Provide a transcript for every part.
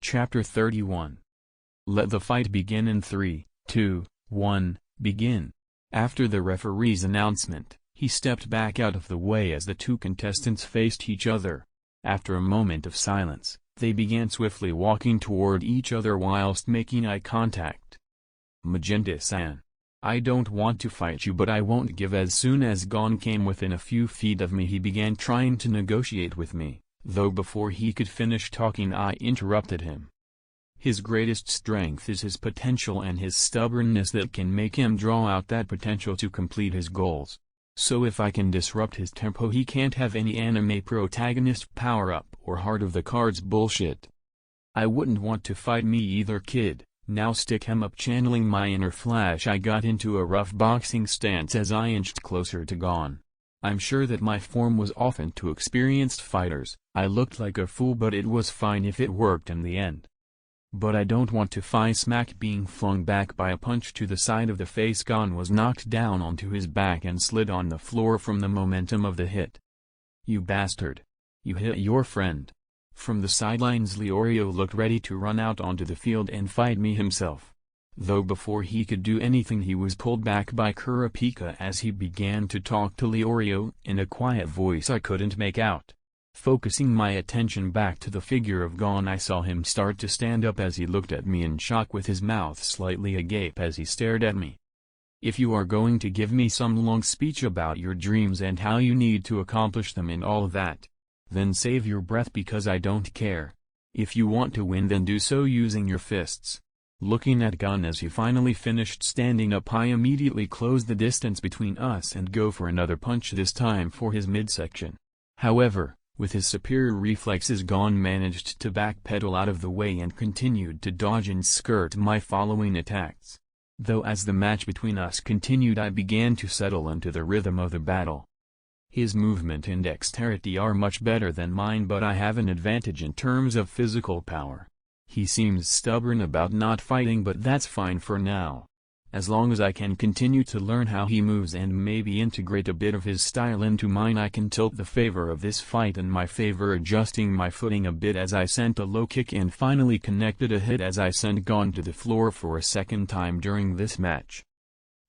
Chapter 31. Let the fight begin in 3, 2, 1, begin. After the referee's announcement, he stepped back out of the way as the two contestants faced each other. After a moment of silence, they began swiftly walking toward each other whilst making eye contact. Magenta-san. I don't want to fight you, but I won't give. As soon as Gon came within a few feet of me, he began trying to negotiate with me, though before he could finish talking I interrupted him. His greatest strength is his potential and his stubbornness that can make him draw out that potential to complete his goals. So if I can disrupt his tempo, he can't have any anime protagonist power-up or heart of the cards bullshit. I wouldn't want to fight me either, kid. Now stick him up. Channeling my inner Flash, I got into a rough boxing stance as I inched closer to Gon. I'm sure that my form was often to experienced fighters. I looked like a fool, but it was fine if it worked in the end. But I don't want to fight. Smack. Being flung back by a punch to the side of the face, Gon was knocked down onto his back and slid on the floor from the momentum of the hit. You bastard. You hit your friend. From the sidelines, Leorio looked ready to run out onto the field and fight me himself. Though before he could do anything, he was pulled back by Kurapika as he began to talk to Leorio in a quiet voice I couldn't make out. Focusing my attention back to the figure of Gon, I saw him start to stand up as he looked at me in shock, with his mouth slightly agape as he stared at me. If you are going to give me some long speech about your dreams and how you need to accomplish them and all that, then save your breath, because I don't care. If you want to win, then do so using your fists. Looking at Gon as he finally finished standing up, I immediately closed the distance between us and go for another punch, this time for his midsection. However, with his superior reflexes, Gon managed to backpedal out of the way and continued to dodge and skirt my following attacks. Though as the match between us continued, I began to settle into the rhythm of the battle. His movement and dexterity are much better than mine, but I have an advantage in terms of physical power. He seems stubborn about not fighting, but that's fine for now. As long as I can continue to learn how he moves and maybe integrate a bit of his style into mine, I can tilt the favor of this fight in my favor, adjusting my footing a bit as I sent a low kick and finally connected a hit as I sent Gon to the floor for a second time during this match.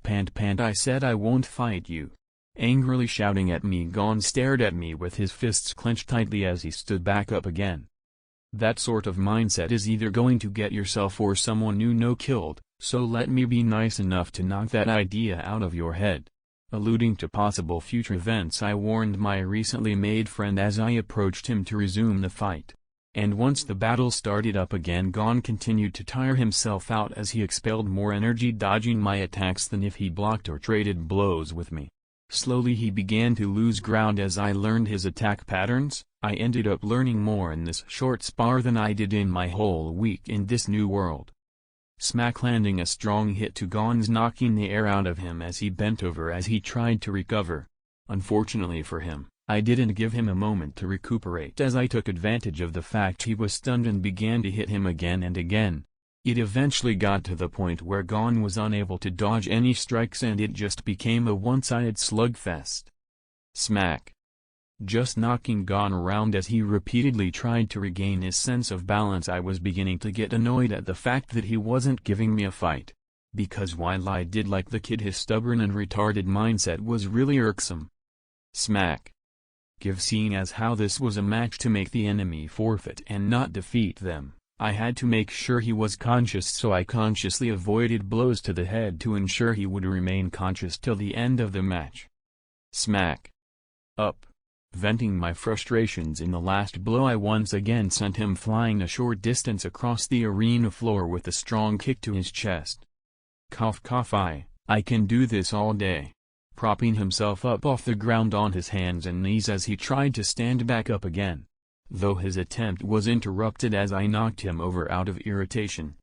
Pant, I said I won't fight you. Angrily shouting at me, Gon stared at me with his fists clenched tightly as he stood back up again. That sort of mindset is either going to get yourself or someone you know killed, so let me be nice enough to knock that idea out of your head. Alluding to possible future events, I warned my recently made friend as I approached him to resume the fight. And once the battle started up again, Gon continued to tire himself out as he expelled more energy dodging my attacks than if he blocked or traded blows with me. Slowly he began to lose ground as I learned his attack patterns. I ended up learning more in this short spar than I did in my whole week in this new world. Smack, landing a strong hit to Gon's, knocking the air out of him as he bent over as he tried to recover. Unfortunately for him, I didn't give him a moment to recuperate as I took advantage of the fact he was stunned and began to hit him again and again. It eventually got to the point where Gon was unable to dodge any strikes and it just became a one-sided slugfest. Smack. Just knocking Gon around as he repeatedly tried to regain his sense of balance. I was beginning to get annoyed at the fact that he wasn't giving me a fight. Because while I did like the kid, his stubborn and retarded mindset was really irksome. Smack. Give. Seeing as how this was a match to make the enemy forfeit and not defeat them, I had to make sure he was conscious, so I consciously avoided blows to the head to ensure he would remain conscious till the end of the match. Smack. Up. Venting my frustrations in the last blow, I once again sent him flying a short distance across the arena floor with a strong kick to his chest. Cough cough. I can do this all day. Propping himself up off the ground on his hands and knees as he tried to stand back up again. Though his attempt was interrupted as I knocked him over out of irritation.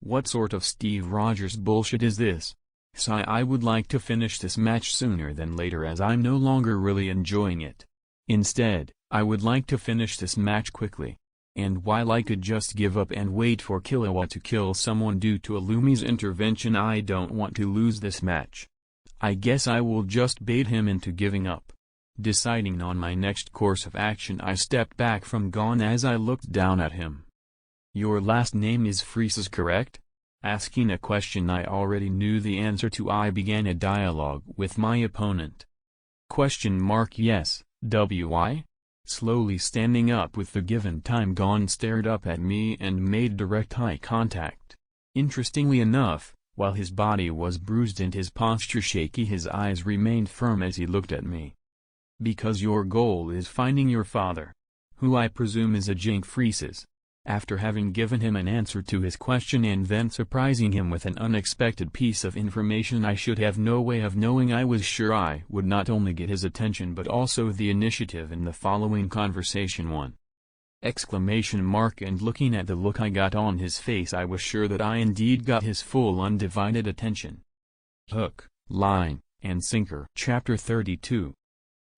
What sort of Steve Rogers bullshit is this? Sigh. I would like to finish this match sooner than later as I'm no longer really enjoying it. Instead, I would like to finish this match quickly. And while I could just give up and wait for Killua to kill someone due to Illumi's intervention, I don't want to lose this match. I guess I will just bait him into giving up. Deciding on my next course of action, I stepped back from Gon as I looked down at him. Your last name is Freeses, correct? Asking a question I already knew the answer to, I began a dialogue with my opponent. Yes, WI? Slowly standing up with the given time, Gon stared up at me and made direct eye contact. Interestingly enough, while his body was bruised and his posture shaky, his eyes remained firm as he looked at me. Because your goal is finding your father, who I presume is a Jink Freeses. After having given him an answer to his question and then surprising him with an unexpected piece of information I should have no way of knowing, I was sure I would not only get his attention but also the initiative in the following conversation. And looking at the look I got on his face, I was sure that I indeed got his full undivided attention. Hook, line, and sinker. Chapter 32.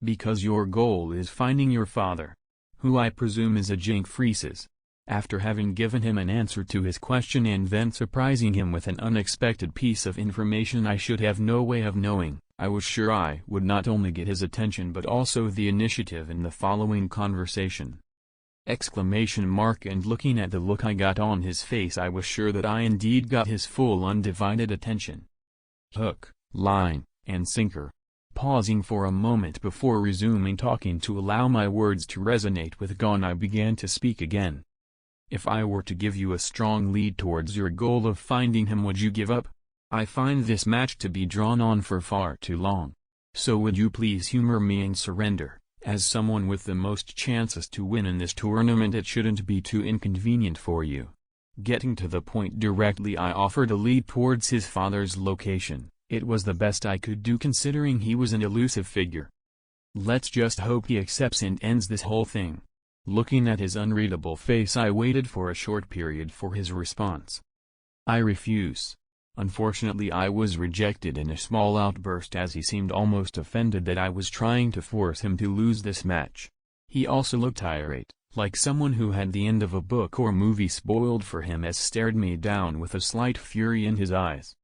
Because your goal is finding your father, who I presume is a Jink Freeses. After having given him an answer to his question and then surprising him with an unexpected piece of information I should have no way of knowing, I was sure I would not only get his attention but also the initiative in the following conversation. And looking at the look I got on his face, I was sure that I indeed got his full undivided attention. Hook, line, and sinker. Pausing for a moment before resuming talking to allow my words to resonate with Gon, I began to speak again. If I were to give you a strong lead towards your goal of finding him, would you give up? I find this match to be drawn on for far too long. So would you please humor me and surrender? As someone with the most chances to win in this tournament, it shouldn't be too inconvenient for you. Getting to the point directly, I offered a lead towards his father's location. It was the best I could do considering he was an elusive figure. Let's just hope he accepts and ends this whole thing. Looking at his unreadable face, I waited for a short period for his response. I refuse. Unfortunately, I was rejected in a small outburst as he seemed almost offended that I was trying to force him to lose this match. He also looked irate, like someone who had the end of a book or movie spoiled for him, as stared me down with a slight fury in his eyes.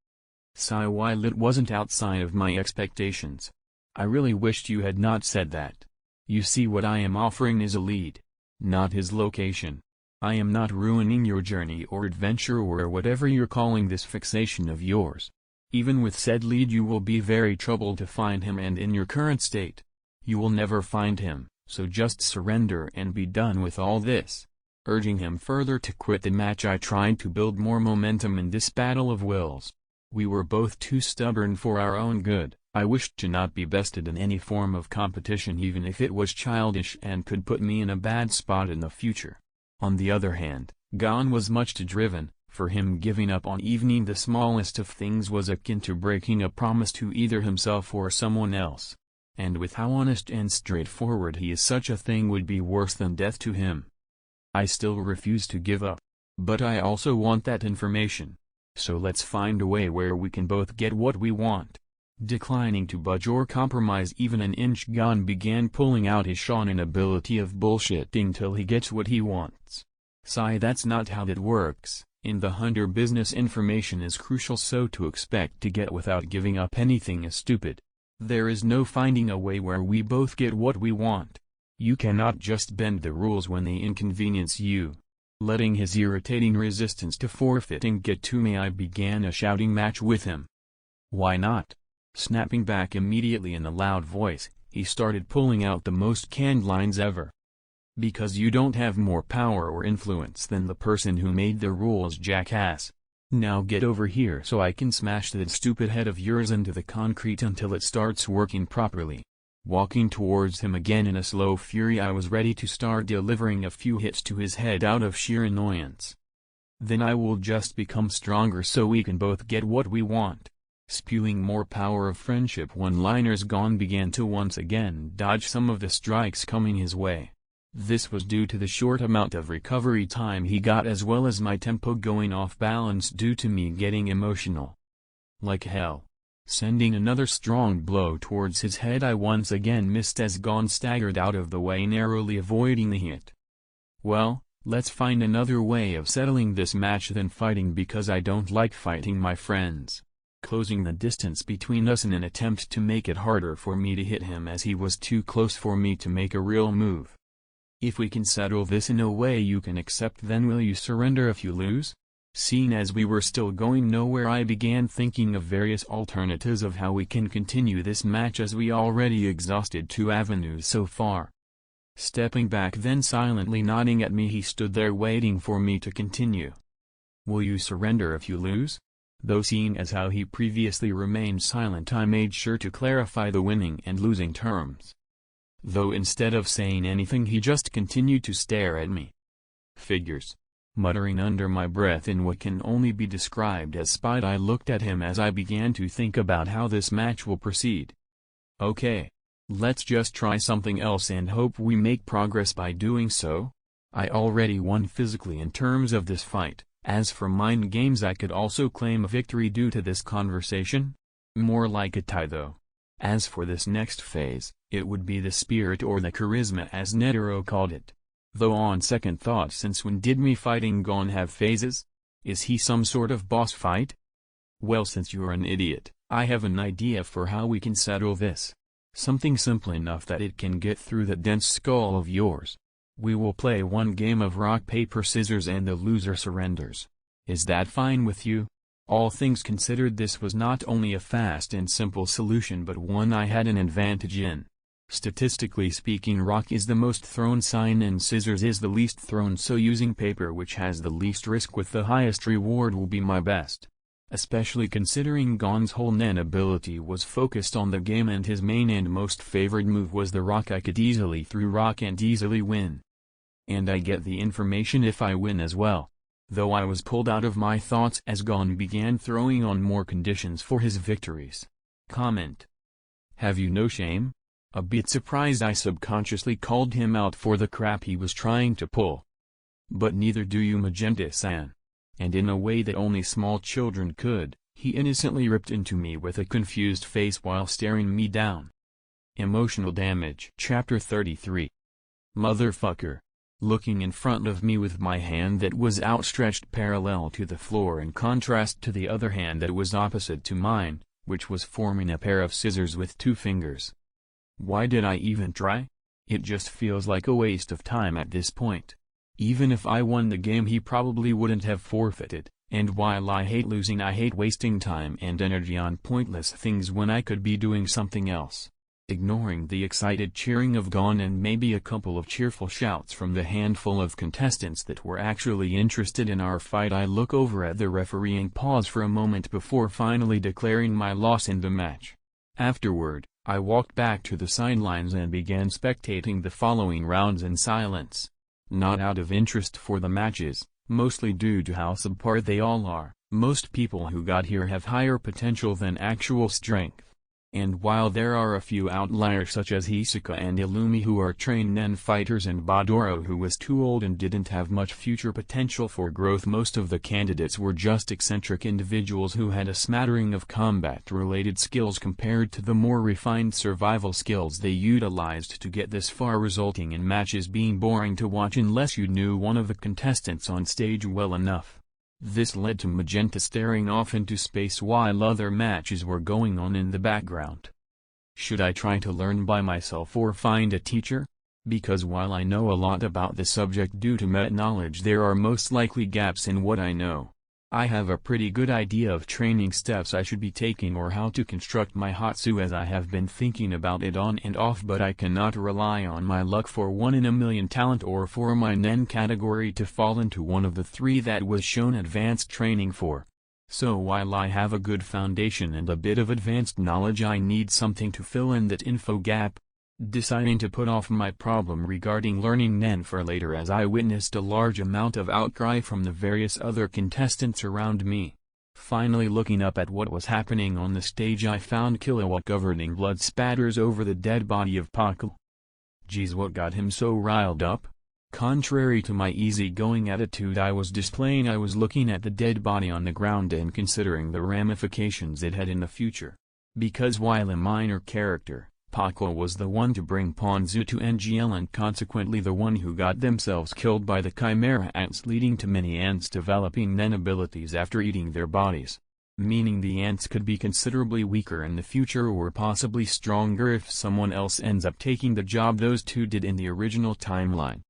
Sigh, while it wasn't outside of my expectations. I really wished you had not said that. You see, what I am offering is a lead, not his location. I am not ruining your journey or adventure or whatever you're calling this fixation of yours. Even with said lead, you will be very troubled to find him, and in your current state, you will never find him, so just surrender and be done with all this. Urging him further to quit the match, I tried to build more momentum in this battle of wills. We were both too stubborn for our own good. I wished to not be bested in any form of competition, even if it was childish and could put me in a bad spot in the future. On the other hand, Gon was much too driven. For him, giving up on even the smallest of things was akin to breaking a promise to either himself or someone else. And with how honest and straightforward he is, such a thing would be worse than death to him. I still refuse to give up. But I also want that information. So let's find a way where we can both get what we want. Declining to budge or compromise even an inch, Gon began pulling out his shonen ability of bullshitting till he gets what he wants. Sigh, that's not how that works. In the hunter business, information is crucial, so to expect to get without giving up anything is stupid. There is no finding a way where we both get what we want. You cannot just bend the rules when they inconvenience you. Letting his irritating resistance to forfeiting get to me, I began a shouting match with him. Why not? Snapping back immediately in a loud voice, he started pulling out the most canned lines ever. Because you don't have more power or influence than the person who made the rules, jackass. Now get over here so I can smash that stupid head of yours into the concrete until it starts working properly. Walking towards him again in a slow fury, I was ready to start delivering a few hits to his head out of sheer annoyance. Then I will just become stronger so we can both get what we want. Spewing more power of friendship one-liners, Gon began to once again dodge some of the strikes coming his way. This was due to the short amount of recovery time he got, as well as my tempo going off balance due to me getting emotional. Like hell. Sending another strong blow towards his head, I once again missed as Gon staggered out of the way, narrowly avoiding the hit. Well, let's find another way of settling this match than fighting, because I don't like fighting my friends. Closing the distance between us in an attempt to make it harder for me to hit him, as he was too close for me to make a real move. If we can settle this in a way you can accept, then will you surrender if you lose? Seeing as we were still going nowhere, I began thinking of various alternatives of how we can continue this match, as we already exhausted 2 avenues so far. Stepping back, then silently nodding at me, he stood there waiting for me to continue. Will you surrender if you lose? Though seeing as how he previously remained silent, I made sure to clarify the winning and losing terms. Though instead of saying anything, he just continued to stare at me. Figures. Muttering under my breath in what can only be described as spite, I looked at him as I began to think about how this match will proceed. Okay. Let's just try something else and hope we make progress by doing so. I already won physically in terms of this fight. As for mind games, I could also claim a victory due to this conversation. More like a tie though. As for this next phase, it would be the spirit or the charisma as Netero called it. Though on second thought, since when did me fighting Gon have phases? Is he some sort of boss fight? Well, since you're an idiot, I have an idea for how we can settle this. Something simple enough that it can get through that dense skull of yours. We will play one game of rock paper scissors and the loser surrenders. Is that fine with you? All things considered, this was not only a fast and simple solution but one I had an advantage in. Statistically speaking, rock is the most thrown sign and scissors is the least thrown, so using paper, which has the least risk with the highest reward, will be my best. Especially considering Gon's whole Nen ability was focused on the game and his main and most favored move was the rock. I could easily throw rock and easily win. And I get the information if I win as well. Though I was pulled out of my thoughts as Gon began throwing on more conditions for his victories. Comment. Have you no shame? A bit surprised, I subconsciously called him out for the crap he was trying to pull. But neither do you, Magenta-san. And in a way that only small children could, he innocently ripped into me with a confused face while staring me down. Emotional damage. Chapter 33. Motherfucker. Looking in front of me with my hand that was outstretched parallel to the floor in contrast to the other hand that was opposite to mine, which was forming a pair of scissors with 2 fingers. Why did I even try? It just feels like a waste of time at this point. Even if I won the game, he probably wouldn't have forfeited, and while I hate losing, I hate wasting time and energy on pointless things when I could be doing something else. Ignoring the excited cheering of Gon and maybe a couple of cheerful shouts from the handful of contestants that were actually interested in our fight, I look over at the referee and pause for a moment before finally declaring my loss in the match. Afterward, I walked back to the sidelines and began spectating the following rounds in silence. Not out of interest for the matches, mostly due to how subpar they all are. Most people who got here have higher potential than actual strength. And while there are a few outliers such as Hisoka and Illumi who are trained Nen fighters and Badoro who was too old and didn't have much future potential for growth, most of the candidates were just eccentric individuals who had a smattering of combat-related skills compared to the more refined survival skills they utilized to get this far, resulting in matches being boring to watch unless you knew one of the contestants on stage well enough. This led to Magenta staring off into space while other matches were going on in the background. Should I try to learn by myself or find a teacher? Because while I know a lot about the subject due to meta-knowledge, there are most likely gaps in what I know. I have a pretty good idea of training steps I should be taking or how to construct my Hatsu, as I have been thinking about it on and off, but I cannot rely on my luck for 1 in a million talent or for my Nen category to fall into one of the 3 that was shown advanced training for. So while I have a good foundation and a bit of advanced knowledge, I need something to fill in that info gap. Deciding to put off my problem regarding learning Nen for later, as I witnessed a large amount of outcry from the various other contestants around me. Finally looking up at what was happening on the stage, I found Killua covered in blood spatters over the dead body of Pakal. Geez, what got him so riled up? Contrary to my easygoing attitude I was displaying, I was looking at the dead body on the ground and considering the ramifications it had in the future. Because while a minor character, Pakal was the one to bring Ponzu to NGL and consequently the one who got themselves killed by the Chimera ants, leading to many ants developing Nen abilities after eating their bodies. Meaning the ants could be considerably weaker in the future or possibly stronger if someone else ends up taking the job those 2 did in the original timeline.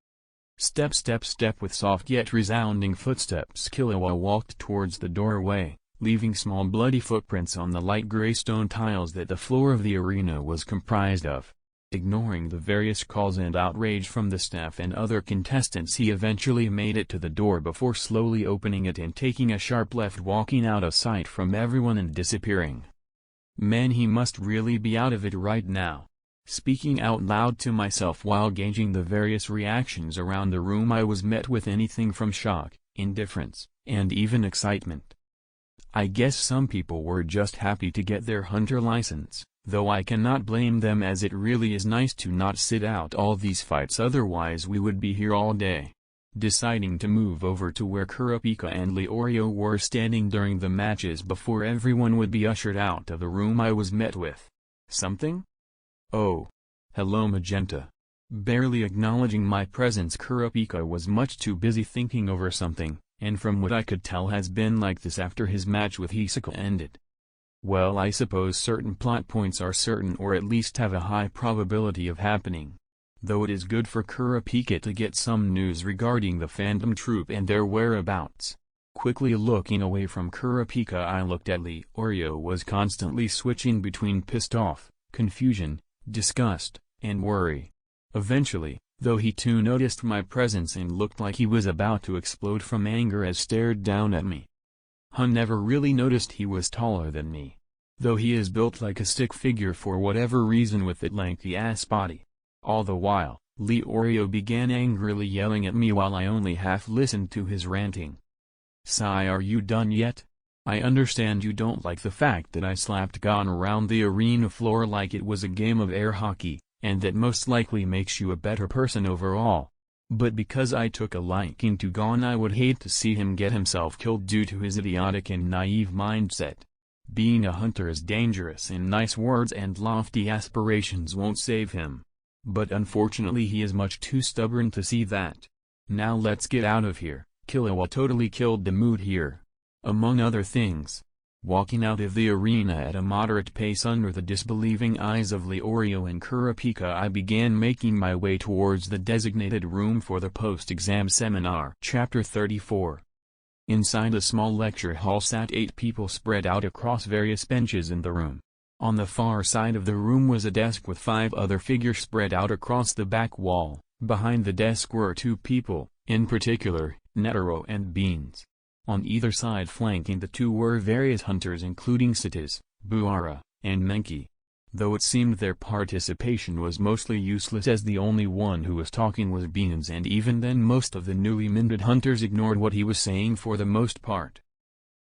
Step step step. With soft yet resounding footsteps Killua walked towards the doorway, leaving small bloody footprints on the light gray stone tiles that the floor of the arena was comprised of. Ignoring the various calls and outrage from the staff and other contestants, he eventually made it to the door before slowly opening it and taking a sharp left, walking out of sight from everyone and disappearing. Man, he must really be out of it right now. Speaking out loud to myself while gauging the various reactions around the room, I was met with anything from shock, indifference, and even excitement. I guess some people were just happy to get their hunter license, though I cannot blame them, as it really is nice to not sit out all these fights, otherwise we would be here all day. Deciding to move over to where Kurapika and Leorio were standing during the matches before everyone would be ushered out of the room, I was met with something? Oh. Hello, Magenta. Barely acknowledging my presence, Kurapika was much too busy thinking over something, and from what I could tell has been like this after his match with Hisoka ended. Well, I suppose certain plot points are certain, or at least have a high probability of happening. Though it is good for Kurapika to get some news regarding the Phantom Troop and their whereabouts. Quickly looking away from Kurapika, I looked at Leorio. Was constantly switching between pissed off, confusion, disgust, and worry. Eventually, though, he too noticed my presence and looked like he was about to explode from anger as stared down at me. Never really noticed he was taller than me, though he is built like a stick figure for whatever reason with that lengthy-ass body. All the while, Leorio began angrily yelling at me while I only half listened to his ranting. "Sai, are you done yet? I understand you don't like the fact that I slapped Gon around the arena floor like it was a game of air hockey, and that most likely makes you a better person overall. But because I took a liking to Gon, I would hate to see him get himself killed due to his idiotic and naive mindset. Being a hunter is dangerous, and nice words and lofty aspirations won't save him. But unfortunately he is much too stubborn to see that. Now let's get out of here." Killua totally killed the mood here. Among other things, walking out of the arena at a moderate pace under the disbelieving eyes of Leorio and Kurapika, I began making my way towards the designated room for the post-exam seminar. Chapter 34. Inside a small lecture hall sat 8 people spread out across various benches in the room. On the far side of the room was a desk with 5 other figures spread out across the back wall. Behind the desk were 2 people, in particular, Netero and Beans. On either side flanking the 2 were various hunters including Sitas, Buara, and Menki. Though it seemed their participation was mostly useless, as the only one who was talking was Beans, and even then most of the newly minted hunters ignored what he was saying for the most part.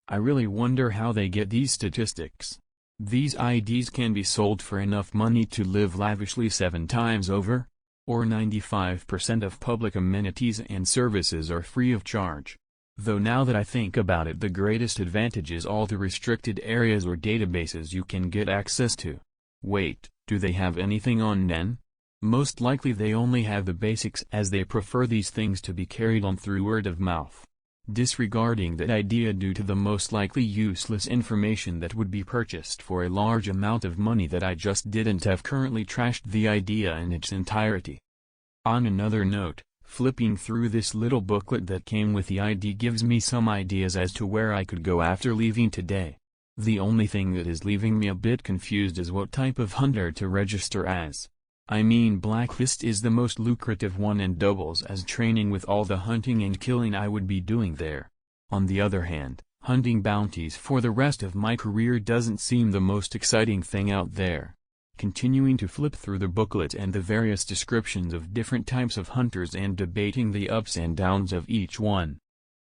I really wonder how they get these statistics. These IDs can be sold for enough money to live lavishly 7 times over? Or 95% of public amenities and services are free of charge. Though now that I think about it, the greatest advantage is all the restricted areas or databases you can get access to. Wait, do they have anything on Nen? Most likely they only have the basics, as they prefer these things to be carried on through word of mouth. Disregarding that idea due to the most likely useless information that would be purchased for a large amount of money that I just didn't have, currently trashed the idea in its entirety. On another note, flipping through this little booklet that came with the ID gives me some ideas as to where I could go after leaving today. The only thing that is leaving me a bit confused is what type of hunter to register as. I mean, Blacklist is the most lucrative one and doubles as training with all the hunting and killing I would be doing there. On the other hand, hunting bounties for the rest of my career doesn't seem the most exciting thing out there. Continuing to flip through the booklet and the various descriptions of different types of hunters and debating the ups and downs of each one.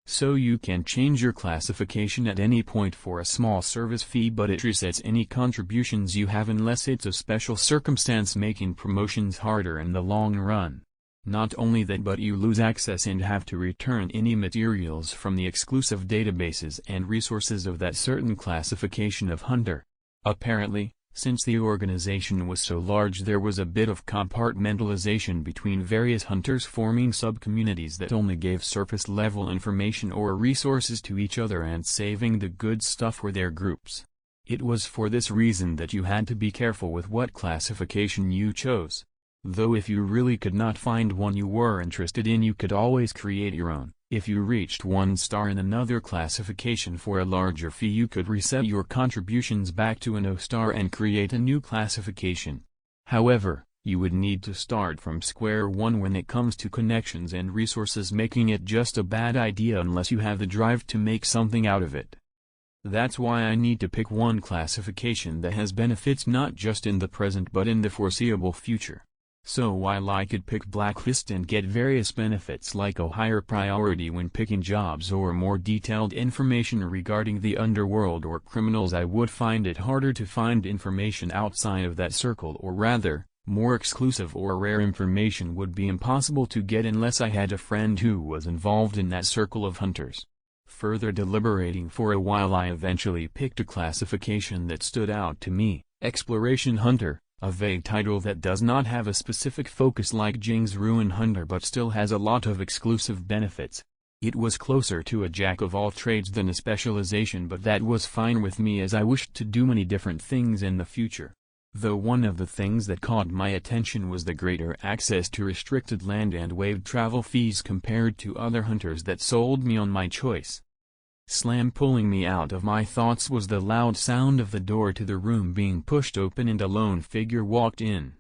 So you can change your classification at any point for a small service fee, but it resets any contributions you have unless it's a special circumstance, making promotions harder in the long run. Not only that, but you lose access and have to return any materials from the exclusive databases and resources of that certain classification of hunter. Apparently, since the organization was so large, there was a bit of compartmentalization between various hunters, forming sub-communities that only gave surface-level information or resources to each other and saving the good stuff for their groups. It was for this reason that you had to be careful with what classification you chose. Though if you really could not find one you were interested in, you could always create your own. If you reached 1 star in another classification for a larger fee, you could reset your contributions back to an 0 star and create a new classification. However, you would need to start from square one when it comes to connections and resources, making it just a bad idea unless you have the drive to make something out of it. That's why I need to pick one classification that has benefits not just in the present but in the foreseeable future. So while I could pick Blacklist and get various benefits like a higher priority when picking jobs or more detailed information regarding the underworld or criminals, I would find it harder to find information outside of that circle, or rather, more exclusive or rare information would be impossible to get unless I had a friend who was involved in that circle of hunters. Further deliberating for a while, I eventually picked a classification that stood out to me, Exploration Hunter. A vague title that does not have a specific focus like Jing's Ruin Hunter but still has a lot of exclusive benefits. It was closer to a jack-of-all-trades than a specialization, but that was fine with me as I wished to do many different things in the future. Though one of the things that caught my attention was the greater access to restricted land and waived travel fees compared to other hunters that sold me on my choice. Pulling me out of my thoughts was the loud sound of the door to the room being pushed open and a lone figure walked in.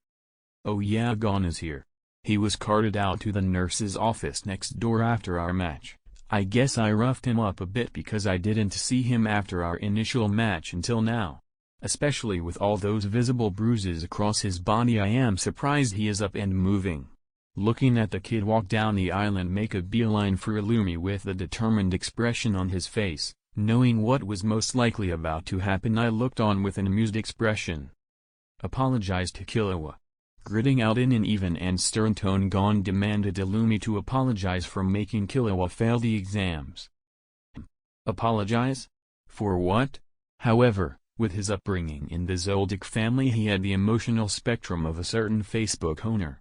Oh yeah, Gon is here. He was carted out to the nurse's office next door after our match. I guess I roughed him up a bit because I didn't see him after our initial match until now. Especially with all those visible bruises across his body, I am surprised he is up and moving. Looking at the kid walk down the aisle and make a beeline for Illumi with a determined expression on his face, knowing what was most likely about to happen, I looked on with an amused expression. Apologize to Killua. Gritting out in an even and stern tone, Gon demanded Illumi to apologize for making Killua fail the exams. Apologize? For what? However, with his upbringing in the Zoldyck family, he had the emotional spectrum of a certain Facebook owner.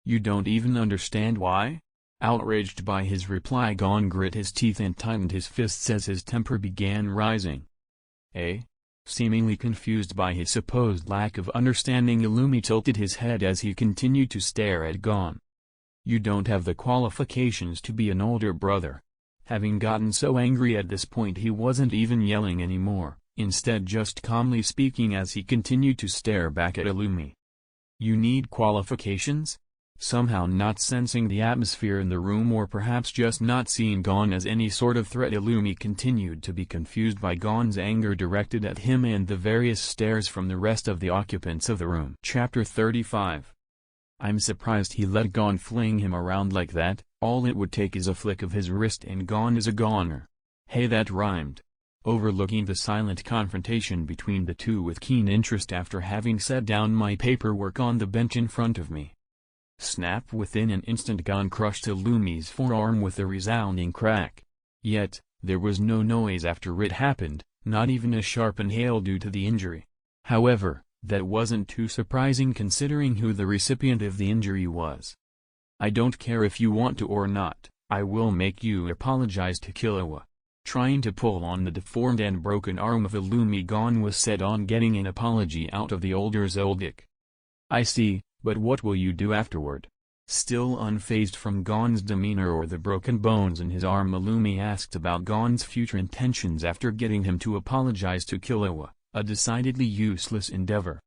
You don't even understand why? Outraged by his reply, Gon grit his teeth and tightened his fists as his temper began rising. Eh? Seemingly confused by his supposed lack of understanding, Illumi tilted his head as he continued to stare at Gon. You don't have the qualifications to be an older brother. Having gotten so angry at this point, he wasn't even yelling anymore, instead just calmly speaking as he continued to stare back at Illumi. You need qualifications? Somehow not sensing the atmosphere in the room, or perhaps just not seeing Gon as any sort of threat, Illumi continued to be confused by Gon's anger directed at him and the various stares from the rest of the occupants of the room. Chapter 35. I'm surprised he let Gon fling him around like that. All it would take is a flick of his wrist and Gon is a goner. Hey, that rhymed. Overlooking the silent confrontation between the two with keen interest after having set down my paperwork on the bench in front of me. Snap! Within an instant, Gon crushed Illumi's forearm with a resounding crack. Yet, there was no noise after it happened, not even a sharp inhale due to the injury. However, that wasn't too surprising considering who the recipient of the injury was. I don't care if you want to or not, I will make you apologize to Killua. Trying to pull on the deformed and broken arm of Illumi, Gon was set on getting an apology out of the older Zoldyck. I see. But what will you do afterward? Still unfazed from Gon's demeanor or the broken bones in his arm, Illumi asked about Gon's future intentions after getting him to apologize to Killua, a decidedly useless endeavor.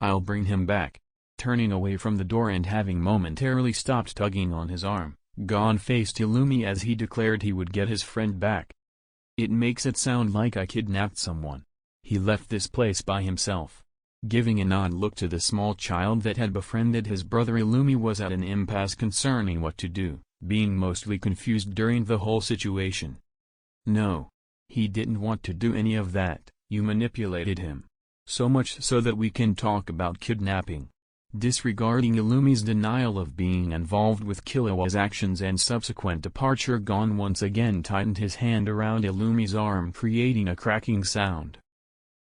I'll bring him back. Turning away from the door and having momentarily stopped tugging on his arm, Gon faced Illumi as he declared he would get his friend back. It makes it sound like I kidnapped someone. He left this place by himself. Giving an odd look to the small child that had befriended his brother, Illumi was at an impasse concerning what to do, being mostly confused during the whole situation. No. He didn't want to do any of that, you manipulated him. So much so that we can talk about kidnapping. Disregarding Illumi's denial of being involved with Killua's actions and subsequent departure, Gon once again tightened his hand around Illumi's arm, creating a cracking sound.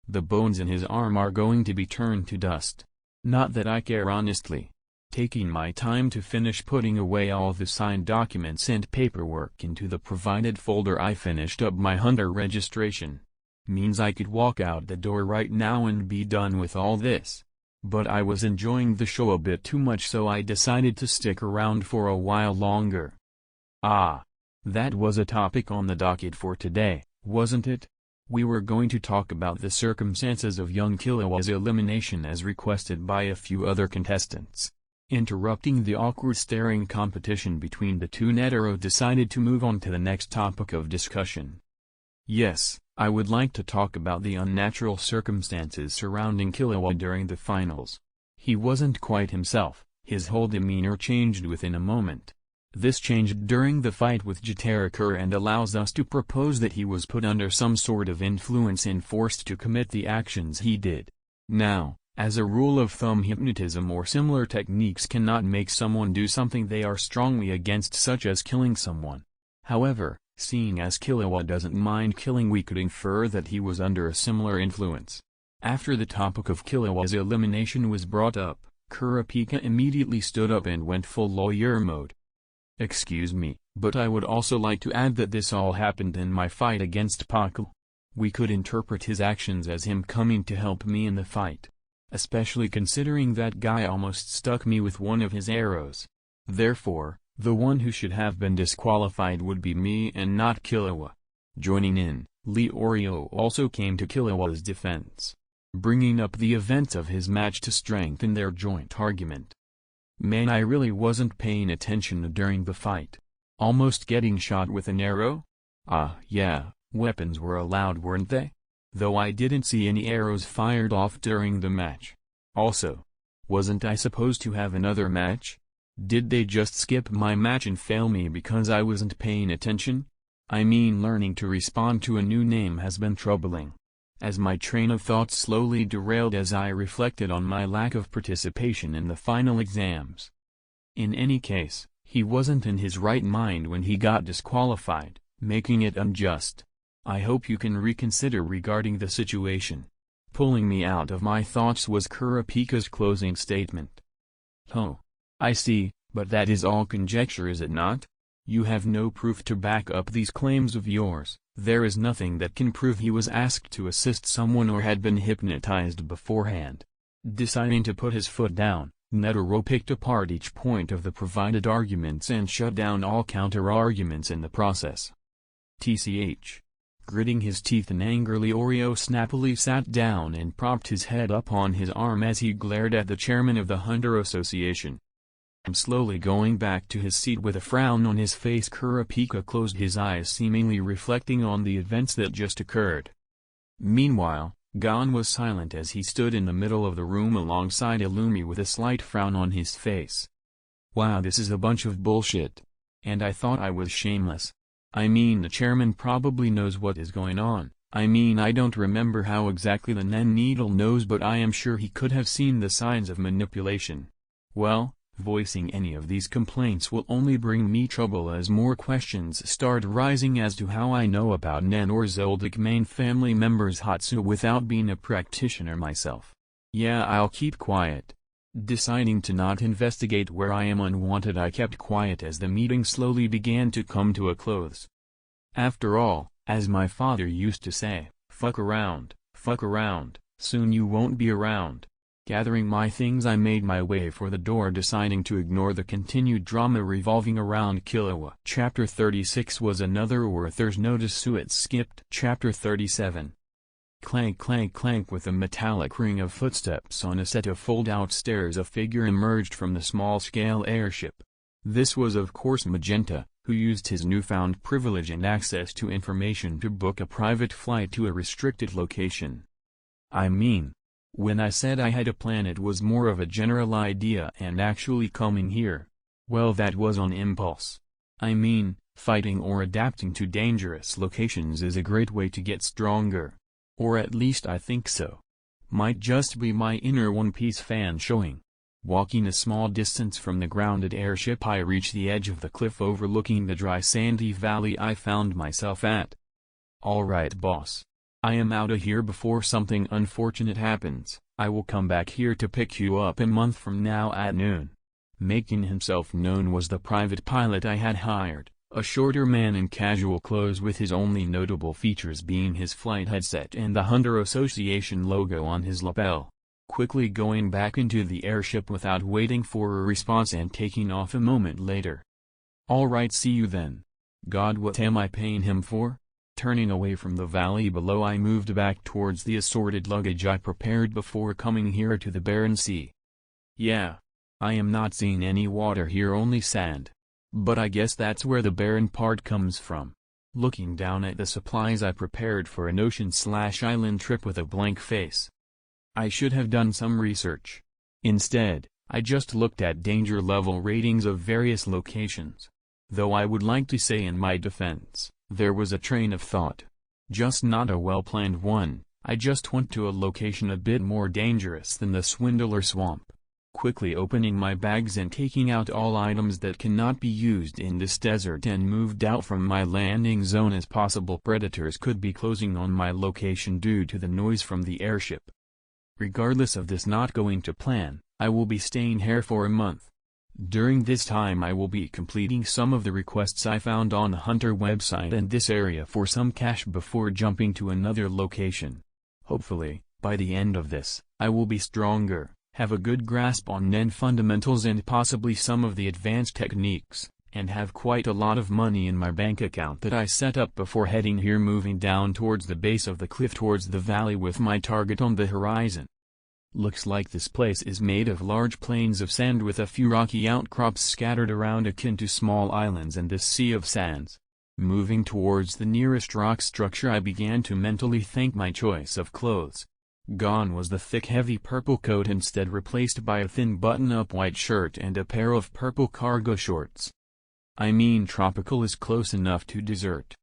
The bones in his arm are going to be turned to dust. Not that I care, honestly. Taking my time to finish putting away all the signed documents and paperwork into the provided folder, I finished up my hunter registration. Means I could walk out the door right now and be done with all this. but I was enjoying the show a bit too much, so I decided to stick around for a while longer. Ah. That was a topic on the docket for today, wasn't it? We were going to talk about the circumstances of young Killua's elimination as requested by a few other contestants. Interrupting the awkward staring competition between the two, Netero decided to move on to the next topic of discussion. Yes, I would like to talk about the unnatural circumstances surrounding Killua during the finals. He wasn't quite himself, his whole demeanor changed within a moment. This changed during the fight with Jitarakur and allows us to propose that he was put under some sort of influence and forced to commit the actions he did. Now, as a rule of thumb, hypnotism or similar techniques cannot make someone do something they are strongly against, such as killing someone. However, seeing as Killua doesn't mind killing, we could infer that he was under a similar influence. After the topic of Killua's elimination was brought up, Kurapika immediately stood up and went full lawyer mode. Excuse me, but I would also like to add that this all happened in my fight against Pakul. We could interpret his actions as him coming to help me in the fight. Especially considering that guy almost stuck me with one of his arrows. Therefore, the one who should have been disqualified would be me and not Killua. Joining in, Leorio also came to Killua's defense, bringing up the events of his match to strengthen their joint argument. Man, I really wasn't paying attention during the fight. Almost getting shot with an arrow? Ah, yeah, weapons were allowed, weren't they? Though I didn't see any arrows fired off during the match. Also, wasn't I supposed to have another match? Did they just skip my match and fail me because I wasn't paying attention? I mean, learning to respond to a new name has been troubling. As my train of thought slowly derailed as I reflected on my lack of participation in the final exams. In any case, he wasn't in his right mind when he got disqualified, making it unjust. I hope you can reconsider regarding the situation. Pulling me out of my thoughts was Kurapika's closing statement. Oh. I see, but that is all conjecture, is it not? You have no proof to back up these claims of yours. There is nothing that can prove he was asked to assist someone or had been hypnotized beforehand. Deciding to put his foot down, Netero picked apart each point of the provided arguments and shut down all counter-arguments in the process. TCH. Gritting his teeth in anger, Leorio snappily sat down and propped his head up on his arm as he glared at the chairman of the Hunter Association. Slowly going back to his seat with a frown on his face, Kurapika closed his eyes, seemingly reflecting on the events that just occurred. Meanwhile, Gon was silent as he stood in the middle of the room alongside Illumi with a slight frown on his face. Wow, this is a bunch of bullshit. And I thought I was shameless. I mean, the chairman probably knows what is going on. I mean, I don't remember how exactly the Nen Needle knows, but I am sure he could have seen the signs of manipulation. Well, voicing any of these complaints will only bring me trouble, as more questions start rising as to how I know about Nen or Zoldyck main family members Hatsu without being a practitioner myself. Yeah, I'll keep quiet. Deciding to not investigate where I am unwanted, I kept quiet as the meeting slowly began to come to a close. After all, as my father used to say, fuck around, soon you won't be around. Gathering my things, I made my way for the door, deciding to ignore the continued drama revolving around Killua. Chapter 36 was another Werther's notice, so it skipped Chapter 37. Clank clank clank. With a metallic ring of footsteps on a set of fold-out stairs, a figure emerged from the small-scale airship. This was of course Magenta, who used his newfound privilege and access to information to book a private flight to a restricted location. I mean, when I said I had a plan, it was more of a general idea, and actually coming here, well, that was on impulse. I mean, fighting or adapting to dangerous locations is a great way to get stronger. Or at least I think so. Might just be my inner One Piece fan showing. Walking a small distance from the grounded airship, I reached the edge of the cliff overlooking the dry sandy valley I found myself at. Alright boss. I am outta here before something unfortunate happens. I will come back here to pick you up a month from now at noon. Making himself known was the private pilot I had hired, a shorter man in casual clothes with his only notable features being his flight headset and the Hunter Association logo on his lapel. quickly going back into the airship without waiting for a response and taking off a moment later. "Alright, see you then. God, what am I paying him for?" Turning away from the valley below, I moved back towards the assorted luggage I prepared before coming here to the barren sea. Yeah. I am not seeing any water here, only sand. But I guess that's where the barren part comes from. Looking down at the supplies I prepared for an ocean/island trip with a blank face. I should have done some research. Instead, I just looked at danger level ratings of various locations. Though I would like to say in my defense, there was a train of thought. Just not a well-planned one. I just went to a location a bit more dangerous than the Swindler Swamp. Quickly opening my bags and taking out all items that cannot be used in this desert, and moved out from my landing zone as possible predators could be closing on my location due to the noise from the airship. Regardless of this not going to plan, I will be staying here for a month. During this time I will be completing some of the requests I found on the Hunter website and this area for some cash before jumping to another location. Hopefully, by the end of this, I will be stronger, have a good grasp on Nen fundamentals and possibly some of the advanced techniques, and have quite a lot of money in my bank account that I set up before heading here, moving down towards the base of the cliff towards the valley with my target on the horizon. Looks like this place is made of large plains of sand with a few rocky outcrops scattered around akin to small islands in this sea of sands. Moving towards the nearest rock structure, I began to mentally thank my choice of clothes. Gone was the thick heavy purple coat, instead replaced by a thin button-up white shirt and a pair of purple cargo shorts. I mean, tropical is close enough to desert.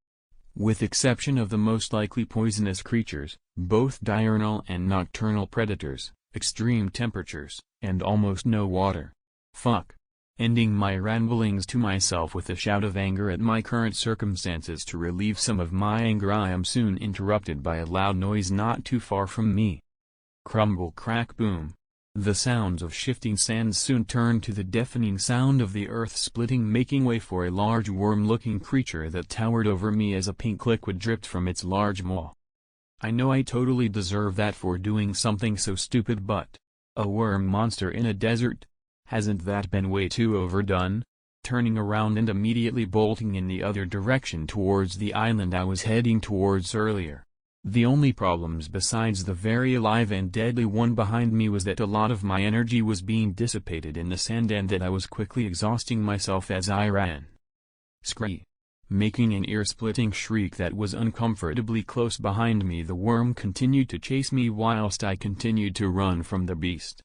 With exception of the most likely poisonous creatures, both diurnal and nocturnal predators, extreme temperatures, and almost no water. Fuck. Ending my ramblings to myself with a shout of anger at my current circumstances. To relieve some of my anger, I am soon interrupted by a loud noise not too far from me. Crumble, crack, boom. The sounds of shifting sands soon turned to the deafening sound of the earth splitting, making way for a large worm-looking creature that towered over me as a pink liquid dripped from its large maw. I know I totally deserve that for doing something so stupid, but a worm monster in a desert? Hasn't that been way too overdone? Turning around and immediately bolting in the other direction towards the island I was heading towards earlier. The only problems besides the very alive and deadly one behind me was that a lot of my energy was being dissipated in the sand and that I was quickly exhausting myself as I ran. Scree! Making an ear-splitting shriek that was uncomfortably close behind me, the worm continued to chase me whilst I continued to run from the beast.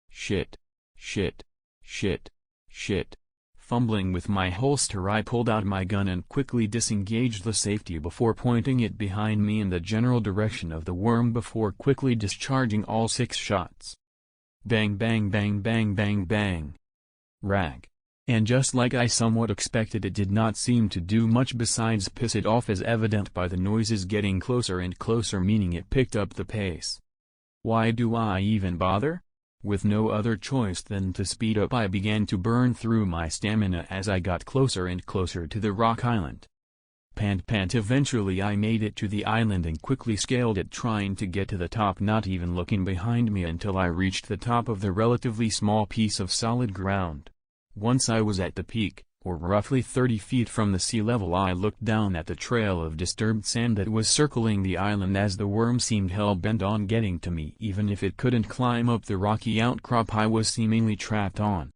Shit. Shit. Shit. Shit. Fumbling with my holster, I pulled out my gun and quickly disengaged the safety before pointing it behind me in the general direction of the worm before quickly discharging all 6 shots. Bang bang bang bang bang bang. Rag. And just like I somewhat expected, it did not seem to do much besides piss it off, as evident by the noises getting closer and closer, meaning it picked up the pace. Why do I even bother? With no other choice than to speed up, I began to burn through my stamina as I got closer and closer to the rock island. Pant pant. Eventually I made it to the island and quickly scaled it, trying to get to the top, not even looking behind me until I reached the top of the relatively small piece of solid ground. Once I was at the peak, or roughly 30 feet from the sea level, I looked down at the trail of disturbed sand that was circling the island, as the worm seemed hell-bent on getting to me even if it couldn't climb up the rocky outcrop I was seemingly trapped on.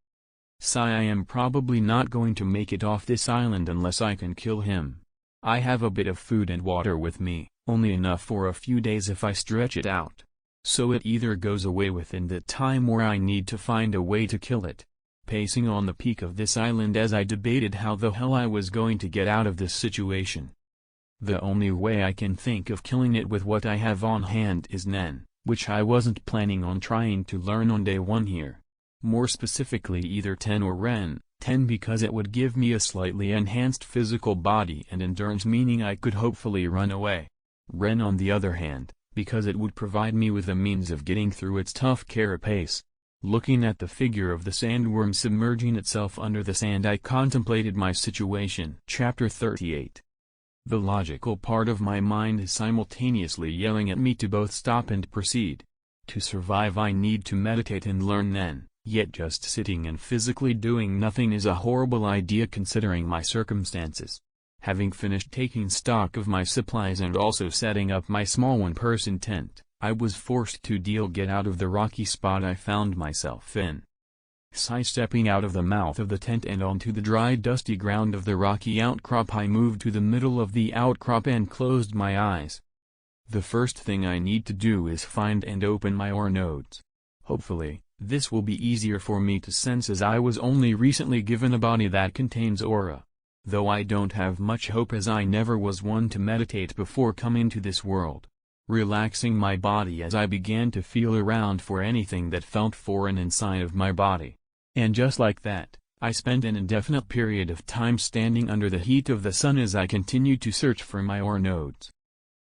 Sigh. I am probably not going to make it off this island unless I can kill him. I have a bit of food and water with me, only enough for a few days if I stretch it out. So it either goes away within that time or I need to find a way to kill it. Pacing on the peak of this island as I debated how the hell I was going to get out of this situation. The only way I can think of killing it with what I have on hand is Nen, which I wasn't planning on trying to learn on day 1 here. More specifically, either Ten or Ren. 10 because it would give me a slightly enhanced physical body and endurance, meaning I could hopefully run away. Ren, on the other hand, because it would provide me with a means of getting through its tough carapace. Looking at the figure of the sandworm submerging itself under the sand, I contemplated my situation. Chapter 38. The logical part of my mind is simultaneously yelling at me to both stop and proceed. To survive I need to meditate and learn Nen, yet just sitting and physically doing nothing is a horrible idea considering my circumstances. Having finished taking stock of my supplies and also setting up my small one-person tent, I was forced to get out of the rocky spot I found myself in. Sidestepping out of the mouth of the tent and onto the dry dusty ground of the rocky outcrop, I moved to the middle of the outcrop and closed my eyes. The first thing I need to do is find and open my aura nodes. Hopefully, this will be easier for me to sense as I was only recently given a body that contains aura. Though I don't have much hope as I never was one to meditate before coming to this world. Relaxing my body as I began to feel around for anything that felt foreign inside of my body. And just like that, I spent an indefinite period of time standing under the heat of the sun as I continued to search for my aura nodes.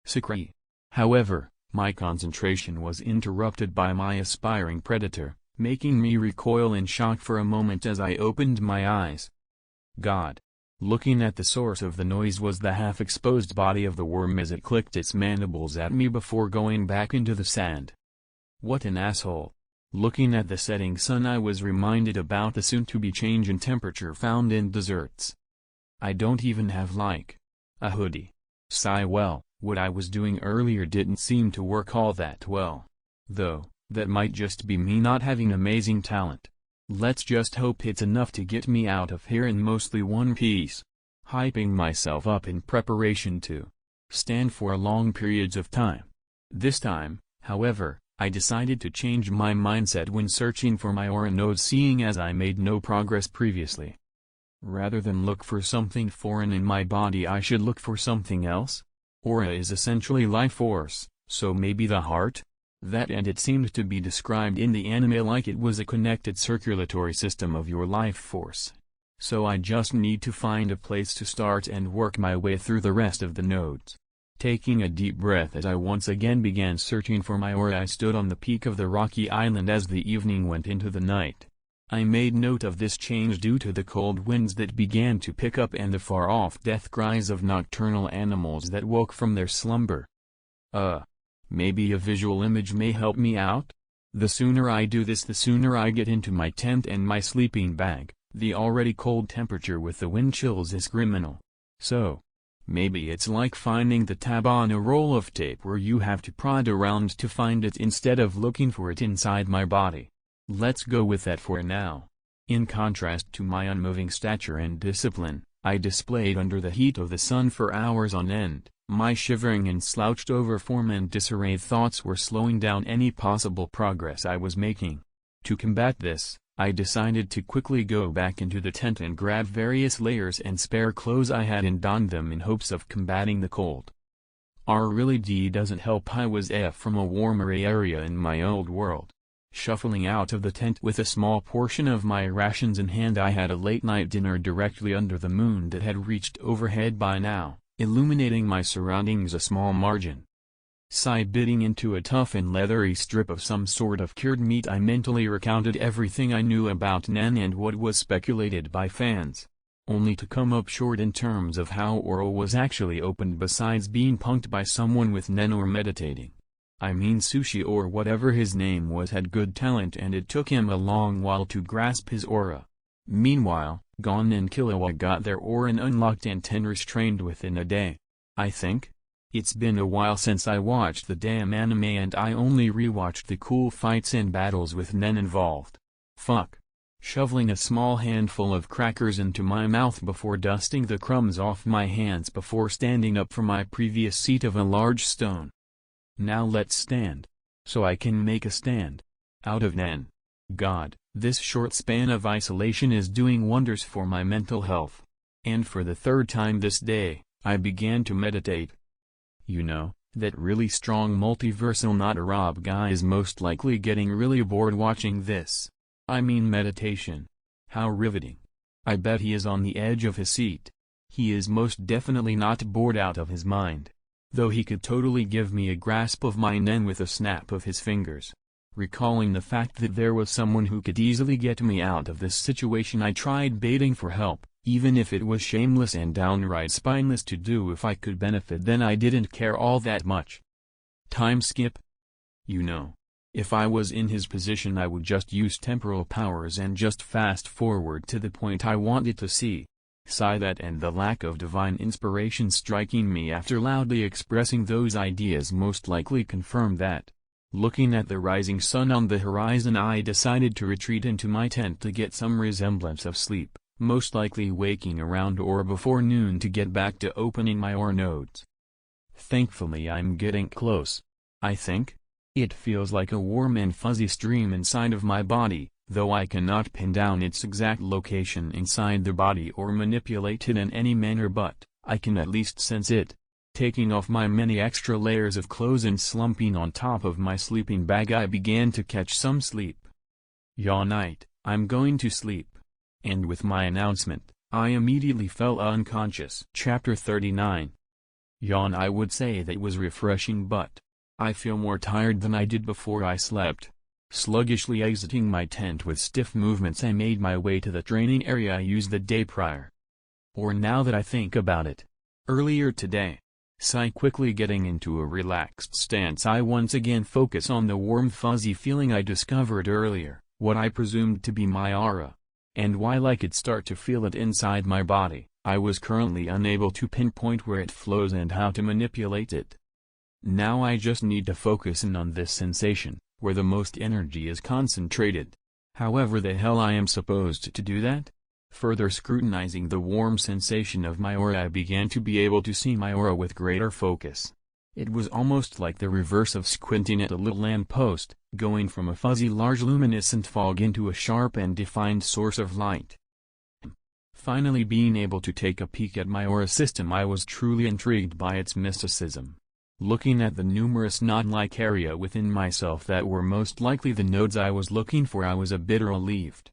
Secret. However, my concentration was interrupted by my aspiring predator, making me recoil in shock for a moment as I opened my eyes. God. Looking at the source of the noise was the half-exposed body of the worm as it clicked its mandibles at me before going back into the sand. What an asshole. Looking at the setting sun, I was reminded about the soon-to-be change in temperature found in deserts. I don't even have a hoodie. Sigh. Well, what I was doing earlier didn't seem to work all that well. Though, that might just be me not having amazing talent. Let's just hope it's enough to get me out of here in mostly one piece. Hyping myself up in preparation to stand for long periods of time. This time, however, I decided to change my mindset when searching for my aura nodes, seeing as I made no progress previously. Rather than look for something foreign in my body, I should look for something else. Aura is essentially life force, so maybe the heart? That, and it seemed to be described in the anime like it was a connected circulatory system of your life force. So I just need to find a place to start and work my way through the rest of the nodes. Taking a deep breath as I once again began searching for my aura, I stood on the peak of the rocky island as the evening went into the night. I made note of this change due to the cold winds that began to pick up and the far-off death cries of nocturnal animals that woke from their slumber. Maybe a visual image may help me out? The sooner I do this, the sooner I get into my tent and my sleeping bag. The already cold temperature with the wind chills is criminal. So, maybe it's like finding the tab on a roll of tape where you have to prod around to find it instead of looking for it inside my body. Let's go with that for now. In contrast to my unmoving stature and discipline, I displayed under the heat of the sun for hours on end. My shivering and slouched over form and disarrayed thoughts were slowing down any possible progress I was making. To combat this, I decided to quickly go back into the tent and grab various layers and spare clothes I had and donned them in hopes of combating the cold. Really doesn't help. I was from a warmer area in my old world. Shuffling out of the tent with a small portion of my rations in hand, I had a late-night dinner directly under the moon that had reached overhead by now, illuminating my surroundings a small margin. Biting into a tough and leathery strip of some sort of cured meat, I mentally recounted everything I knew about Nen and what was speculated by fans. Only to come up short in terms of how aura was actually opened besides being punked by someone with Nen or meditating. I mean, Sushi or whatever his name was had good talent and it took him a long while to grasp his aura. Meanwhile, Gon and Killua got their aura unlocked and Tenris trained within a day. I think? It's been a while since I watched the damn anime and I only rewatched the cool fights and battles with Nen involved. Fuck. Shoveling a small handful of crackers into my mouth before dusting the crumbs off my hands before standing up from my previous seat of a large stone. Now let's stand. So I can make a stand. Out of Nen. God, this short span of isolation is doing wonders for my mental health. And for the third time this day, I began to meditate. You know, that really strong multiversal not a Rob guy is most likely getting really bored watching this. I mean meditation. How riveting. I bet he is on the edge of his seat. He is most definitely not bored out of his mind. Though he could totally give me a grasp of my Nen with a snap of his fingers. Recalling the fact that there was someone who could easily get me out of this situation, I tried baiting for help, even if it was shameless and downright spineless to do. If I could benefit, then I didn't care all that much. Time skip? You know. If I was in his position, I would just use temporal powers and just fast forward to the point I wanted to see. Sigh that, and the lack of divine inspiration striking me after loudly expressing those ideas most likely confirmed that. Looking at the rising sun on the horizon, I decided to retreat into my tent to get some resemblance of sleep, most likely waking around or before noon to get back to opening my ore nodes. Thankfully I'm getting close. I think. It feels like a warm and fuzzy stream inside of my body, though I cannot pin down its exact location inside the body or manipulate it in any manner, but I can at least sense it. Taking off my many extra layers of clothes and slumping on top of my sleeping bag, I began to catch some sleep. Yawn night, I'm going to sleep. And with my announcement, I immediately fell unconscious. Chapter 39. Yawn. I would say that was refreshing, but I feel more tired than I did before I slept. Sluggishly exiting my tent with stiff movements, I made my way to the training area I used the day prior. Or now that I think about it. Earlier today. Sigh, quickly getting into a relaxed stance, I once again focus on the warm fuzzy feeling I discovered earlier, what I presumed to be my aura. And while I could start to feel it inside my body, I was currently unable to pinpoint where it flows and how to manipulate it. Now I just need to focus in on this sensation, where the most energy is concentrated. However the hell I am supposed to do that? Further scrutinizing the warm sensation of my aura, I began to be able to see my aura with greater focus. It was almost like the reverse of squinting at a little lamppost, going from a fuzzy large luminescent fog into a sharp and defined source of light. Finally being able to take a peek at my aura system, I was truly intrigued by its mysticism. Looking at the numerous knot-like area within myself that were most likely the nodes I was looking for, I was a bit relieved.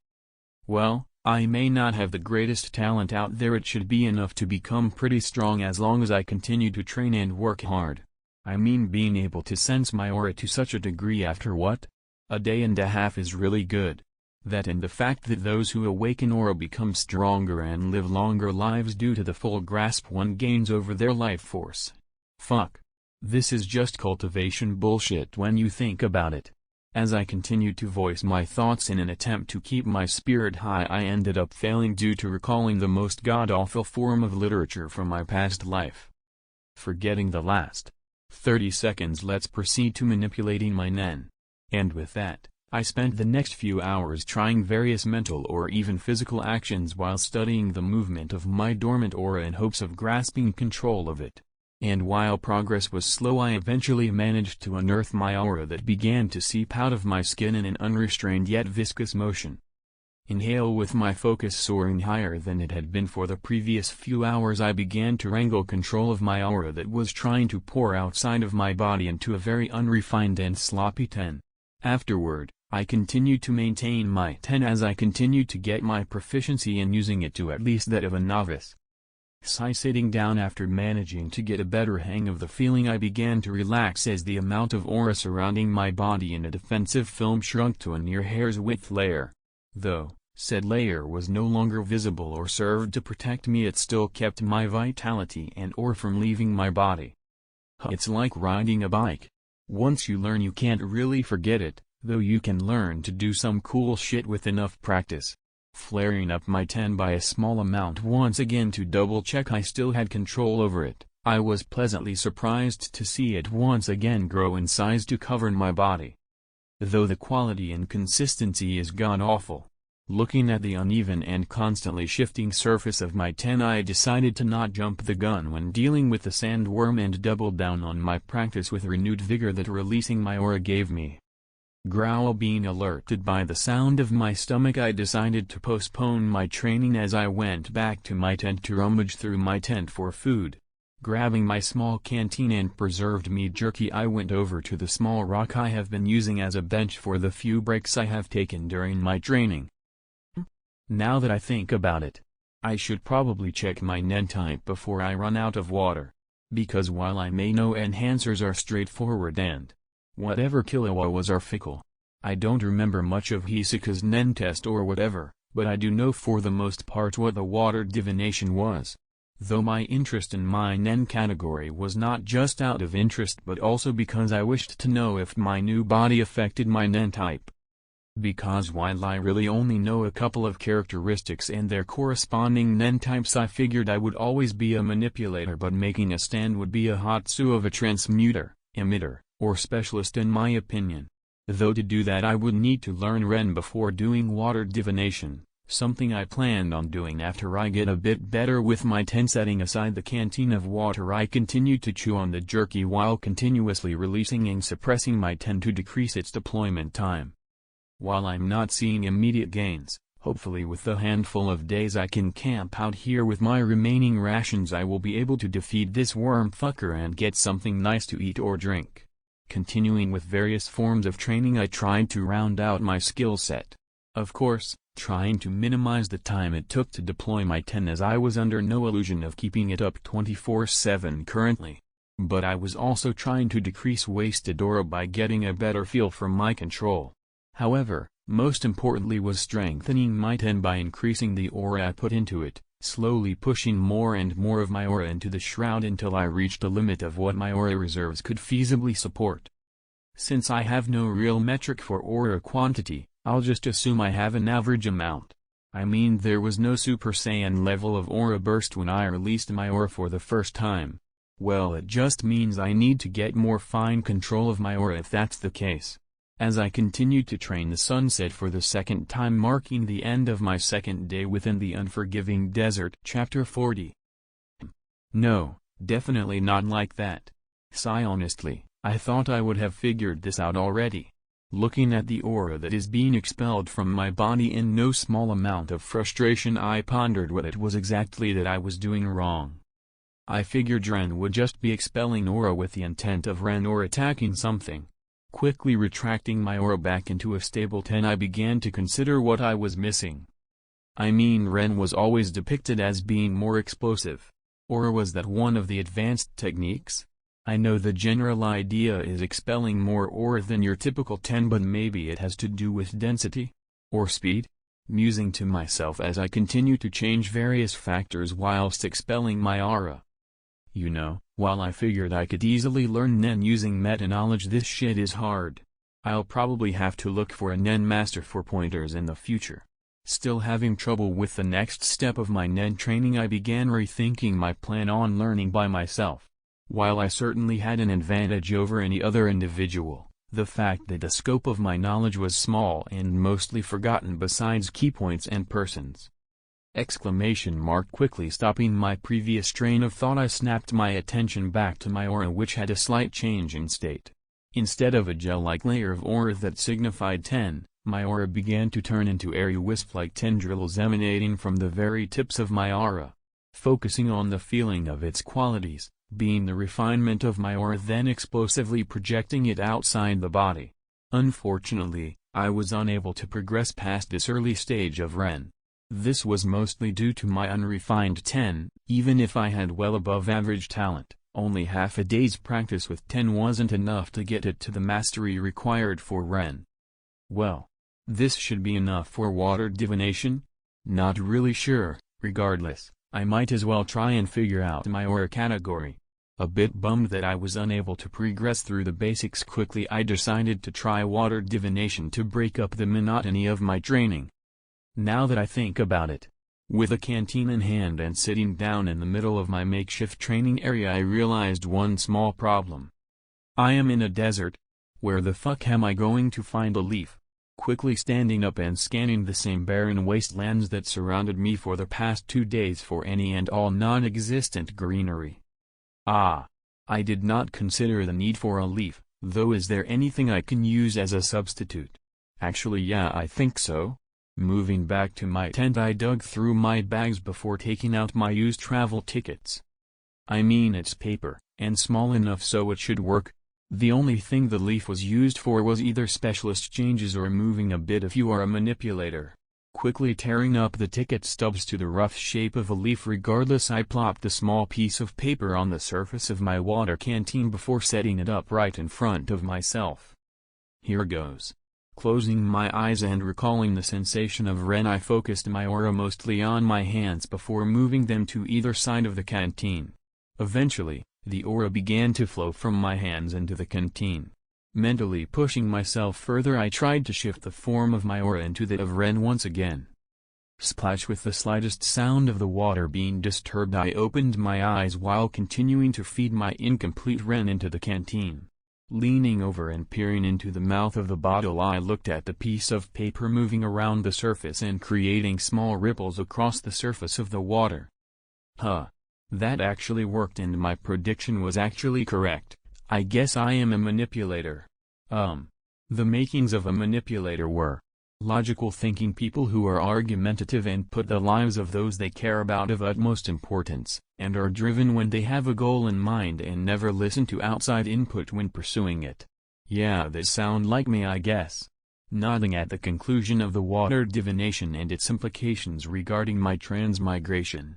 Well, I may not have the greatest talent out there, it should be enough to become pretty strong as long as I continue to train and work hard. I mean, being able to sense my aura to such a degree after what? A day and a half is really good. That and the fact that those who awaken aura become stronger and live longer lives due to the full grasp one gains over their life force. Fuck. This is just cultivation bullshit when you think about it. As I continued to voice my thoughts in an attempt to keep my spirit high, I ended up failing due to recalling the most god-awful form of literature from my past life. Forgetting the last 30 seconds, let's proceed to manipulating my nen. And with that, I spent the next few hours trying various mental or even physical actions while studying the movement of my dormant aura in hopes of grasping control of it. And while progress was slow, I eventually managed to unearth my aura that began to seep out of my skin in an unrestrained yet viscous motion. Inhale. With my focus soaring higher than it had been for the previous few hours, I began to wrangle control of my aura that was trying to pour outside of my body into a very unrefined and sloppy 10. Afterward, I continued to maintain my 10 as I continued to get my proficiency in using it to at least that of a novice. Sigh. Sitting down after managing to get a better hang of the feeling, I began to relax as the amount of aura surrounding my body in a defensive film shrunk to a near hair's width layer. Though said layer was no longer visible or served to protect me, it still kept my vitality and aura from leaving my body. It's like riding a bike. Once you learn, you can't really forget it, though you can learn to do some cool shit with enough practice. Flaring up my 10 by a small amount once again to double-check I still had control over it, I was pleasantly surprised to see it once again grow in size to cover my body. Though the quality and consistency is god-awful. Looking at the uneven and constantly shifting surface of my 10, I decided to not jump the gun when dealing with the sandworm and doubled down on my practice with renewed vigor that releasing my aura gave me. Growl. Being alerted by the sound of my stomach, I decided to postpone my training as I went back to my tent to rummage through my tent for food. Grabbing my small canteen and preserved meat jerky, I went over to the small rock I have been using as a bench for the few breaks I have taken during my training. Now that I think about it, I should probably check my nen type before I run out of water. Because while I may know enhancers are straightforward and whatever kilowatts are fickle, I don't remember much of Hisoka's nen test or whatever, but I do know for the most part what the water divination was. though my interest in my nen category was not just out of interest but also because I wished to know if my new body affected my nen type. Because while I really only know a couple of characteristics and their corresponding nen types, I figured I would always be a manipulator, but making a stand would be a Hatsu of a transmuter, emitter, or specialist in my opinion. Though to do that I would need to learn Ren before doing water divination, something I planned on doing after I get a bit better with my ten. Setting aside the canteen of water, I continued to chew on the jerky while continuously releasing and suppressing my ten to decrease its deployment time. While I'm not seeing immediate gains, hopefully with the handful of days I can camp out here with my remaining rations I will be able to defeat this worm fucker and get something nice to eat or drink. Continuing with various forms of training, I tried to round out my skill set. Of course, trying to minimize the time it took to deploy my 10, as I was under no illusion of keeping it up 24/7 currently. But I was also trying to decrease wasted aura by getting a better feel for my control. However, most importantly was strengthening my 10 by increasing the aura I put into it, slowly pushing more and more of my aura into the shroud until I reached the limit of what my aura reserves could feasibly support. Since I have no real metric for aura quantity, I'll just assume I have an average amount. I mean, there was no Super Saiyan level of aura burst when I released my aura for the first time. Well, it just means I need to get more fine control of my aura if that's the case. As I continued to train, the sun set for the second time, marking the end of my second day within the unforgiving desert. Chapter 40. No, definitely not like that. Honestly, I thought I would have figured this out already. Looking at the aura that is being expelled from my body in no small amount of frustration, I pondered what it was exactly that I was doing wrong. I figured Ren would just be expelling aura with the intent of Ren or attacking something. Quickly retracting my aura back into a stable 10, I began to consider what I was missing. I mean, Ren was always depicted as being more explosive. Or was that one of the advanced techniques? I know the general idea is expelling more aura than your typical 10, but maybe it has to do with density? Or speed? Musing to myself as I continue to change various factors whilst expelling my aura. You know, while I figured I could easily learn Nen using meta-knowledge, this shit is hard. I'll probably have to look for a Nen master for pointers in the future. Still having trouble with the next step of my Nen training, I began rethinking my plan on learning by myself. While I certainly had an advantage over any other individual, the fact that the scope of my knowledge was small and mostly forgotten besides key points and persons. Quickly stopping my previous train of thought, I snapped my attention back to my aura, which had a slight change in state. Instead of a gel-like layer of aura that signified 10, my aura began to turn into airy wisp-like tendrils emanating from the very tips of my aura. Focusing on the feeling of its qualities, being the refinement of my aura, then explosively projecting it outside the body. Unfortunately, I was unable to progress past this early stage of Ren. This was mostly due to my unrefined 10, even if I had well above average talent. Only half a day's practice with 10 wasn't enough to get it to the mastery required for Ren. Well, this should be enough for water divination? Not really sure. Regardless, I might as well try and figure out my aura category. A bit bummed that I was unable to progress through the basics quickly, I decided to try water divination to break up the monotony of my training. Now that I think about it, with a canteen in hand and sitting down in the middle of my makeshift training area, I realized one small problem. I am in a desert. Where the fuck am I going to find a leaf? Quickly standing up and scanning the same barren wastelands that surrounded me for the past 2 days for any and all non-existent greenery. I did not consider the need for a leaf, though. Is there anything I can use as a substitute? Actually, yeah, I think so. Moving back to my tent, I dug through my bags before taking out my used travel tickets. I mean, it's paper, and small enough so it should work. The only thing the leaf was used for was either specialist changes or moving a bit if you are a manipulator. Quickly tearing up the ticket stubs to the rough shape of a leaf regardless, I plopped the small piece of paper on the surface of my water canteen before setting it up right in front of myself. Here goes. Closing my eyes and recalling the sensation of Ren, I focused my aura mostly on my hands before moving them to either side of the canteen. Eventually, the aura began to flow from my hands into the canteen. Mentally pushing myself further, I tried to shift the form of my aura into that of Ren once again. Splash! With the slightest sound of the water being disturbed, I opened my eyes while continuing to feed my incomplete Ren into the canteen. Leaning over and peering into the mouth of the bottle, I looked at the piece of paper moving around the surface and creating small ripples across the surface of the water. That actually worked, and my prediction was actually correct. I guess I am a manipulator. The makings of a manipulator were logical thinking people who are argumentative and put the lives of those they care about of utmost importance, and are driven when they have a goal in mind and never listen to outside input when pursuing it. Yeah, they sound like me, I guess. Nodding at the conclusion of the water divination and its implications regarding my transmigration.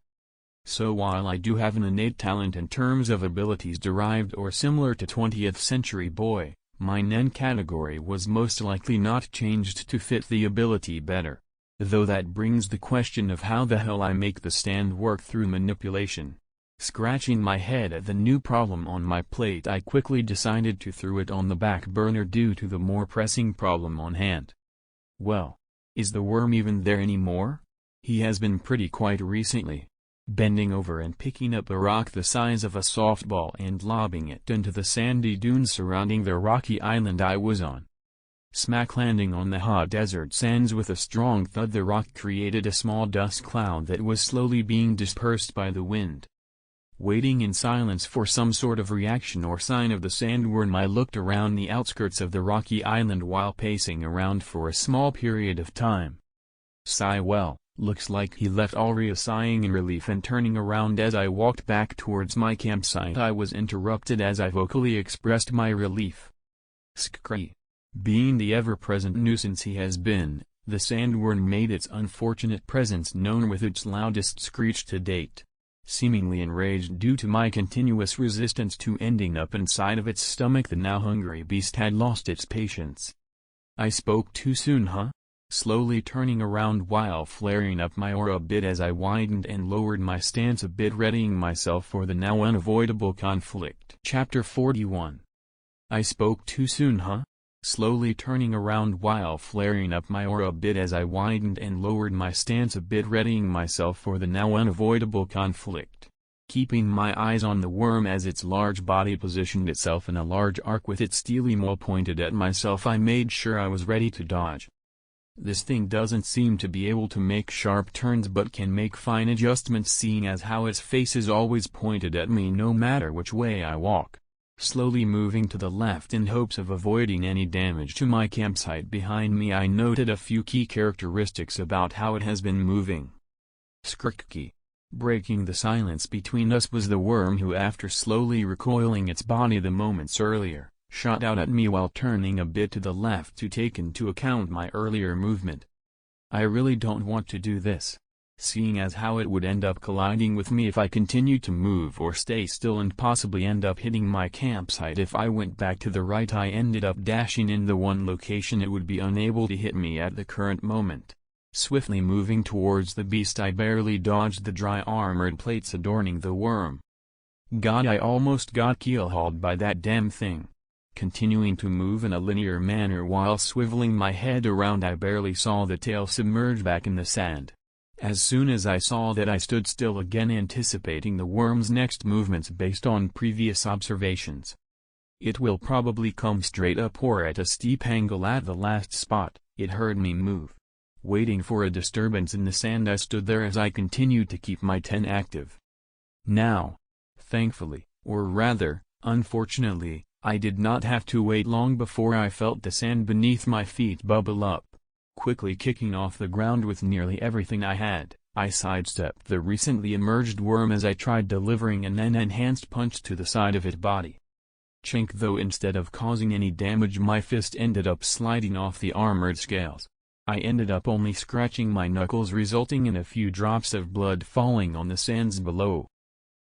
So while I do have an innate talent in terms of abilities derived or similar to 20th century boy, my Nen category was most likely not changed to fit the ability better. Though that brings the question of how the hell I make the stand work through manipulation. Scratching my head at the new problem on my plate, I quickly decided to throw it on the back burner due to the more pressing problem on hand. Well, is the worm even there anymore? He has been pretty quiet recently. Bending over and picking up a rock the size of a softball and lobbing it into the sandy dunes surrounding the rocky island I was on. Smack landing on the hot desert sands with a strong thud, the rock created a small dust cloud that was slowly being dispersed by the wind. Waiting in silence for some sort of reaction or sign of the sandworm, I looked around the outskirts of the rocky island while pacing around for a small period of time. Sigh, well. Looks like he left already, sighing in relief and turning around as I walked back towards my campsite. I was interrupted as I vocally expressed my relief. Scree. Being the ever-present nuisance he has been, the sandworm made its unfortunate presence known with its loudest screech to date. Seemingly enraged due to my continuous resistance to ending up inside of its stomach, the now hungry beast had lost its patience. I spoke too soon, huh? Slowly turning around while flaring up my aura a bit as I widened and lowered my stance a bit, readying myself for the now unavoidable conflict. Chapter 41. I spoke too soon, huh? Slowly turning around while flaring up my aura a bit as I widened and lowered my stance a bit, readying myself for the now unavoidable conflict. Keeping my eyes on the worm as its large body positioned itself in a large arc with its steely maw pointed at myself, I made sure I was ready to dodge. This thing doesn't seem to be able to make sharp turns but can make fine adjustments, seeing as how its face is always pointed at me no matter which way I walk. Slowly moving to the left in hopes of avoiding any damage to my campsite behind me, I noted a few key characteristics about how it has been moving. Skrrkki. Breaking the silence between us was the worm who, after slowly recoiling its body the moments earlier, shot out at me while turning a bit to the left to take into account my earlier movement. I really don't want to do this, seeing as how it would end up colliding with me if I continued to move or stay still, and possibly end up hitting my campsite. If I went back to the right, I ended up dashing in the one location it would be unable to hit me at the current moment. Swiftly moving towards the beast, I barely dodged the dry armored plates adorning the worm. God, I almost got keelhauled by that damn thing. Continuing to move in a linear manner while swiveling my head around, I barely saw the tail submerge back in the sand. As soon as I saw that, I stood still again, anticipating the worm's next movements based on previous observations. It will probably come straight up or at a steep angle at the last spot. It heard me move. Waiting for a disturbance in the sand, I stood there as I continued to keep my 10 active. Now, thankfully, or rather, unfortunately, I did not have to wait long before I felt the sand beneath my feet bubble up. Quickly kicking off the ground with nearly everything I had, I sidestepped the recently emerged worm as I tried delivering an enhanced punch to the side of its body. Chink, though instead of causing any damage, my fist ended up sliding off the armored scales. I ended up only scratching my knuckles, resulting in a few drops of blood falling on the sands below.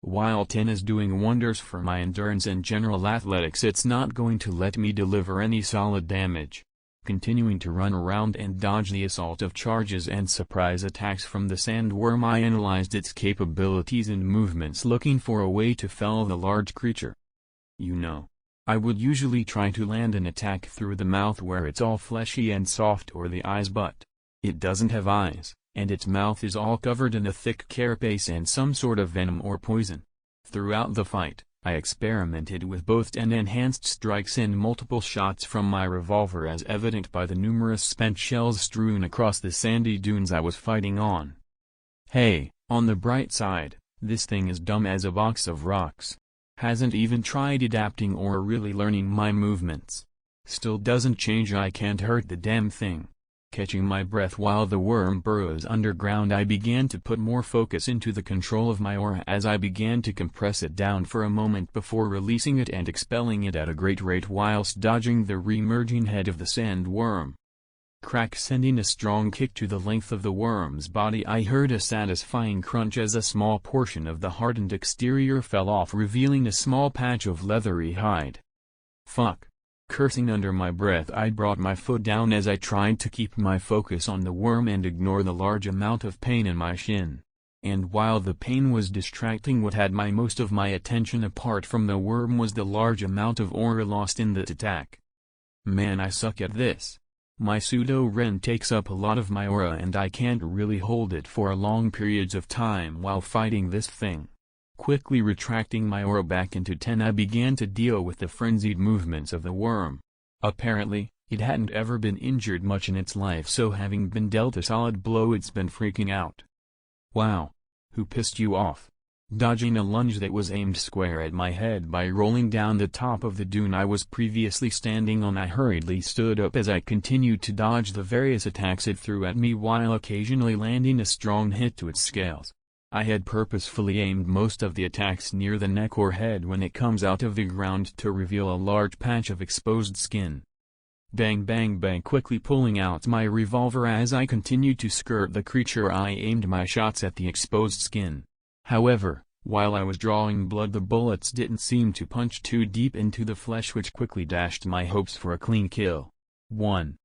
While 10 is doing wonders for my endurance and general athletics, it's not going to let me deliver any solid damage. Continuing to run around and dodge the assault of charges and surprise attacks from the sandworm, I analyzed its capabilities and movements, looking for a way to fell the large creature. You know, I would usually try to land an attack through the mouth where it's all fleshy and soft, or the eyes, but it doesn't have eyes, and its mouth is all covered in a thick carapace and some sort of venom or poison. Throughout the fight, I experimented with both enhanced strikes and multiple shots from my revolver, as evident by the numerous spent shells strewn across the sandy dunes I was fighting on. Hey, on the bright side, this thing is dumb as a box of rocks. Hasn't even tried adapting or really learning my movements. Still doesn't change, I can't hurt the damn thing. Catching my breath while the worm burrows underground, I began to put more focus into the control of my aura as I began to compress it down for a moment before releasing it and expelling it at a great rate whilst dodging the re-emerging head of the sandworm. Crack! Sending a strong kick to the length of the worm's body, I heard a satisfying crunch as a small portion of the hardened exterior fell off, revealing a small patch of leathery hide. Fuck. Cursing under my breath, I brought my foot down as I tried to keep my focus on the worm and ignore the large amount of pain in my shin. And while the pain was distracting, what had most of my attention apart from the worm was the large amount of aura lost in that attack. Man, I suck at this. My pseudo-ren takes up a lot of my aura and I can't really hold it for long periods of time while fighting this thing. Quickly retracting my aura back into 10, I began to deal with the frenzied movements of the worm. Apparently, it hadn't ever been injured much in its life, so having been dealt a solid blow, it's been freaking out. Wow. Who pissed you off? Dodging a lunge that was aimed square at my head by rolling down the top of the dune I was previously standing on, I hurriedly stood up as I continued to dodge the various attacks it threw at me, while occasionally landing a strong hit to its scales. I had purposefully aimed most of the attacks near the neck or head when it comes out of the ground to reveal a large patch of exposed skin. Bang bang bang! Quickly pulling out my revolver as I continued to skirt the creature, I aimed my shots at the exposed skin. However, while I was drawing blood, the bullets didn't seem to punch too deep into the flesh, which quickly dashed my hopes for a clean kill. 1.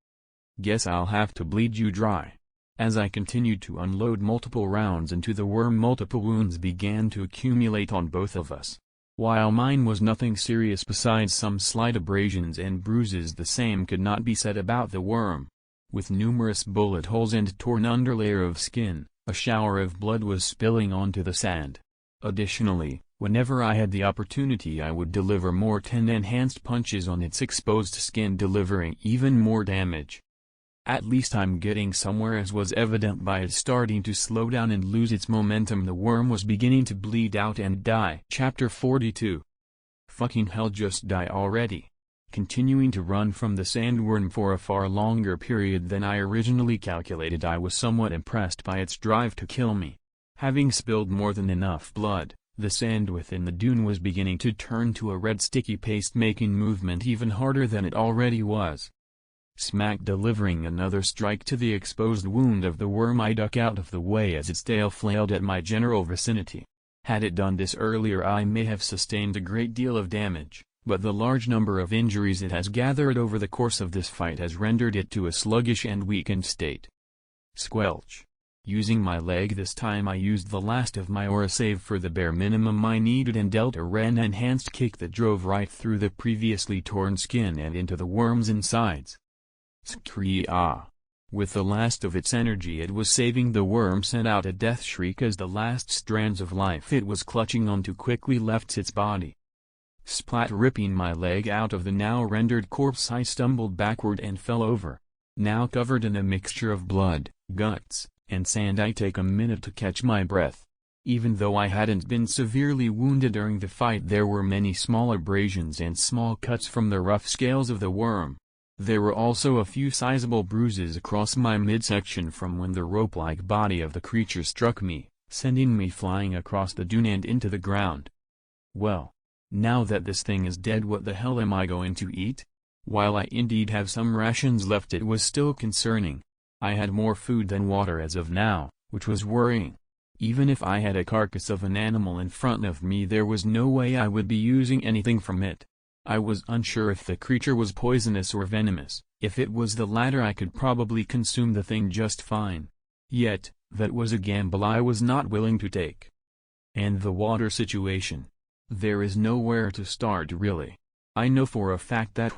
Guess I'll have to bleed you dry. As I continued to unload multiple rounds into the worm, multiple wounds began to accumulate on both of us. While mine was nothing serious besides some slight abrasions and bruises, the same could not be said about the worm. With numerous bullet holes and torn underlayer of skin, a shower of blood was spilling onto the sand. Additionally, whenever I had the opportunity, I would deliver more 10 enhanced punches on its exposed skin, delivering even more damage. At least I'm getting somewhere, as was evident by it starting to slow down and lose its momentum. The worm was beginning to bleed out and die. Chapter 42. Fucking hell, just die already. Continuing to run from the sandworm for a far longer period than I originally calculated, I was somewhat impressed by its drive to kill me. Having spilled more than enough blood, the sand within the dune was beginning to turn to a red sticky paste, making movement even harder than it already was. Smack! Delivering another strike to the exposed wound of the worm, I duck out of the way as its tail flailed at my general vicinity. Had it done this earlier, I may have sustained a great deal of damage, but the large number of injuries it has gathered over the course of this fight has rendered it to a sluggish and weakened state. Squelch! Using my leg this time, I used the last of my aura save for the bare minimum I needed and dealt a enhanced kick that drove right through the previously torn skin and into the worm's insides. Scree-ah! With the last of its energy it was saving, the worm sent out a death shriek as the last strands of life it was clutching onto quickly left its body. Splat! Ripping my leg out of the now rendered corpse, I stumbled backward and fell over. Now covered in a mixture of blood, guts, and sand, I take a minute to catch my breath. Even though I hadn't been severely wounded during the fight, there were many small abrasions and small cuts from the rough scales of the worm. There were also a few sizable bruises across my midsection from when the rope-like body of the creature struck me, sending me flying across the dune and into the ground. Well, now that this thing is dead, what the hell am I going to eat? While I indeed have some rations left, it was still concerning. I had more food than water as of now, which was worrying. Even if I had a carcass of an animal in front of me, there was no way I would be using anything from it. I was unsure if the creature was poisonous or venomous, If it was the latter, I could probably consume the thing just fine. Yet, that was a gamble I was not willing to take. And the water situation. There is nowhere to start really. I know for a fact that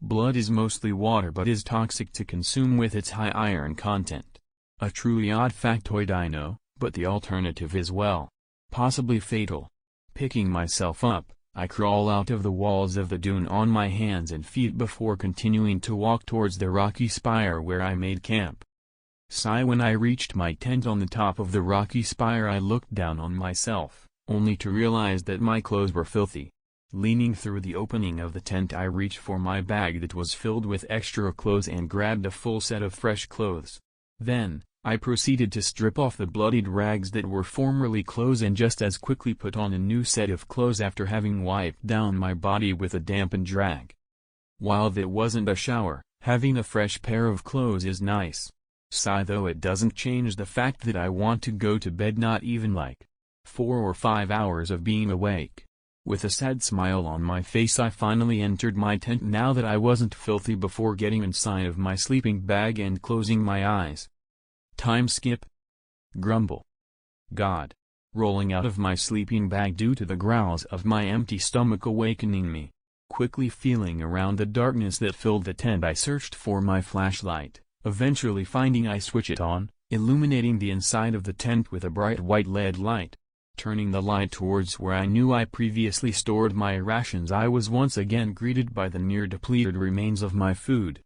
blood is mostly water but is toxic to consume with its high iron content. A truly odd factoid I know, but the alternative is possibly fatal. Picking myself up, I crawl out of the walls of the dune on my hands and feet before continuing to walk towards the rocky spire where I made camp. Sigh when I reached my tent on the top of the rocky spire. I looked down on myself, only to realize that my clothes were filthy. Leaning through the opening of the tent, I reached for my bag that was filled with extra clothes and grabbed a full set of fresh clothes. Then, I proceeded to strip off the bloodied rags that were formerly clothes and just as quickly put on a new set of clothes after having wiped down my body with a dampened rag. While that wasn't a shower, having a fresh pair of clothes is nice. Sigh though it doesn't change the fact that I want to go to bed, not even like 4 or 5 hours of being awake. With a sad smile on my face I finally entered my tent now that I wasn't filthy before getting inside of my sleeping bag and closing my eyes. Time skip. Grumble. God. Rolling out of my sleeping bag due to the growls of my empty stomach awakening me. Quickly feeling around the darkness that filled the tent, I searched for my flashlight, eventually finding I switch it on, illuminating the inside of the tent with a bright white LED light. Turning the light towards where I knew I previously stored my rations, I was once again greeted by the near-depleted remains of my food.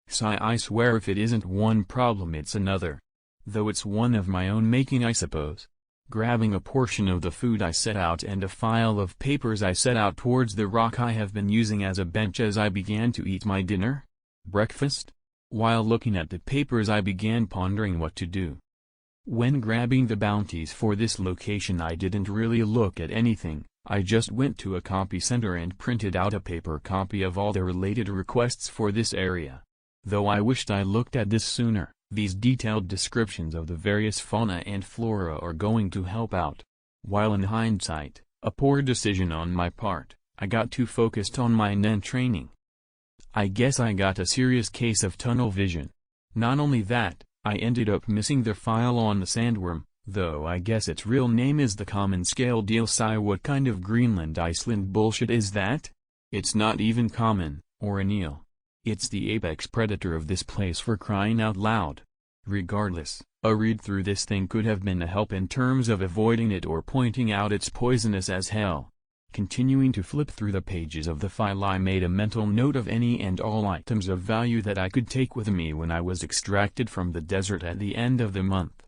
Sigh, I swear if it isn't one problem it's another. Though it's one of my own making I suppose. Grabbing a portion of the food I set out and a file of papers I set out towards the rock I have been using as a bench as I began to eat my dinner? Breakfast? While looking at the papers I began pondering what to do. When grabbing the bounties for this location I didn't really look at anything, I just went to a copy center and printed out a paper copy of all the related requests for this area. Though I wished I looked at this sooner, these detailed descriptions of the various fauna and flora are going to help out. While in hindsight, a poor decision on my part, I got too focused on my nen training. I guess I got a serious case of tunnel vision. Not only that, I ended up missing the file on the sandworm, though I guess its real name is the common scaled eel. Sigh, what kind of Greenland Iceland bullshit is that? It's not even common, or an eel. It's the apex predator of this place, for crying out loud. Regardless, a read through this thing could have been a help in terms of avoiding it or pointing out it's poisonous as hell. Continuing to flip through the pages of the file, I made a mental note of any and all items of value that I could take with me when I was extracted from the desert at the end of the month.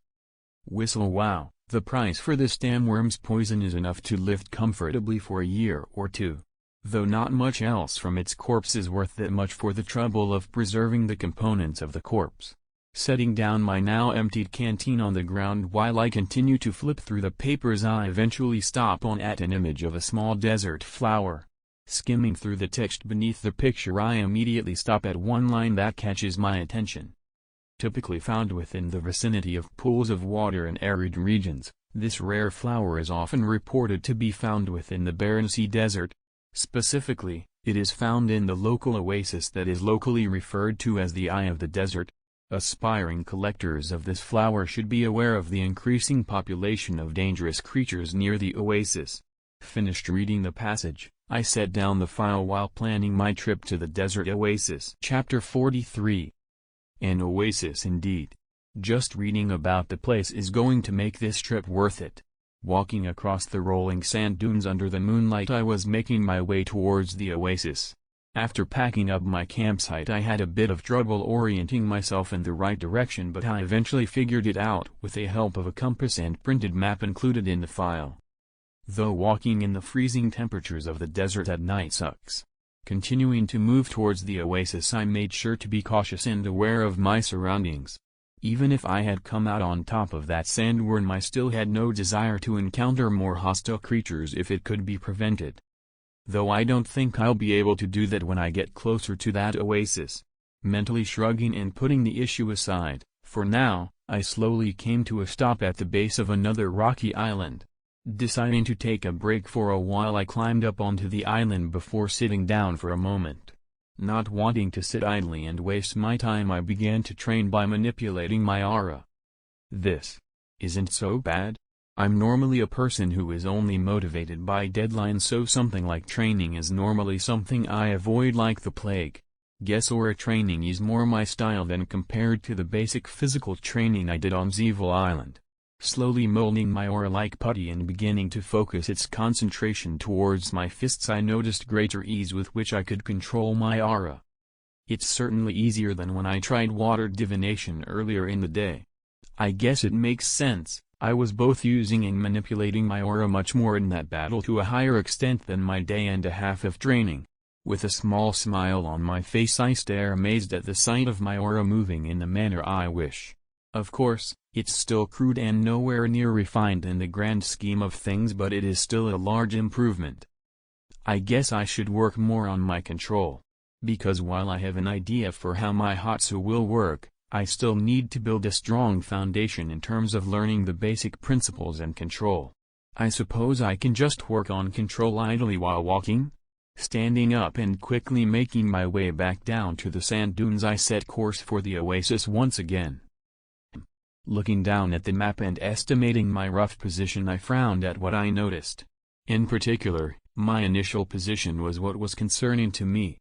Whistle. Wow, the price for this damn worm's poison is enough to live comfortably for a year or two. Though not much else from its corpse is worth that much for the trouble of preserving the components of the corpse. Setting down my now emptied canteen on the ground while I continue to flip through the papers, I eventually stop on at an image of a small desert flower. Skimming through the text beneath the picture, I immediately stop at one line that catches my attention. Typically found within the vicinity of pools of water in arid regions, this rare flower is often reported to be found within the Barren Sea Desert. Specifically, it is found in the local oasis that is locally referred to as the Eye of the Desert. Aspiring collectors of this flower should be aware of the increasing population of dangerous creatures near the oasis. Finished reading the passage, I set down the file while planning my trip to the desert oasis. Chapter 43. An oasis indeed. Just reading about the place is going to make this trip worth it. Walking across the rolling sand dunes under the moonlight, I was making my way towards the oasis. After packing up my campsite, I had a bit of trouble orienting myself in the right direction, but I eventually figured it out with the help of a compass and printed map included in the file. Though walking in the freezing temperatures of the desert at night sucks. Continuing to move towards the oasis, I made sure to be cautious and aware of my surroundings. Even if I had come out on top of that sandworm, I still had no desire to encounter more hostile creatures if it could be prevented. Though I don't think I'll be able to do that when I get closer to that oasis. Mentally shrugging and putting the issue aside, for now, I slowly came to a stop at the base of another rocky island. Deciding to take a break for a while, I climbed up onto the island before sitting down for a moment. Not wanting to sit idly and waste my time, I began to train by manipulating my aura. This isn't so bad. I'm normally a person who is only motivated by deadlines, so something like training is normally something I avoid like the plague. Guess aura training is more my style than compared to the basic physical training I did on Zevil Island. Slowly molding my aura like putty and beginning to focus its concentration towards my fists, I noticed greater ease with which I could control my aura. It's certainly easier than when I tried water divination earlier in the day. I guess it makes sense. I was both using and manipulating my aura much more in that battle to a higher extent than my day and a half of training. With a small smile on my face, I stare amazed at the sight of my aura moving in the manner I wish. Of course, it's still crude and nowhere near refined in the grand scheme of things, but it is still a large improvement. I guess I should work more on my control. Because while I have an idea for how my Hatsu will work, I still need to build a strong foundation in terms of learning the basic principles and control. I suppose I can just work on control idly while walking? Standing up and quickly making my way back down to the sand dunes, I set course for the oasis once again. Looking down at the map and estimating my rough position, I frowned at what I noticed. In particular, my initial position was what was concerning to me.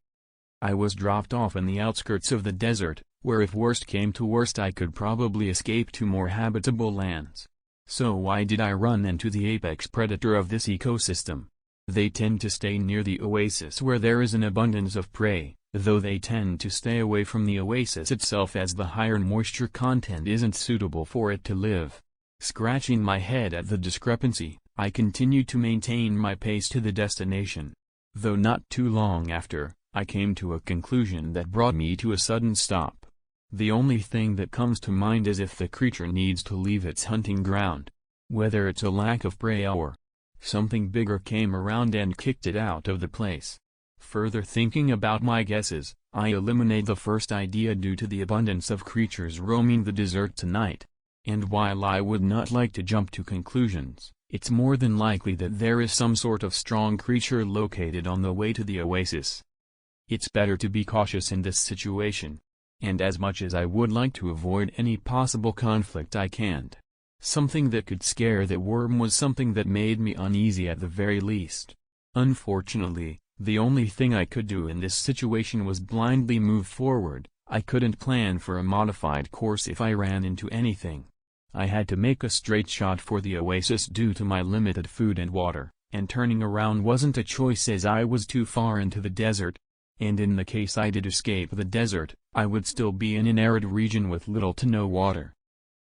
I was dropped off in the outskirts of the desert, where if worst came to worst I could probably escape to more habitable lands. So why did I run into the apex predator of this ecosystem? They tend to stay near the oasis where there is an abundance of prey, though they tend to stay away from the oasis itself as the higher moisture content isn't suitable for it to live. Scratching my head at the discrepancy, I continued to maintain my pace to the destination. Though not too long after, I came to a conclusion that brought me to a sudden stop. The only thing that comes to mind is if the creature needs to leave its hunting ground. Whether it's a lack of prey or something bigger came around and kicked it out of the place. Further thinking about my guesses, I eliminate the first idea due to the abundance of creatures roaming the desert tonight. And while I would not like to jump to conclusions, it's more than likely that there is some sort of strong creature located on the way to the oasis. It's better to be cautious in this situation. And as much as I would like to avoid any possible conflict, I can't. Something that could scare that worm was something that made me uneasy at the very least. Unfortunately, the only thing I could do in this situation was blindly move forward. I couldn't plan for a modified course if I ran into anything. I had to make a straight shot for the oasis due to my limited food and water, and turning around wasn't a choice as I was too far into the desert. And in the case I did escape the desert, I would still be in an arid region with little to no water.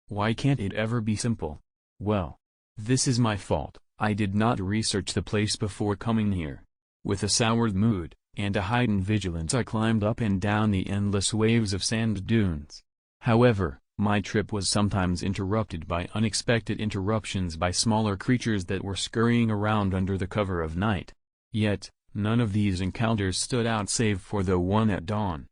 Why can't it ever be simple? Well, this is my fault. I did not research the place before coming here. With a soured mood, and a heightened vigilance, I climbed up and down the endless waves of sand dunes. However, my trip was sometimes interrupted by unexpected interruptions by smaller creatures that were scurrying around under the cover of night. Yet, none of these encounters stood out save for the one at dawn.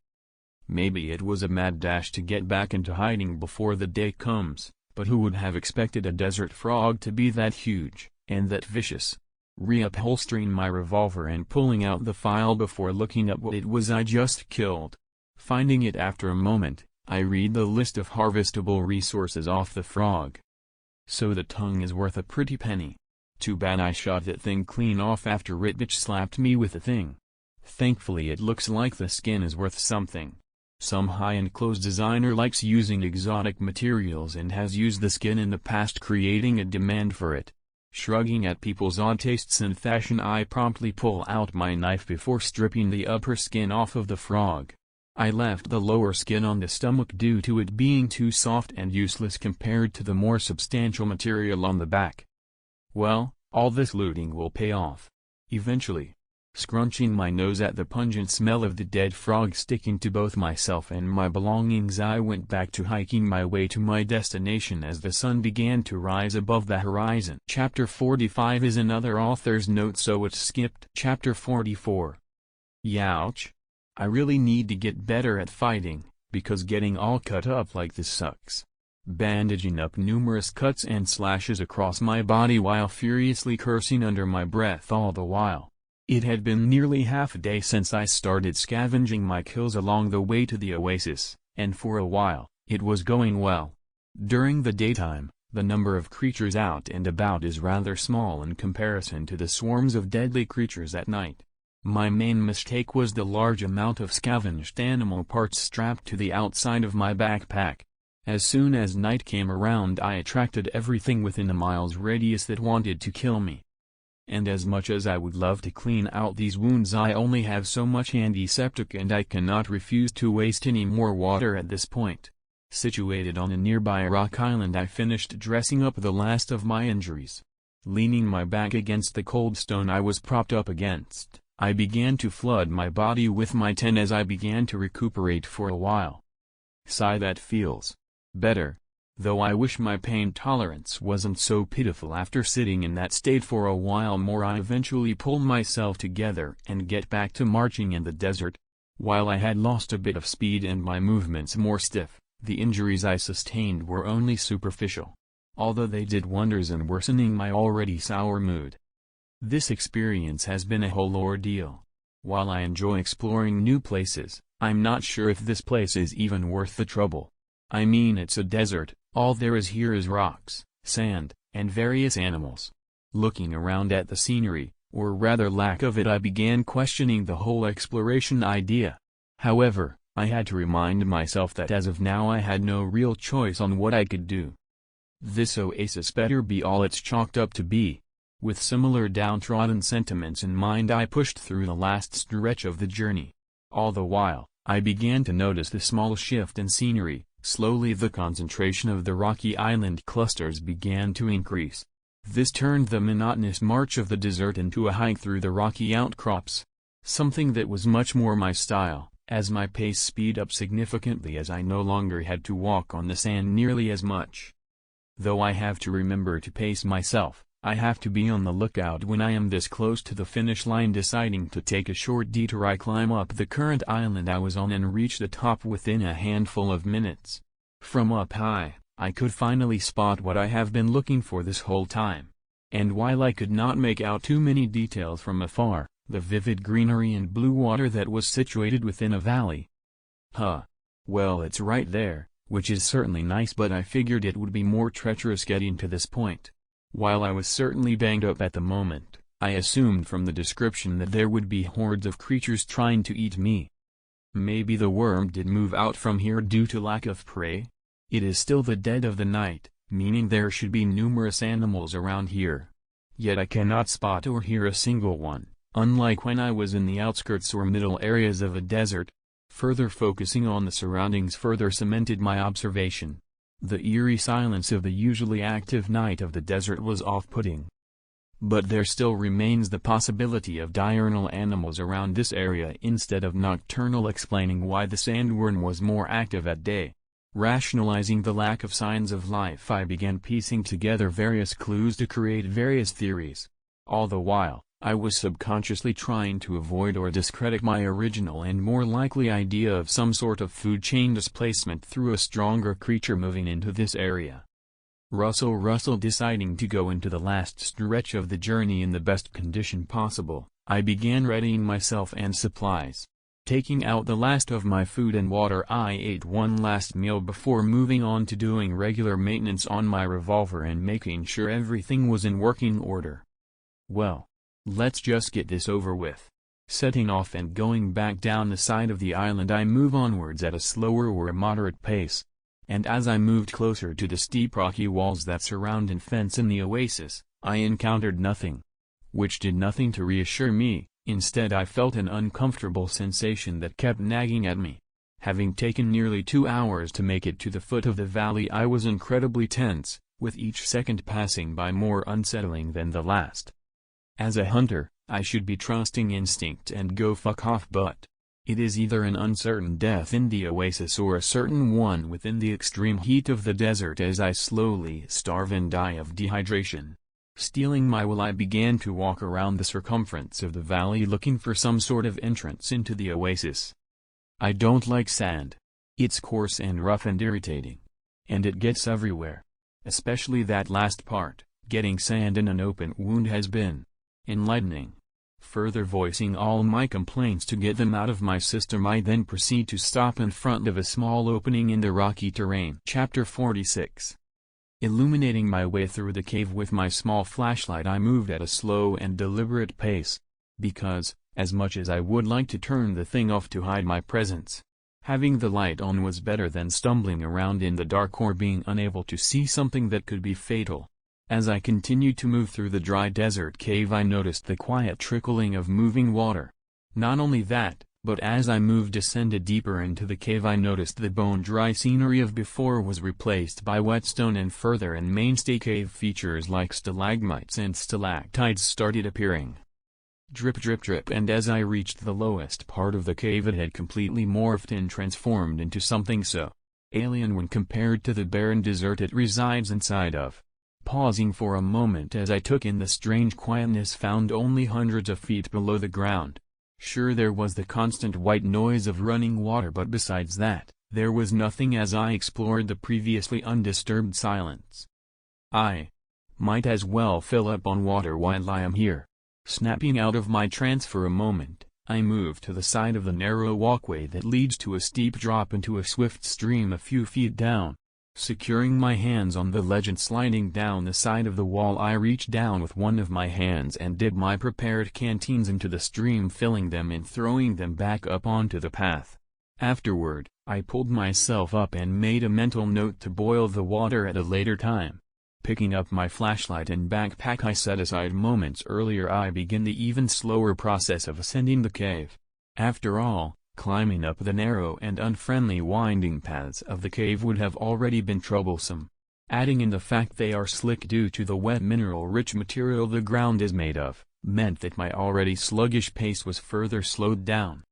Maybe it was a mad dash to get back into hiding before the day comes, but who would have expected a desert frog to be that huge, and that vicious? Reupholstering my revolver and pulling out the file before looking at what it was I just killed. Finding it after a moment, I read the list of harvestable resources off the frog. So the tongue is worth a pretty penny. Too bad I shot that thing clean off after it bitch slapped me with the thing. Thankfully it looks like the skin is worth something. Some high-end clothes designer likes using exotic materials and has used the skin in the past, creating a demand for it. Shrugging at people's odd tastes and fashion, I promptly pull out my knife before stripping the upper skin off of the frog. I left the lower skin on the stomach due to it being too soft and useless compared to the more substantial material on the back. Well, all this looting will pay off. Eventually. Scrunching my nose at the pungent smell of the dead frog sticking to both myself and my belongings, I went back to hiking my way to my destination as the sun began to rise above the horizon. Chapter 45 is another author's note, so it's skipped. Chapter 44. Youch. I really need to get better at fighting, because getting all cut up like this sucks. Bandaging up numerous cuts and slashes across my body while furiously cursing under my breath all the while. It had been nearly half a day since I started scavenging my kills along the way to the oasis, and for a while, it was going well. During the daytime, the number of creatures out and about is rather small in comparison to the swarms of deadly creatures at night. My main mistake was the large amount of scavenged animal parts strapped to the outside of my backpack. As soon as night came around, I attracted everything within a mile's radius that wanted to kill me. And as much as I would love to clean out these wounds, I only have so much antiseptic and I cannot refuse to waste any more water at this point. Situated on a nearby rock island, I finished dressing up the last of my injuries. Leaning my back against the cold stone I was propped up against, I began to flood my body with my tin as I began to recuperate for a while. Sigh, that feels better. Though I wish my pain tolerance wasn't so pitiful after sitting in that state for a while more. I eventually pull myself together and get back to marching in the desert. While I had lost a bit of speed and my movements more stiff, the injuries I sustained were only superficial, although they did wonders in worsening my already sour mood. This experience has been a whole ordeal. While I enjoy exploring new places, I'm not sure if this place is even worth the trouble. I mean, it's a desert. All there is here is rocks, sand, and various animals. Looking around at the scenery, or rather lack of it, I began questioning the whole exploration idea. However, I had to remind myself that as of now I had no real choice on what I could do. This oasis better be all it's chalked up to be. With similar downtrodden sentiments in mind, I pushed through the last stretch of the journey. All the while, I began to notice the small shift in scenery. Slowly the concentration of the rocky island clusters began to increase. This turned the monotonous march of the desert into a hike through the rocky outcrops. Something that was much more my style, as my pace speed up significantly as I no longer had to walk on the sand nearly as much. Though I have to remember to pace myself, I have to be on the lookout when I am this close to the finish line. Deciding to take a short detour, I climb up the current island I was on and reach the top within a handful of minutes. From up high, I could finally spot what I have been looking for this whole time. And while I could not make out too many details from afar, the vivid greenery and blue water that was situated within a valley. Well, it's right there, which is certainly nice, but I figured it would be more treacherous getting to this point. While I was certainly banged up at the moment, I assumed from the description that there would be hordes of creatures trying to eat me. Maybe the worm did move out from here due to lack of prey? It is still the dead of the night, meaning there should be numerous animals around here. Yet I cannot spot or hear a single one, unlike when I was in the outskirts or middle areas of a desert. Further focusing on the surroundings further cemented my observation. The eerie silence of the usually active night of the desert was off-putting. But there still remains the possibility of diurnal animals around this area instead of nocturnal, explaining why the sandworm was more active at day. Rationalizing the lack of signs of life, I began piecing together various clues to create various theories. All the while, I was subconsciously trying to avoid or discredit my original and more likely idea of some sort of food chain displacement through a stronger creature moving into this area. Russell deciding to go into the last stretch of the journey in the best condition possible, I began readying myself and supplies. Taking out the last of my food and water, I ate one last meal before moving on to doing regular maintenance on my revolver and making sure everything was in working order. Well, let's just get this over with. Setting off and going back down the side of the island, I move onwards at a slower or a moderate pace. And as I moved closer to the steep rocky walls that surround and fence in the oasis, I encountered nothing. Which did nothing to reassure me. Instead, I felt an uncomfortable sensation that kept nagging at me. Having taken nearly 2 hours to make it to the foot of the valley, I was incredibly tense, with each second passing by more unsettling than the last. As a hunter, I should be trusting instinct and go fuck off, but it is either an uncertain death in the oasis or a certain one within the extreme heat of the desert as I slowly starve and die of dehydration. Stealing my will, I began to walk around the circumference of the valley looking for some sort of entrance into the oasis. I don't like sand. It's coarse and rough and irritating. And it gets everywhere. Especially that last part. Getting sand in an open wound has been enlightening. Further voicing all my complaints to get them out of my system, I then proceed to stop in front of a small opening in the rocky terrain. Chapter 46. Illuminating my way through the cave with my small flashlight, I moved at a slow and deliberate pace. Because, as much as I would like to turn the thing off to hide my presence, having the light on was better than stumbling around in the dark or being unable to see something that could be fatal. As I continued to move through the dry desert cave, I noticed the quiet trickling of moving water. Not only that, but as I descended deeper into the cave, I noticed the bone-dry scenery of before was replaced by whetstone, and further and mainstay cave features like stalagmites and stalactites started appearing. Drip drip drip, and as I reached the lowest part of the cave, it had completely morphed and transformed into something so alien when compared to the barren desert it resides inside of. Pausing for a moment as I took in the strange quietness found only hundreds of feet below the ground. Sure, there was the constant white noise of running water, but besides that, there was nothing as I explored the previously undisturbed silence. I might as well fill up on water while I am here. Snapping out of my trance for a moment, I moved to the side of the narrow walkway that leads to a steep drop into a swift stream a few feet down. Securing my hands on the ledge and sliding down the side of the wall, I reached down with one of my hands and dipped my prepared canteens into the stream, filling them and throwing them back up onto the path. Afterward, I pulled myself up and made a mental note to boil the water at a later time. Picking up my flashlight and backpack I set aside moments earlier, I begin the even slower process of ascending the cave. After all, climbing up the narrow and unfriendly winding paths of the cave would have already been troublesome. Adding in the fact they are slick due to the wet mineral-rich material the ground is made of, meant that my already sluggish pace was further slowed down.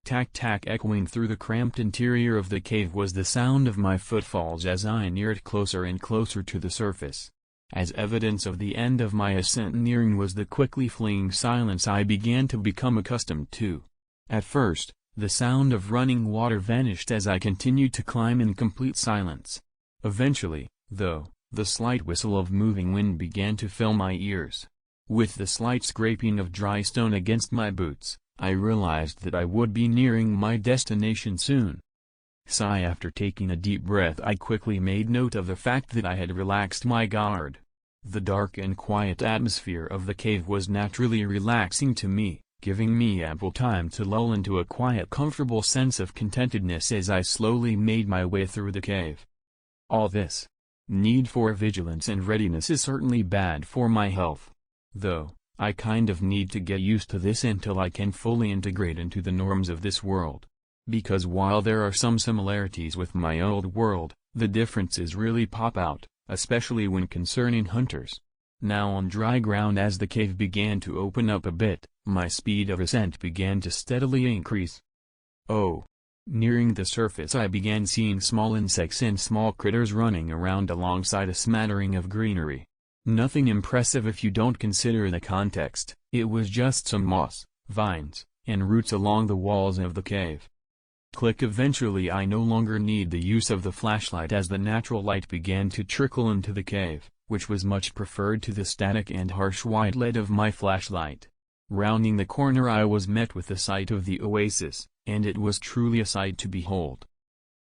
Tack-tack echoing through the cramped interior of the cave was the sound of my footfalls as I neared closer and closer to the surface. As evidence of the end of my ascent nearing was the quickly fleeing silence I began to become accustomed to. At first, the sound of running water vanished as I continued to climb in complete silence. Eventually, though, the slight whistle of moving wind began to fill my ears. With the slight scraping of dry stone against my boots, I realized that I would be nearing my destination soon. Sigh. After taking a deep breath, I quickly made note of the fact that I had relaxed my guard. The dark and quiet atmosphere of the cave was naturally relaxing to me, giving me ample time to lull into a quiet, comfortable sense of contentedness as I slowly made my way through the cave. All this need for vigilance and readiness is certainly bad for my health. Though, I kind of need to get used to this until I can fully integrate into the norms of this world. Because while there are some similarities with my old world, the differences really pop out, especially when concerning hunters. Now on dry ground, as the cave began to open up a bit, my speed of ascent began to steadily increase. Nearing the surface, I began seeing small insects and small critters running around alongside a smattering of greenery. Nothing impressive if you don't consider the context. It was just some moss, vines, and roots along the walls of the cave. Click. Eventually I no longer need the use of the flashlight as the natural light began to trickle into the cave, which was much preferred to the static and harsh white LED of my flashlight. Rounding the corner, I was met with the sight of the oasis, and it was truly a sight to behold.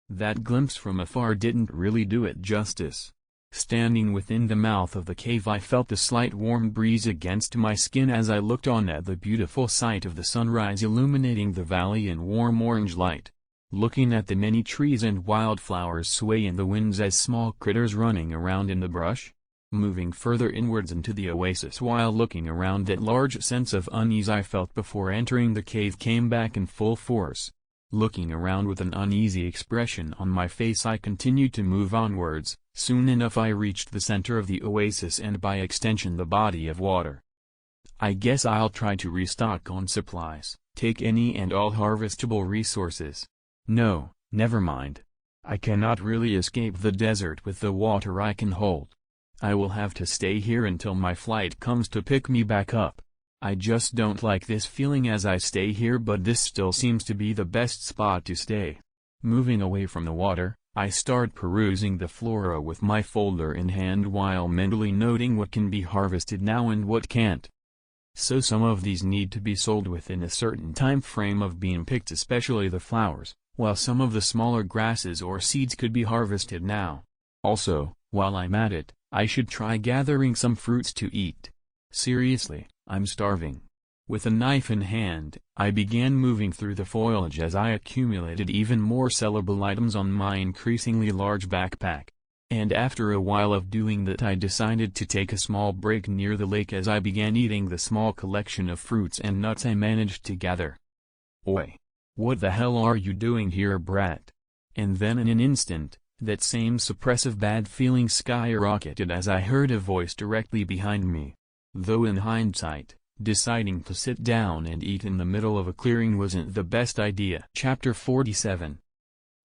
That glimpse from afar didn't really do it justice. Standing within the mouth of the cave, I felt the slight warm breeze against my skin as I looked on at the beautiful sight of the sunrise illuminating the valley in warm orange light. Looking at the many trees and wildflowers sway in the winds as small critters running around in the brush. Moving further inwards into the oasis while looking around, that large sense of unease I felt before entering the cave came back in full force. Looking around with an uneasy expression on my face, I continued to move onwards. Soon enough I reached the center of the oasis and by extension the body of water. I guess I'll try to restock on supplies, take any and all harvestable resources. No, never mind. I cannot really escape the desert with the water I can hold. I will have to stay here until my flight comes to pick me back up. I just don't like this feeling as I stay here, but this still seems to be the best spot to stay. Moving away from the water, I start perusing the flora with my folder in hand while mentally noting what can be harvested now and what can't. So some of these need to be sold within a certain time frame of being picked, especially the flowers, while some of the smaller grasses or seeds could be harvested now. Also, while I'm at it, I should try gathering some fruits to eat. Seriously, I'm starving. With a knife in hand, I began moving through the foliage as I accumulated even more sellable items on my increasingly large backpack. And after a while of doing that, I decided to take a small break near the lake as I began eating the small collection of fruits and nuts I managed to gather. Oi! What the hell are you doing here, brat? And then in an instant, that same suppressive bad feeling skyrocketed as I heard a voice directly behind me. Though in hindsight, deciding to sit down and eat in the middle of a clearing wasn't the best idea. Chapter 47.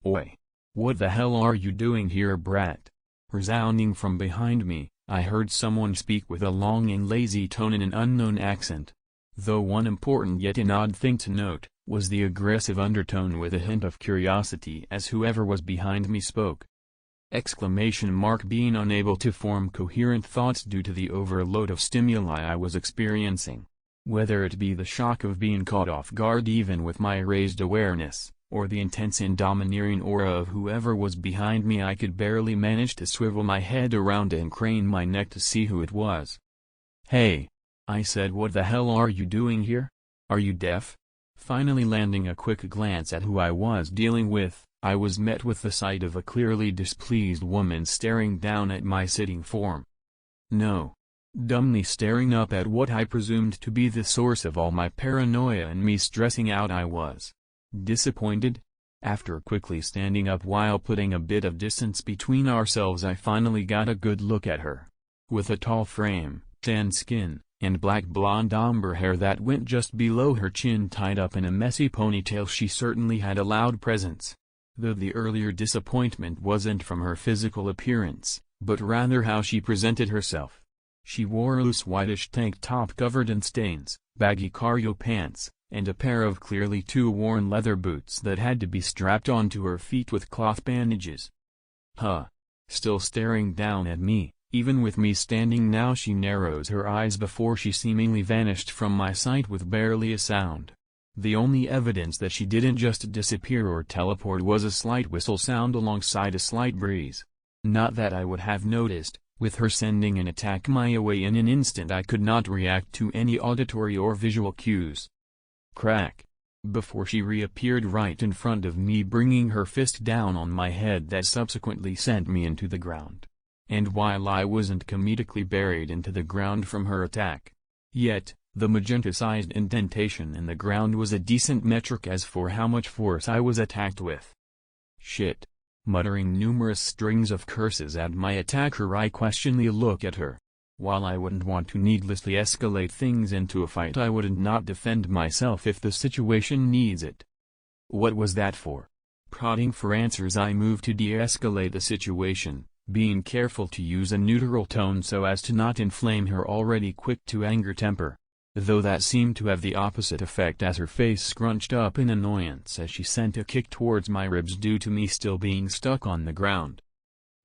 Oi! What the hell are you doing here, brat? Resounding from behind me, I heard someone speak with a long and lazy tone in an unknown accent. Though one important yet an odd thing to note, was the aggressive undertone with a hint of curiosity as whoever was behind me spoke. Being unable to form coherent thoughts due to the overload of stimuli I was experiencing. Whether it be the shock of being caught off guard even with my raised awareness, or the intense and domineering aura of whoever was behind me, I could barely manage to swivel my head around and crane my neck to see who it was. "Hey!" I said, "what the hell are you doing here? Are you deaf?" Finally landing a quick glance at who I was dealing with, I was met with the sight of a clearly displeased woman staring down at my sitting form. No. Dumbly staring up at what I presumed to be the source of all my paranoia and me stressing out, I was disappointed. After quickly standing up while putting a bit of distance between ourselves, I finally got a good look at her. With a tall frame, tan skin, and black blonde ombre hair that went just below her chin tied up in a messy ponytail, she certainly had a loud presence. Though the earlier disappointment wasn't from her physical appearance, but rather how she presented herself. She wore a loose whitish tank top covered in stains, baggy cargo pants, and a pair of clearly too worn leather boots that had to be strapped onto her feet with cloth bandages. Still staring down at me, even with me standing now, she narrows her eyes before she seemingly vanished from my sight with barely a sound. The only evidence that she didn't just disappear or teleport was a slight whistle sound alongside a slight breeze. Not that I would have noticed. With her sending an attack my way in an instant, I could not react to any auditory or visual cues. Crack! Before she reappeared right in front of me, bringing her fist down on my head that subsequently sent me into the ground. And while I wasn't comedically buried into the ground from her attack yet, the magenta-sized indentation in the ground was a decent metric as for how much force I was attacked with. Shit. Muttering numerous strings of curses at my attacker, I questioningly look at her. While I wouldn't want to needlessly escalate things into a fight, I wouldn't not defend myself if the situation needs it. What was that for? Prodding for answers, I moved to de-escalate the situation, being careful to use a neutral tone so as to not inflame her already quick-to-anger temper. Though that seemed to have the opposite effect, as her face scrunched up in annoyance as she sent a kick towards my ribs due to me still being stuck on the ground.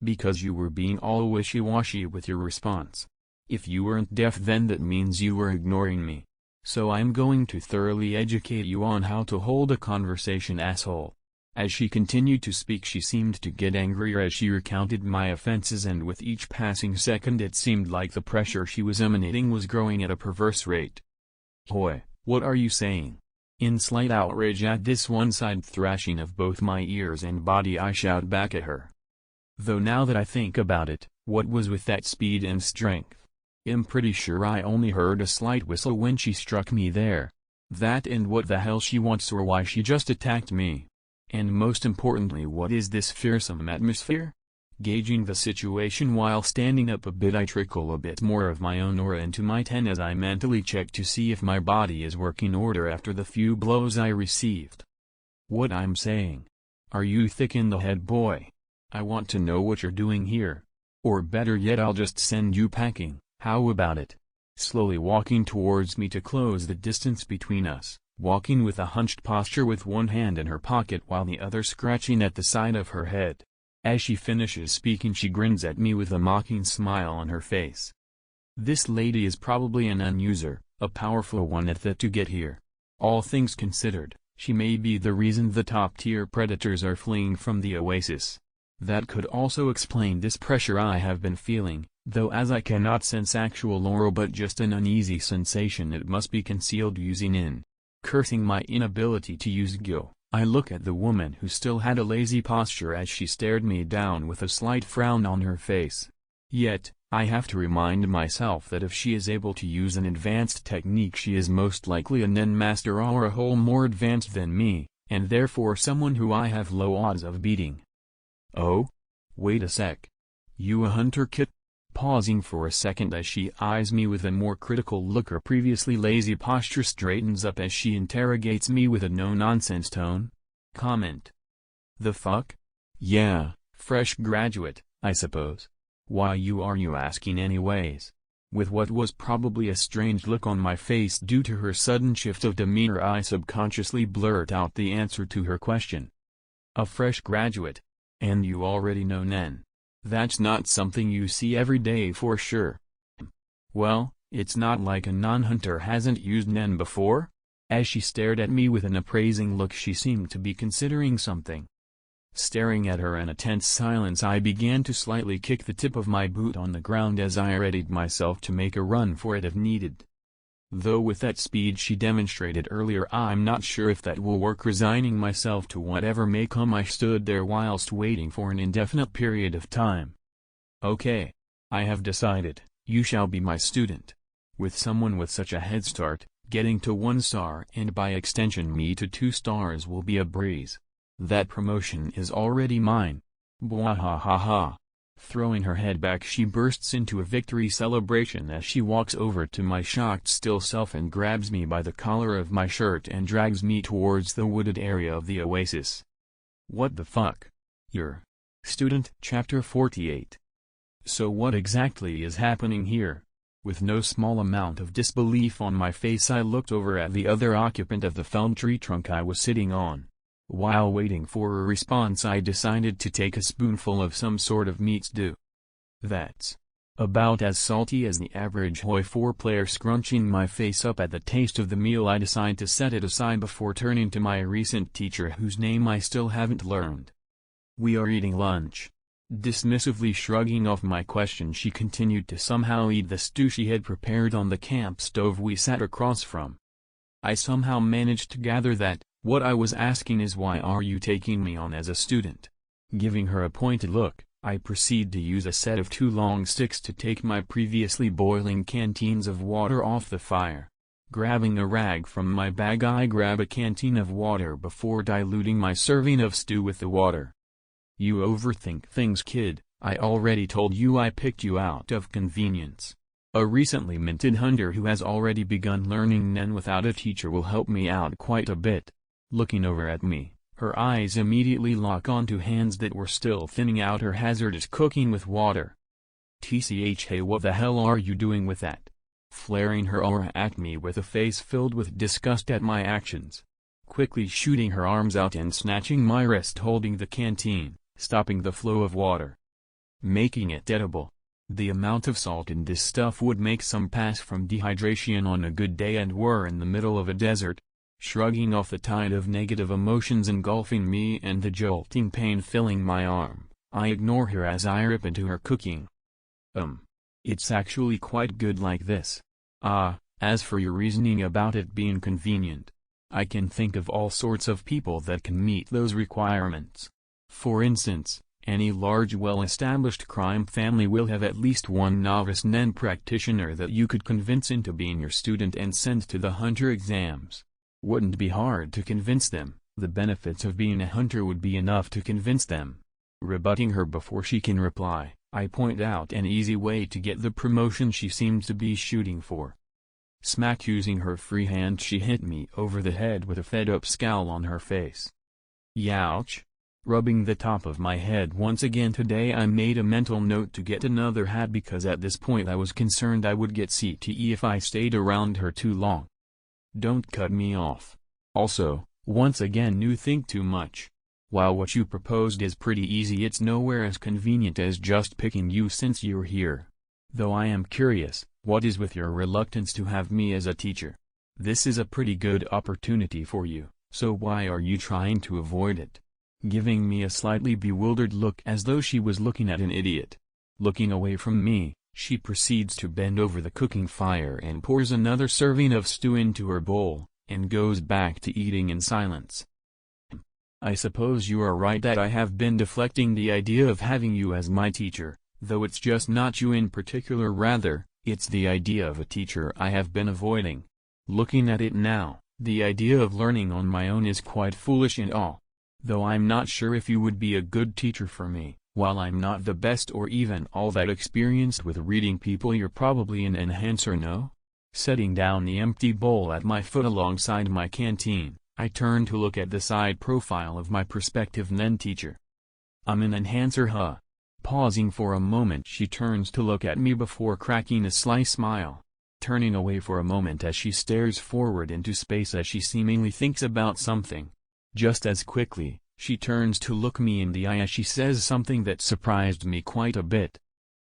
Because you were being all wishy-washy with your response. If you weren't deaf, then that means you were ignoring me. So I'm going to thoroughly educate you on how to hold a conversation, asshole. As she continued to speak, she seemed to get angrier as she recounted my offenses, and with each passing second it seemed like the pressure she was emanating was growing at a perverse rate. Hoy, what are you saying? In slight outrage at this one-sided thrashing of both my ears and body, I shout back at her. Though now that I think about it, what was with that speed and strength? I'm pretty sure I only heard a slight whistle when she struck me there. That and what the hell she wants, or why she just attacked me. And most importantly, what is this fearsome atmosphere? Gauging the situation while standing up a bit, I trickle a bit more of my own aura into my ten as I mentally check to see if my body is working order after the few blows I received. What I'm saying? Are you thick in the head, boy? I want to know what you're doing here. Or better yet, I'll just send you packing, how about it? Slowly walking towards me to close the distance between us. Walking with a hunched posture with one hand in her pocket while the other scratching at the side of her head. As she finishes speaking, she grins at me with a mocking smile on her face. This lady is probably an unuser, A powerful one at that to get here. All things considered, she may be the reason the top-tier predators are fleeing from the oasis. That could also explain this pressure I have been feeling, though as I cannot sense actual aura but just an uneasy sensation it must be concealed using in. Cursing my inability to use Gyo, I look at the woman who still had a lazy posture as she stared me down with a slight frown on her face. Yet, I have to remind myself that if she is able to use an advanced technique she is most likely a Nen master or a whole more advanced than me, and therefore someone who I have low odds of beating. Oh? Wait a sec. You a hunter kit? Pausing for a second as she eyes me with a more critical look, her previously lazy posture straightens up as she interrogates me with a no-nonsense tone. Comment. The fuck? Yeah, fresh graduate, I suppose. Why are you asking anyways? With what was probably a strange look on my face due to her sudden shift of demeanor, I subconsciously blurt out the answer to her question. A fresh graduate. And you already know Nen. That's not something you see every day for sure. Well, it's not like a non-hunter hasn't used Nen before? As she stared at me with an appraising look she seemed to be considering something. Staring at her in a tense silence, I began to slightly kick the tip of my boot on the ground as I readied myself to make a run for it if needed. Though with that speed she demonstrated earlier I'm not sure if that will work. Resigning myself to whatever may come, I stood there whilst waiting for an indefinite period of time. Okay. I have decided, you shall be my student. With someone with such a head start, getting to 1 star and by extension me to 2 stars will be a breeze. That promotion is already mine. Bwahahaha. Throwing her head back she bursts into a victory celebration as she walks over to my shocked still self and grabs me by the collar of my shirt and drags me towards the wooded area of the oasis. What the fuck? You're student? Chapter 48. So what exactly is happening here? With no small amount of disbelief on my face I looked over at the other occupant of the felled tree trunk I was sitting on. While waiting for a response I decided to take a spoonful of some sort of meat stew. That's about as salty as the average Hoi 4 player. Scrunching my face up at the taste of the meal I decide to set it aside before turning to my recent teacher whose name I still haven't learned. We are eating lunch. Dismissively shrugging off my question she continued to somehow eat the stew she had prepared on the camp stove we sat across from. I somehow managed to gather that what I was asking is why are you taking me on as a student? Giving her a pointed look, I proceed to use a set of 2 long sticks to take my previously boiling canteens of water off the fire. Grabbing a rag from my bag I grab a canteen of water before diluting my serving of stew with the water. You overthink things, kid. I already told you I picked you out of convenience. A recently minted hunter who has already begun learning Nen without a teacher will help me out quite a bit. Looking over at me, her eyes immediately lock onto hands that were still thinning out her hazardous cooking with water. TCH, hey, what the hell are you doing with that? Flaring her aura at me with a face filled with disgust at my actions. Quickly shooting her arms out and snatching my wrist holding the canteen, stopping the flow of water. Making it edible. The amount of salt in this stuff would make some pass from dehydration on a good day, and we're in the middle of a desert. Shrugging off the tide of negative emotions engulfing me and the jolting pain filling my arm, I ignore her as I rip into her cooking. It's actually quite good like this. As for your reasoning about it being convenient, I can think of all sorts of people that can meet those requirements. For instance, any large well-established crime family will have at least 1 novice Nen practitioner that you could convince into being your student and send to the hunter exams. Wouldn't be hard to convince them. The benefits of being a hunter would be enough to convince them. Rebutting her before she can reply, I point out an easy way to get the promotion she seems to be shooting for. Smack. Using her free hand she hit me over the head with a fed-up scowl on her face. Youch. Rubbing the top of my head once again. Today I made a mental note to get another hat because at this point I was concerned I would get CTE if I stayed around her too long. Don't cut me off. Also, once again you think too much. While what you proposed is pretty easy, it's nowhere as convenient as just picking you since you're here. Though I am curious, What is with your reluctance to have me as a teacher? This is a pretty good opportunity for you, so why are you trying to avoid it?" Giving me a slightly bewildered look as though she was looking at an idiot. Looking away from me, she proceeds to bend over the cooking fire and pours another serving of stew into her bowl, and goes back to eating in silence. "I suppose you are right that I have been deflecting the idea of having you as my teacher, though it's just not you in particular, rather, it's the idea of a teacher I have been avoiding. Looking at it now, the idea of learning on my own is quite foolish and all. Though I'm not sure if you would be a good teacher for me, while I'm not the best or even all that experienced with reading people, you're probably an enhancer, no?" Setting down the empty bowl at my foot alongside my canteen, I turn to look at the side profile of my prospective then teacher. "I'm an enhancer, huh?" Pausing for a moment, she turns to look at me before cracking a sly smile, turning away for a moment as she stares forward into space as she seemingly thinks about something. Just as quickly, she turns to look me in the eye as she says something that surprised me quite a bit.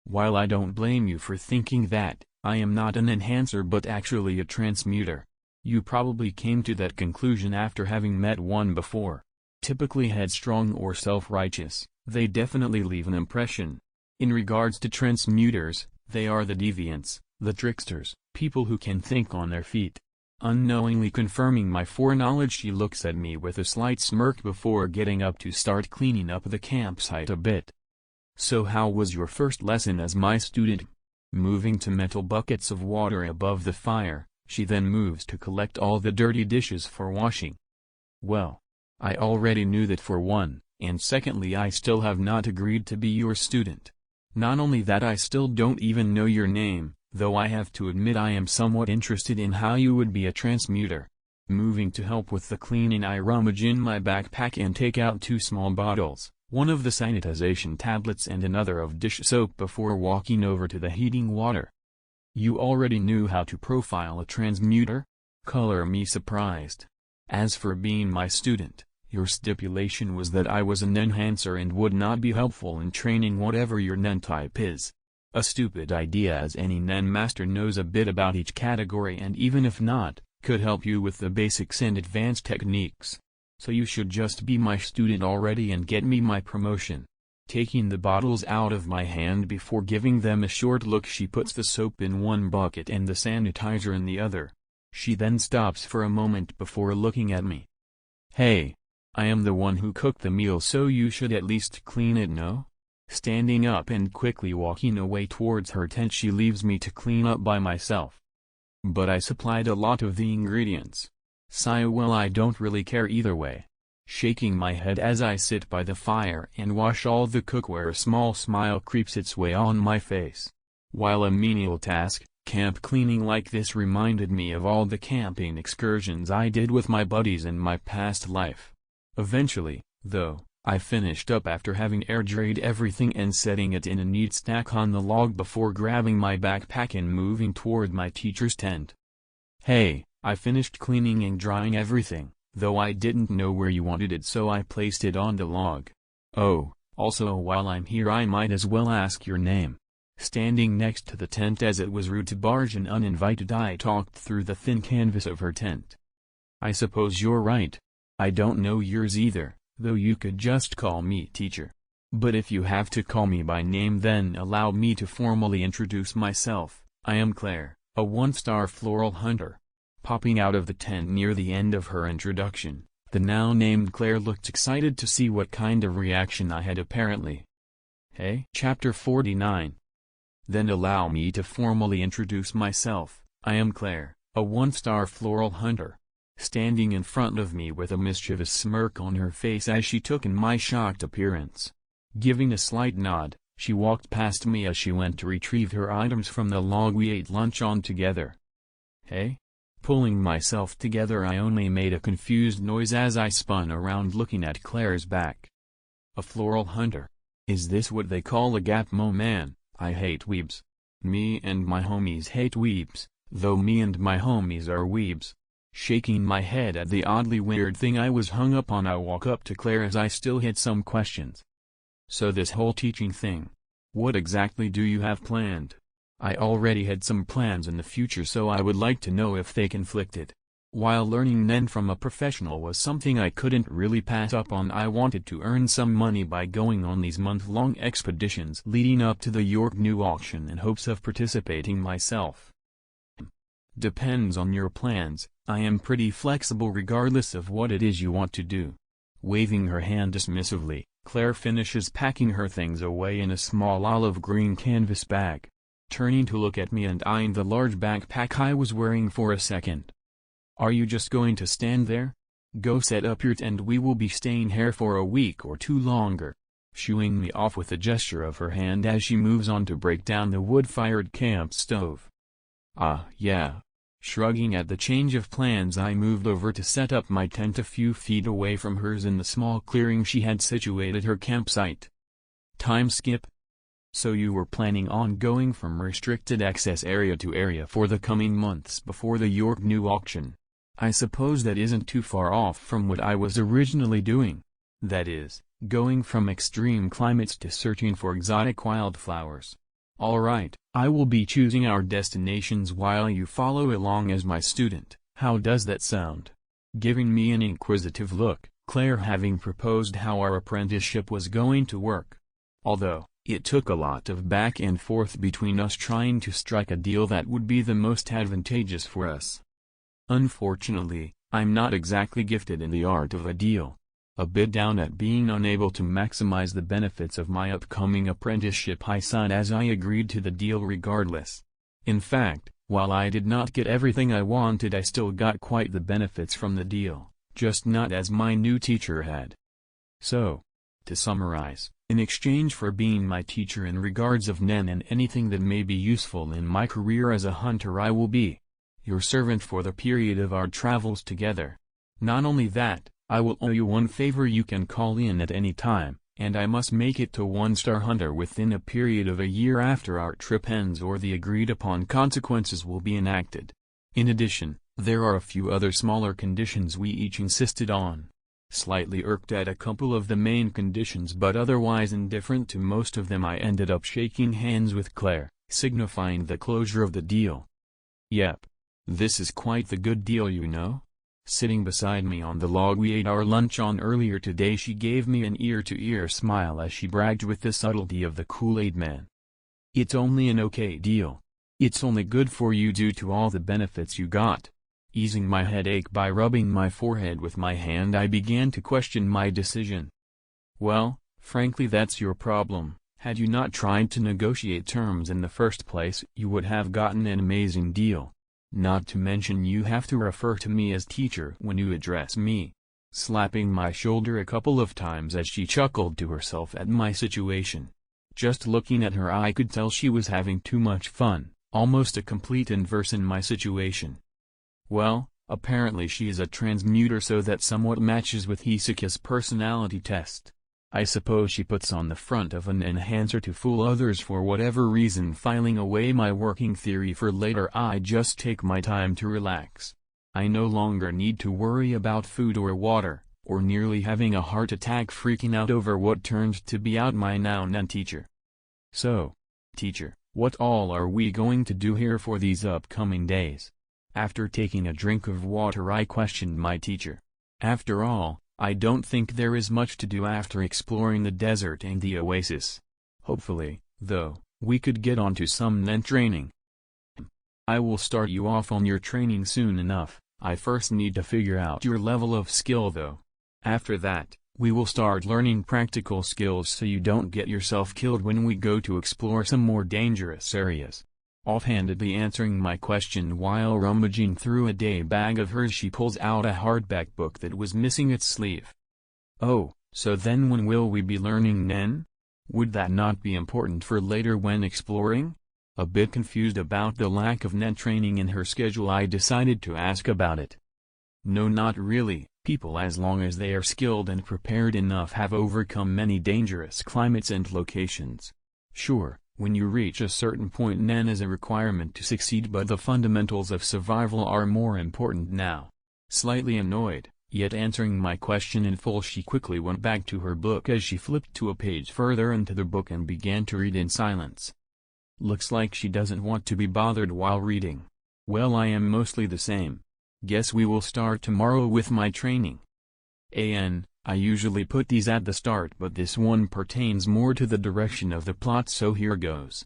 "While I don't blame you for thinking that, I am not an enhancer but actually a transmuter. You probably came to that conclusion after having met one before. Typically headstrong or self-righteous, they definitely leave an impression. In regards to transmuters, they are the deviants, the tricksters, people who can think on their feet." Unknowingly confirming my foreknowledge, she looks at me with a slight smirk before getting up to start cleaning up the campsite a bit. "So how was your first lesson as my student?" Moving to metal buckets of water above the fire, she then moves to collect all the dirty dishes for washing. "Well, I already knew that for one, and secondly I still have not agreed to be your student. Not only that, I still don't even know your name, though I have to admit I am somewhat interested in how you would be a transmuter." Moving to help with the cleaning, I rummage in my backpack and take out 2 small bottles, one of the sanitization tablets and another of dish soap, before walking over to the heating water. "You already knew how to profile a transmuter?" Color me surprised. "As for being my student, your stipulation was that I was an enhancer and would not be helpful in training whatever your nen type is. A stupid idea, as any nen master knows a bit about each category and even if not, could help you with the basics and advanced techniques. So you should just be my student already and get me my promotion." Taking the bottles out of my hand before giving them a short look, she puts the soap in one bucket and the sanitizer in the other. She then stops for a moment before looking at me. "Hey, I am the one who cooked the meal, so you should at least clean it, no?" Standing up and quickly walking away towards her tent, she leaves me to clean up by myself. "But I supplied a lot of the ingredients." Sigh. "Well, I don't really care either way." Shaking my head as I sit by the fire and wash all the cookware, a small smile creeps its way on my face. While a menial task, camp cleaning like this reminded me of all the camping excursions I did with my buddies in my past life. Eventually, though, I finished up after having air dried everything and setting it in a neat stack on the log before grabbing my backpack and moving toward my teacher's tent. "Hey, I finished cleaning and drying everything, though I didn't know where you wanted it, so I placed it on the log. Oh, also while I'm here I might as well ask your name." Standing next to the tent, as it was rude to barge in uninvited, I talked through the thin canvas of her tent. "I suppose you're right. I don't know yours either, though you could just call me teacher. But if you have to call me by name, then allow me to formally introduce myself. I am Claire, a 1-star floral hunter." Popping out of the tent near the end of her introduction, the now named Claire looked excited to see what kind of reaction I had apparently. Hey? Chapter 49. Then allow me to formally introduce myself. I am Claire, a 1-star floral hunter. Standing in front of me with a mischievous smirk on her face as she took in my shocked appearance. Giving a slight nod, she walked past me as she went to retrieve her items from the log we ate lunch on together. Hey? Pulling myself together, I only made a confused noise as I spun around looking at Claire's back. A floral hunter? Is this what they call a gapmo man? I hate weebs. Me and my homies hate weebs, though me and my homies are weebs. Shaking my head at the oddly weird thing I was hung up on, I walk up to Claire as I still had some questions. So this whole teaching thing, what exactly do you have planned? I already had some plans in the future, so I would like to know if they conflicted. While learning Nen from a professional was something I couldn't really pass up on, I wanted to earn some money by going on these month-long expeditions leading up to the York New auction in hopes of participating myself. Depends on your plans. I am pretty flexible regardless of what it is you want to do. Waving her hand dismissively, Claire finishes packing her things away in a small olive green canvas bag. Turning to look at me and eyeing the large backpack I was wearing for a second. Are you just going to stand there? Go set up your tent, we will be staying here for a week or two longer. Shooing me off with a gesture of her hand as she moves on to break down the wood-fired camp stove. Yeah. Shrugging at the change of plans, I moved over to set up my tent a few feet away from hers in the small clearing she had situated her campsite. Time skip? So you were planning on going from restricted access area to area for the coming months before the York New auction. I suppose that isn't too far off from what I was originally doing. That is, going from extreme climates to searching for exotic wildflowers. Alright, I will be choosing our destinations while you follow along as my student. How does that sound? Giving me an inquisitive look, Claire having proposed how our apprenticeship was going to work. Although, it took a lot of back and forth between us trying to strike a deal that would be the most advantageous for us. Unfortunately, I'm not exactly gifted in the art of a deal. A bit down at being unable to maximize the benefits of my upcoming apprenticeship, I sighed as I agreed to the deal regardless. In fact, while I did not get everything I wanted, I still got quite the benefits from the deal, just not as my new teacher had. So, to summarize, in exchange for being my teacher in regards of Nen and anything that may be useful in my career as a hunter, I will be your servant for the period of our travels together. Not only that, I will owe you one favor: you can call in at any time, and I must make it to 1-star hunter within a period of a year after our trip ends, or the agreed upon consequences will be enacted. In addition, there are a few other smaller conditions we each insisted on. Slightly irked at a couple of the main conditions but otherwise indifferent to most of them, I ended up shaking hands with Claire, signifying the closure of the deal. Yep. This is quite the good deal, you know? Sitting beside me on the log we ate our lunch on earlier today, she gave me an ear-to-ear smile as she bragged with the subtlety of the Kool-Aid man. It's only an okay deal. It's only good for you due to all the benefits you got. Easing my headache by rubbing my forehead with my hand, I began to question my decision. Well, frankly, that's your problem. Had you not tried to negotiate terms in the first place, you would have gotten an amazing deal. Not to mention you have to refer to me as teacher when you address me. Slapping my shoulder a couple of times as she chuckled to herself at my situation. Just looking at her, I could tell she was having too much fun, almost a complete inverse in my situation. Well, apparently she is a transmuter, so that somewhat matches with HxH's personality test. I suppose she puts on the front of an enhancer to fool others for whatever reason. Filing away my working theory for later, I just take my time to relax. I no longer need to worry about food or water, or nearly having a heart attack freaking out over what turned to be out my now non-teacher. So, teacher, what all are we going to do here for these upcoming days? After taking a drink of water, I questioned my teacher. After all, I don't think there is much to do after exploring the desert and the oasis. Hopefully, though, we could get onto some Nen training. I will start you off on your training soon enough. I first need to figure out your level of skill though. After that, we will start learning practical skills so you don't get yourself killed when we go to explore some more dangerous areas. Offhandedly answering my question while rummaging through a day bag of hers, she pulls out a hardback book that was missing its sleeve. Oh, so then when will we be learning Nen? Would that not be important for later when exploring? A bit confused about the lack of Nen training in her schedule, I decided to ask about it. No, not really. People, as long as they are skilled and prepared enough, have overcome many dangerous climates and locations. Sure. When you reach a certain point, Nen is a requirement to succeed, but the fundamentals of survival are more important now. Slightly annoyed, yet answering my question in full, she quickly went back to her book as she flipped to a page further into the book and began to read in silence. Looks like she doesn't want to be bothered while reading. Well, I am mostly the same. Guess we will start tomorrow with my training. I usually put these at the start, but this one pertains more to the direction of the plot, so here goes.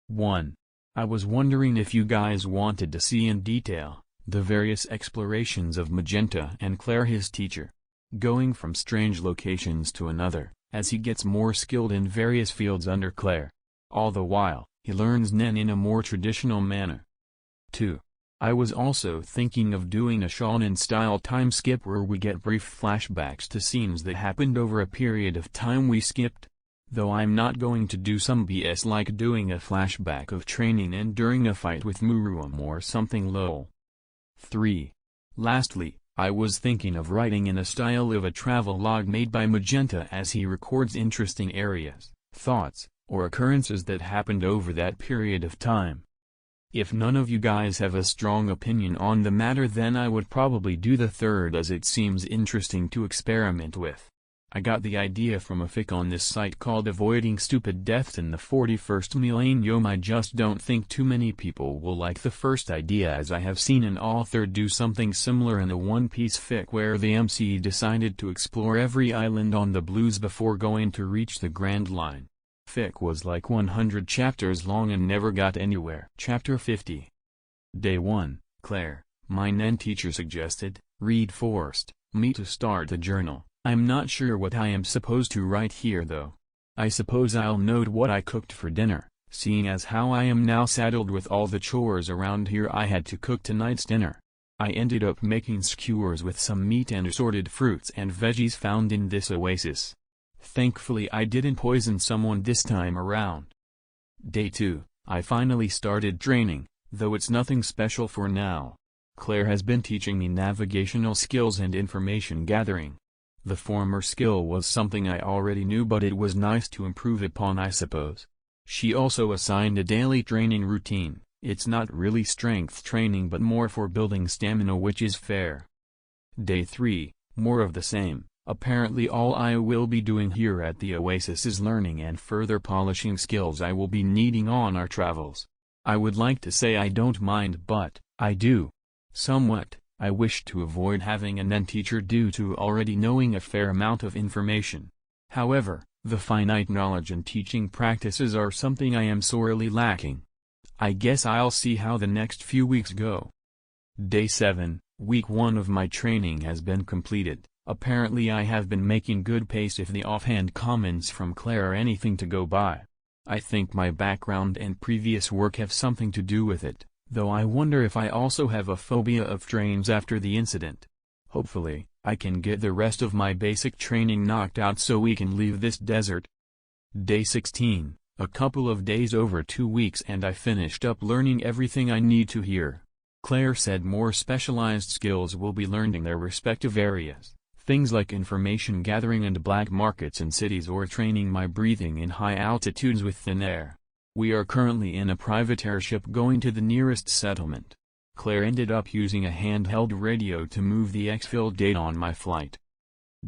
1. I was wondering if you guys wanted to see in detail the various explorations of Magenta and Claire, his teacher, going from strange locations to another, as he gets more skilled in various fields under Claire. All the while, he learns Nen in a more traditional manner. 2. I was also thinking of doing a shonen-style time skip where we get brief flashbacks to scenes that happened over a period of time we skipped. Though I'm not going to do some BS like doing a flashback of training and during a fight with Muruum or something lol. 3. Lastly, I was thinking of writing in a style of a travel log made by Magenta as he records interesting areas, thoughts, or occurrences that happened over that period of time. If none of you guys have a strong opinion on the matter, then I would probably do the third, as it seems interesting to experiment with. I got the idea from a fic on this site called Avoiding Stupid Deaths in the 41st Millennium. I just don't think too many people will like the first idea, as I have seen an author do something similar in a One Piece fic where the MC decided to explore every island on the blues before going to reach the Grand Line. Fic was like 100 chapters long and never got anywhere. Chapter 50. Day 1, Claire, my Nen teacher suggested, forced me to start a journal. I'm not sure what I am supposed to write here though. I suppose I'll note what I cooked for dinner, seeing as how I am now saddled with all the chores around here. I had to cook tonight's dinner. I ended up making skewers with some meat and assorted fruits and veggies found in this oasis. Thankfully I didn't poison someone this time around. Day 2, I finally started training, though it's nothing special for now. Claire has been teaching me navigational skills and information gathering. The former skill was something I already knew, but it was nice to improve upon, I suppose. She also assigned a daily training routine. It's not really strength training but more for building stamina, which is fair. Day 3, more of the same. Apparently all I will be doing here at the Oasis is learning and further polishing skills I will be needing on our travels. I would like to say I don't mind, but I do. Somewhat. I wish to avoid having a Nen teacher due to already knowing a fair amount of information. However, the finite knowledge and teaching practices are something I am sorely lacking. I guess I'll see how the next few weeks go. Day 7, week 1 of my training has been completed. Apparently I have been making good pace if the offhand comments from Claire are anything to go by. I think my background and previous work have something to do with it. Though I wonder if I also have a phobia of trains after the incident. Hopefully, I can get the rest of my basic training knocked out so we can leave this desert. Day 16, a couple of days over 2 weeks and I finished up learning everything I need to here. Claire said more specialized skills will be learned in their respective areas, things like information gathering and black markets in cities, or training my breathing in high altitudes with thin air. We are currently in a private airship going to the nearest settlement. Claire ended up using a handheld radio to move the exfil date on my flight.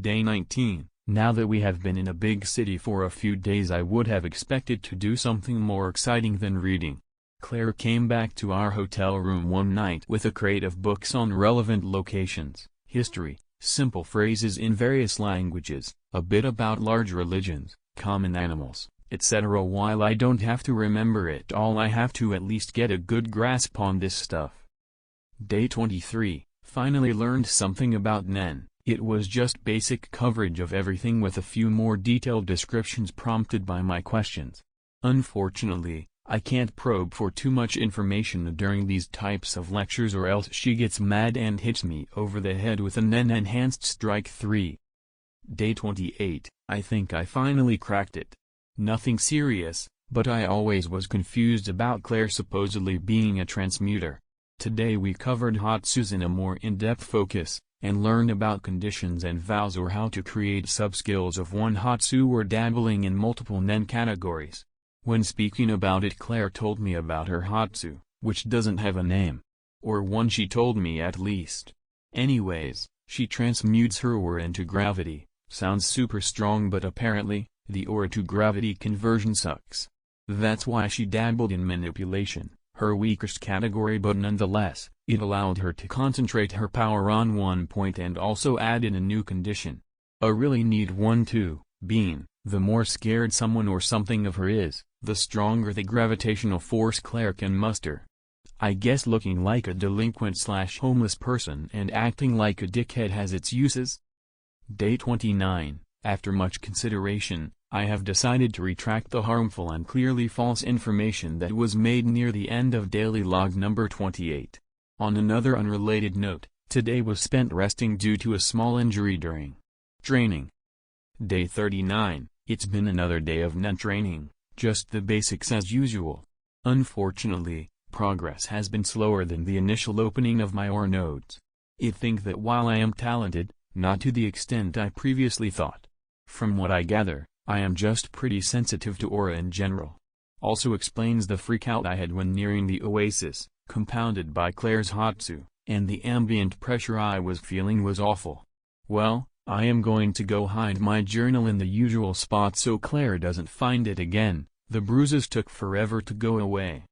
Day 19, now that we have been in a big city for a few days, I would have expected to do something more exciting than reading. Claire came back to our hotel room one night with a crate of books on relevant locations, history, simple phrases in various languages, a bit about large religions, common animals, etc. While I don't have to remember it all, I have to at least get a good grasp on this stuff. Day 23, finally learned something about Nen. It was just basic coverage of everything with a few more detailed descriptions prompted by my questions. Unfortunately, I can't probe for too much information during these types of lectures, or else she gets mad and hits me over the head with a Nen Enhanced Strike 3. Day 28, I think I finally cracked it. Nothing serious, but I always was confused about Claire supposedly being a transmuter. Today we covered Hatsus in a more in-depth focus, and learned about conditions and vows, or how to create subskills of one Hatsu, or dabbling in multiple Nen categories. When speaking about it, Claire told me about her Hatsu, which doesn't have a name. Or one, she told me at least. Anyways, she transmutes her aura into gravity. Sounds super strong, but apparently, the aura to gravity conversion sucks. That's why she dabbled in manipulation, her weakest category, but nonetheless, it allowed her to concentrate her power on one point and also add in a new condition. A really neat one too, being, the more scared someone or something of her is, the stronger the gravitational force Claire can muster. I guess looking like a delinquent/homeless person and acting like a dickhead has its uses. Day 29, after much consideration, I have decided to retract the harmful and clearly false information that was made near the end of daily log number 28. On another unrelated note, today was spent resting due to a small injury during training. Day 39, it's been another day of net training, just the basics as usual. Unfortunately, progress has been slower than the initial opening of my aura nodes. I think that while I am talented, not to the extent I previously thought. From what I gather, I am just pretty sensitive to aura in general. Also explains the freakout I had when nearing the oasis, compounded by Claire's Hatsu, and the ambient pressure I was feeling was awful. Well, I am going to go hide my journal in the usual spot so Claire doesn't find it again. The bruises took forever to go away.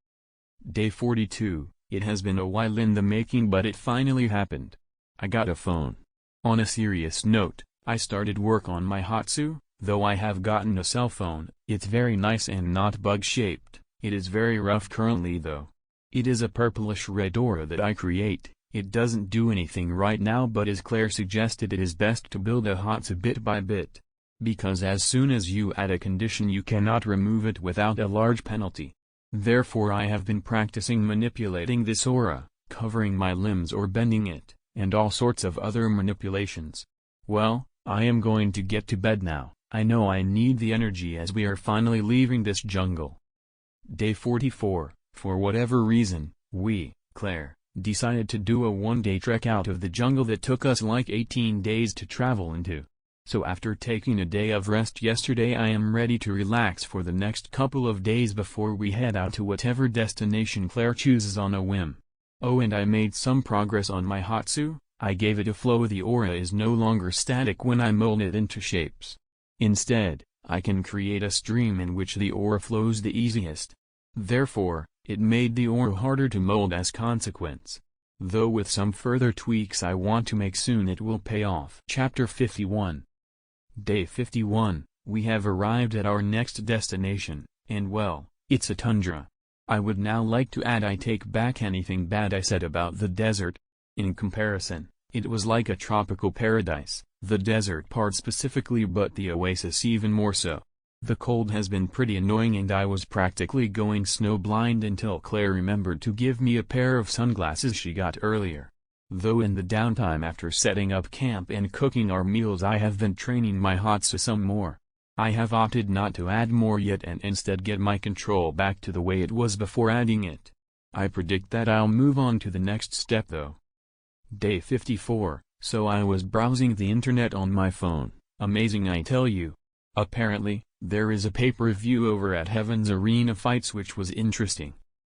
Day 42, it has been a while in the making but it finally happened. I got a phone. On a serious note, I started work on my Hatsu, though I have gotten a cell phone. It's very nice and not bug-shaped. It is very rough currently though. It is a purplish red aura that I create. It doesn't do anything right now, but as Claire suggested, it is best to build a Hatsu bit by bit. Because as soon as you add a condition you cannot remove it without a large penalty. Therefore I have been practicing manipulating this aura, covering my limbs or bending it, and all sorts of other manipulations. Well, I am going to get to bed now. I know I need the energy as we are finally leaving this jungle. Day 44, for whatever reason, we, Claire, decided to do a one-day trek out of the jungle that took us like 18 days to travel into. So after taking a day of rest yesterday, I am ready to relax for the next couple of days before we head out to whatever destination Claire chooses on a whim. Oh, and I made some progress on my Hatsu. I gave it a flow. The aura is no longer static when I mold it into shapes. Instead, I can create a stream in which the aura flows the easiest. Therefore, it made the aura harder to mold as consequence. Though with some further tweaks I want to make soon, it will pay off. Chapter 51. Day 51, we have arrived at our next destination, and well, it's a tundra. I would now like to add I take back anything bad I said about the desert. In comparison, it was like a tropical paradise, the desert part specifically, but the oasis even more so. The cold has been pretty annoying and I was practically going snowblind until Claire remembered to give me a pair of sunglasses she got earlier. Though in the downtime after setting up camp and cooking our meals I have been training my Hatsu some more. I have opted not to add more yet and instead get my control back to the way it was before adding it. I predict that I'll move on to the next step though. Day 54, so I was browsing the internet on my phone. Amazing, I tell you. Apparently, there is a pay-per-view over at Heaven's Arena Fights which was interesting.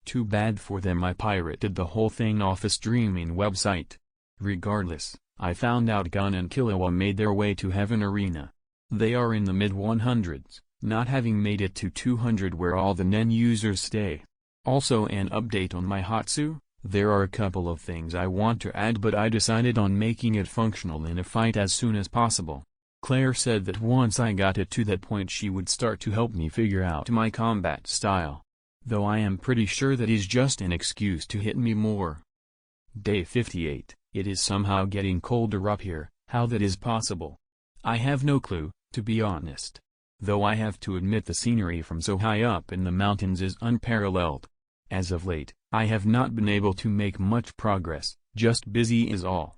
Too bad for them I pirated the whole thing off a streaming website. Regardless, I found out Gun and Killua made their way to Heaven Arena. They are in the mid-100s, not having made it to 200 where all the NEN users stay. Also an update on my Hatsu, there are a couple of things I want to add but I decided on making it functional in a fight as soon as possible. Claire said that once I got it to that point she would start to help me figure out my combat style. Though I am pretty sure that is just an excuse to hit me more. Day 58, it is somehow getting colder up here. How that is possible, I have no clue, to be honest. Though I have to admit the scenery from so high up in the mountains is unparalleled. As of late, I have not been able to make much progress, just busy is all.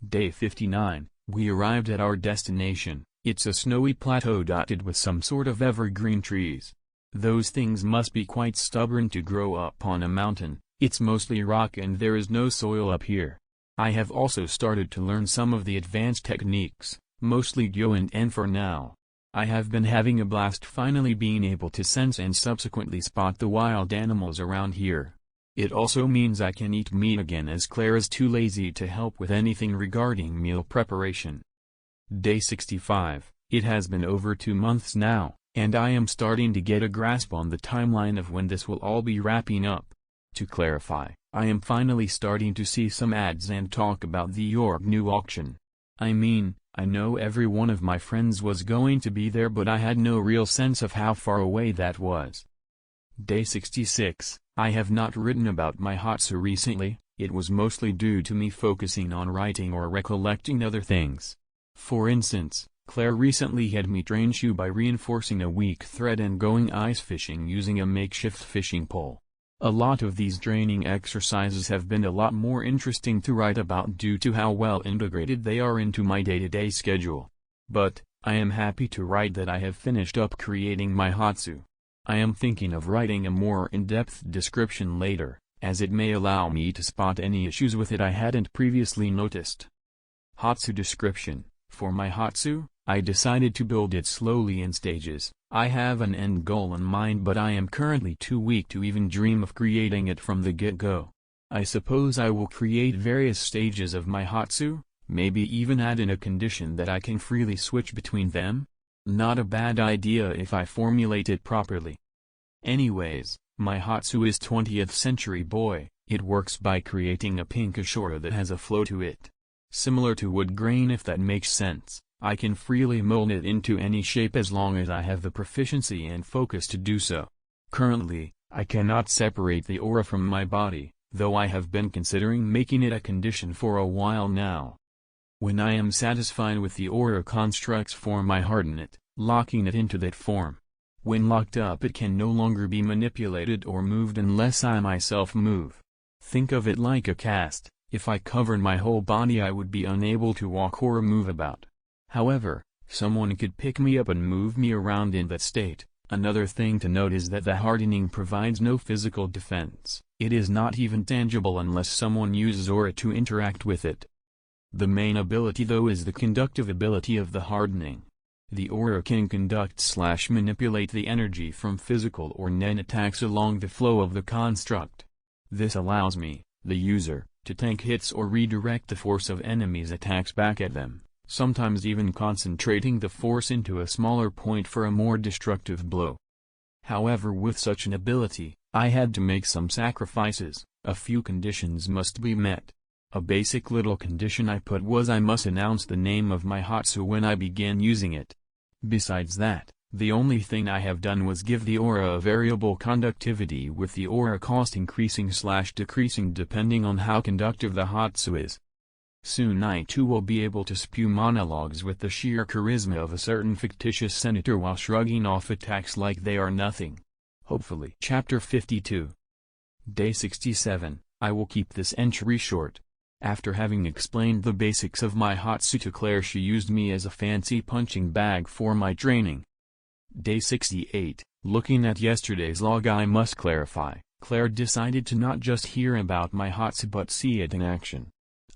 Day 59, we arrived at our destination. It's a snowy plateau dotted with some sort of evergreen trees. Those things must be quite stubborn to grow up on a mountain. It's mostly rock and there is no soil up here. I have also started to learn some of the advanced techniques, mostly Gyo and En for now. I have been having a blast finally being able to sense and subsequently spot the wild animals around here. It also means I can eat meat again as Claire is too lazy to help with anything regarding meal preparation. Day 65, it has been over 2 months now, and I am starting to get a grasp on the timeline of when this will all be wrapping up. To clarify, I am finally starting to see some ads and talk about the York new auction. I mean, I know every one of my friends was going to be there, but I had no real sense of how far away that was. Day 66. I have not written about my Hatsu recently. It was mostly due to me focusing on writing or recollecting other things. For instance, Claire recently had me train Shu by reinforcing a weak thread and going ice fishing using a makeshift fishing pole. A lot of these training exercises have been a lot more interesting to write about due to how well integrated they are into my day-to-day schedule. But, I am happy to write that I have finished up creating my Hatsu. I am thinking of writing a more in-depth description later, as it may allow me to spot any issues with it I hadn't previously noticed. Hatsu description. For my Hatsu, I decided to build it slowly in stages. I have an end goal in mind, but I am currently too weak to even dream of creating it from the get-go. I suppose I will create various stages of my Hatsu, maybe even add in a condition that I can freely switch between them? Not a bad idea if I formulate it properly. Anyways, my Hatsu is 20th century boy. It works by creating a pink ashura that has a flow to it. Similar to wood grain, if that makes sense. I can freely mold it into any shape as long as I have the proficiency and focus to do so. Currently, I cannot separate the aura from my body, though I have been considering making it a condition for a while now. When I am satisfied with the aura construct's form, I harden it, locking it into that form. When locked up, it can no longer be manipulated or moved unless I myself move. Think of it like a cast. If I covered my whole body, I would be unable to walk or move about. However, someone could pick me up and move me around in that state. Another thing to note is that the hardening provides no physical defense. It is not even tangible unless someone uses aura to interact with it. The main ability though is the conductive ability of the hardening. The aura can conduct/manipulate the energy from physical or non attacks along the flow of the construct. This allows me, the user, to tank hits or redirect the force of enemies' attacks back at them, sometimes even concentrating the force into a smaller point for a more destructive blow. However, with such an ability, I had to make some sacrifices. A few conditions must be met. A basic little condition I put was I must announce the name of my Hatsu when I began using it. Besides that, the only thing I have done was give the aura a variable conductivity, with the aura cost increasing/decreasing depending on how conductive the Hatsu is. Soon I too will be able to spew monologues with the sheer charisma of a certain fictitious senator while shrugging off attacks like they are nothing. Hopefully. Chapter 52. Day 67. I will keep this entry short. After having explained the basics of my Hatsu to Claire, she used me as a fancy punching bag for my training. Day 68. Looking at yesterday's log, I must clarify, Claire decided to not just hear about my Hatsu but see it in action.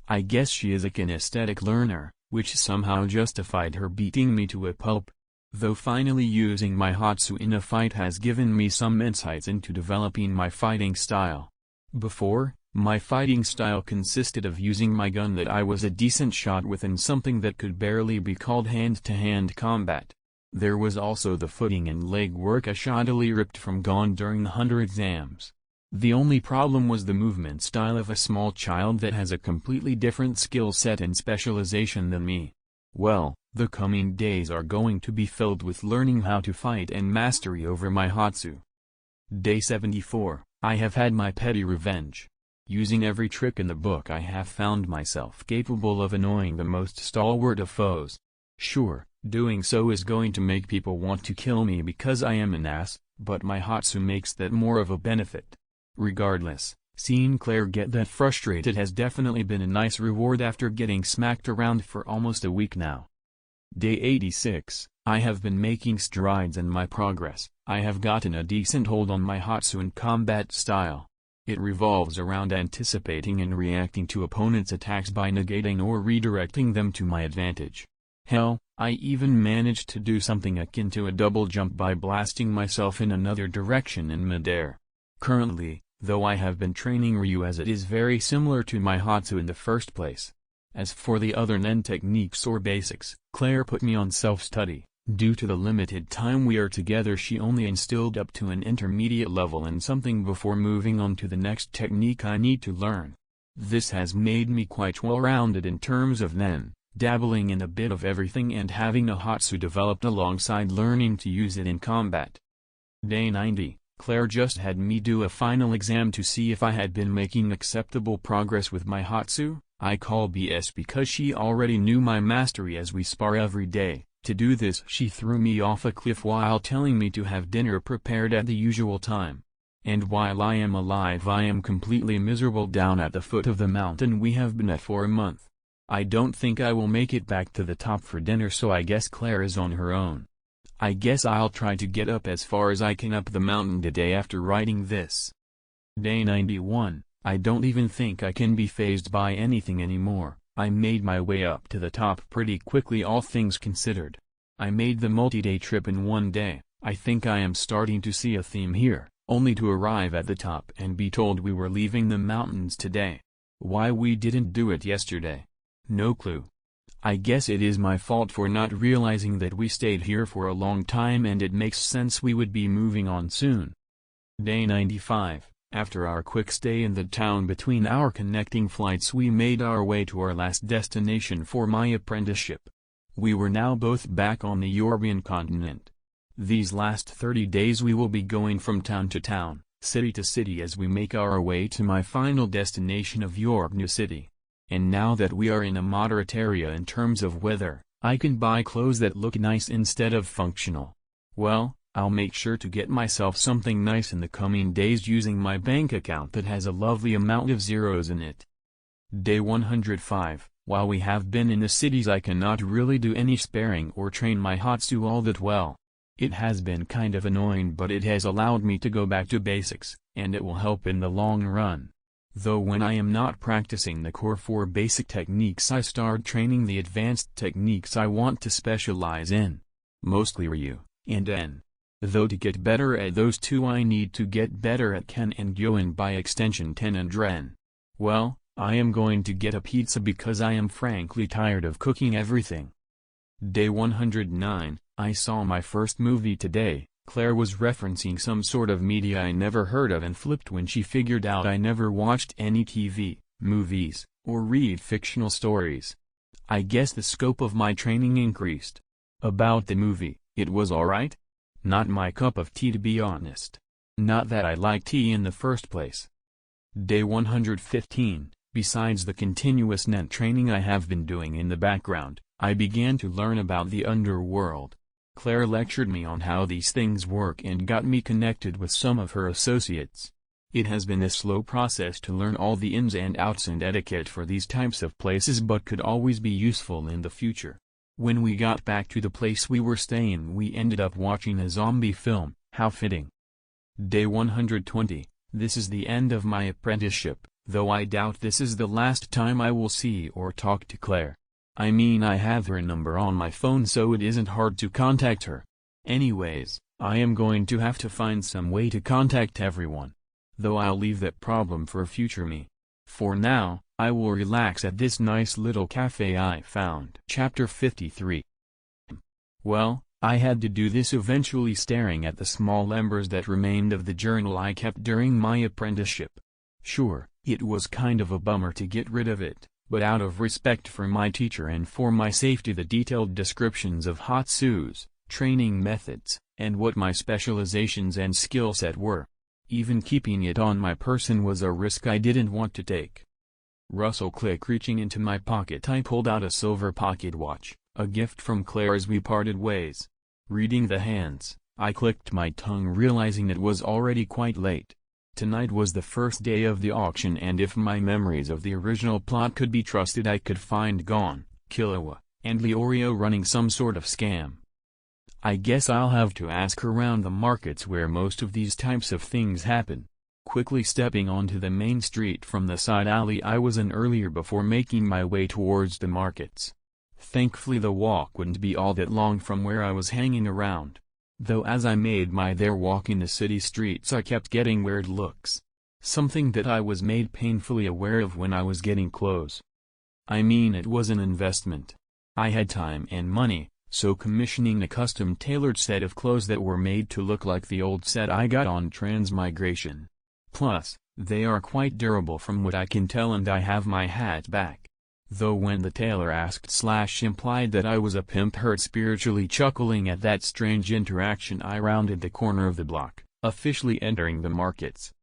I guess she is a kinesthetic learner, which somehow justified her beating me to a pulp. Though finally using my Hatsu in a fight has given me some insights into developing my fighting style. Before, my fighting style consisted of using my gun that I was a decent shot with in something that could barely be called hand-to-hand combat. There was also the footing and leg work I shoddily ripped from Gone during the 100 exams. The only problem was the movement style of a small child that has a completely different skill set and specialization than me. Well, the coming days are going to be filled with learning how to fight and mastery over my Hatsu. Day 74. I have had my petty revenge. Using every trick in the book, I have found myself capable of annoying the most stalwart of foes. Sure, doing so is going to make people want to kill me because I am an ass, but my Hatsu makes that more of a benefit. Regardless, seeing Claire get that frustrated has definitely been a nice reward after getting smacked around for almost a week now. Day 86. I have been making strides in my progress. I have gotten a decent hold on my Hatsu and combat style. It revolves around anticipating and reacting to opponents' attacks by negating or redirecting them to my advantage. Hell, I even managed to do something akin to a double jump by blasting myself in another direction in midair. Currently, though, I have been training Ryu as it is very similar to my Hatsu in the first place. As for the other nen techniques or basics, Claire put me on self-study, Due to the limited time we are together, she only instilled up to an intermediate level in something before moving on to the next technique I need to learn. This has made me quite well-rounded in terms of then, dabbling in a bit of everything and having a Hatsu developed alongside learning to use it in combat. Day 90. Claire just had me do a final exam to see if I had been making acceptable progress with my Hatsu. I call BS because she already knew my mastery as we spar every day. To do this, she threw me off a cliff while telling me to have dinner prepared at the usual time. And while I am alive, I am completely miserable down at the foot of the mountain we have been at for a month. I don't think I will make it back to the top for dinner, so I guess Claire is on her own. I guess I'll try to get up as far as I can up the mountain the day after writing this. Day 91. I don't even think I can be fazed by anything anymore. I made my way up to the top pretty quickly, all things considered. I made the multi-day trip in one day. I think I am starting to see a theme here, only to arrive at the top and be told we were leaving the mountains today. Why we didn't do it yesterday? No clue. I guess it is my fault for not realizing that we stayed here for a long time and it makes sense we would be moving on soon. Day 95. After our quick stay in the town between our connecting flights, we made our way to our last destination for my apprenticeship. We were now both back on the European continent. These last 30 days we will be going from town to town, city to city as we make our way to my final destination of York New City. And now that we are in a moderate area in terms of weather, I can buy clothes that look nice instead of functional. Well, I'll make sure to get myself something nice in the coming days using my bank account that has a lovely amount of zeros in it. Day 105. While we have been in the cities, I cannot really do any sparing or train my Hatsu all that well. It has been kind of annoying, but it has allowed me to go back to basics, and it will help in the long run. Though when I am not practicing the core 4 basic techniques, I start training the advanced techniques I want to specialize in. Mostly Ryu and En. Though to get better at those two I need to get better at Ken and Gyo, and by extension Ten and Ren. Well, I am going to get a pizza because I am frankly tired of cooking everything. Day 109. I saw my first movie today. Claire was referencing some sort of media I never heard of and flipped when she figured out I never watched any TV, movies, or read fictional stories. I guess the scope of my training increased. About the movie, it was alright. Not my cup of tea, to be honest. Not that I like tea in the first place. Day 115. Besides the continuous net training I have been doing in the background, I began to learn about the underworld. Claire lectured me on how these things work and got me connected with some of her associates. It has been a slow process to learn all the ins and outs and etiquette for these types of places, but could always be useful in the future. When we got back to the place we were staying, we ended up watching a zombie film. How fitting. Day 120. This is the end of my apprenticeship, though I doubt this is the last time I will see or talk to Claire. I mean, I have her number on my phone, so it isn't hard to contact her. Anyways, I am going to have to find some way to contact everyone. Though I'll leave that problem for future me. For now, I will relax at this nice little cafe I found. Chapter 53. Well, I had to do this eventually, staring at the small embers that remained of the journal I kept during my apprenticeship. Sure, it was kind of a bummer to get rid of it, but out of respect for my teacher and for my safety, the detailed descriptions of Hatsus, training methods, and what my specializations and skill set were. Even keeping it on my person was a risk I didn't want to take. Rustle click. Reaching into my pocket, I pulled out a silver pocket watch, a gift from Claire as we parted ways. Reading the hands, I clicked my tongue, realizing it was already quite late. Tonight was the first day of the auction, and if my memories of the original plot could be trusted, I could find Gon, Killua, and Leorio running some sort of scam. I guess I'll have to ask around the markets where most of these types of things happen. Quickly stepping onto the main street from the side alley I was in earlier before making my way towards the markets. Thankfully the walk wouldn't be all that long from where I was hanging around. Though as I made my walk in the city streets, I kept getting weird looks. Something that I was made painfully aware of when I was getting clothes. I mean, it was an investment. I had time and money, so commissioning a custom-tailored set of clothes that were made to look like the old set I got on Transmigration. Plus, they are quite durable from what I can tell, and I have my hat back. Though when the tailor asked/implied that I was a pimp, hurt spiritually chuckling at that strange interaction, I rounded the corner of the block, officially entering the markets.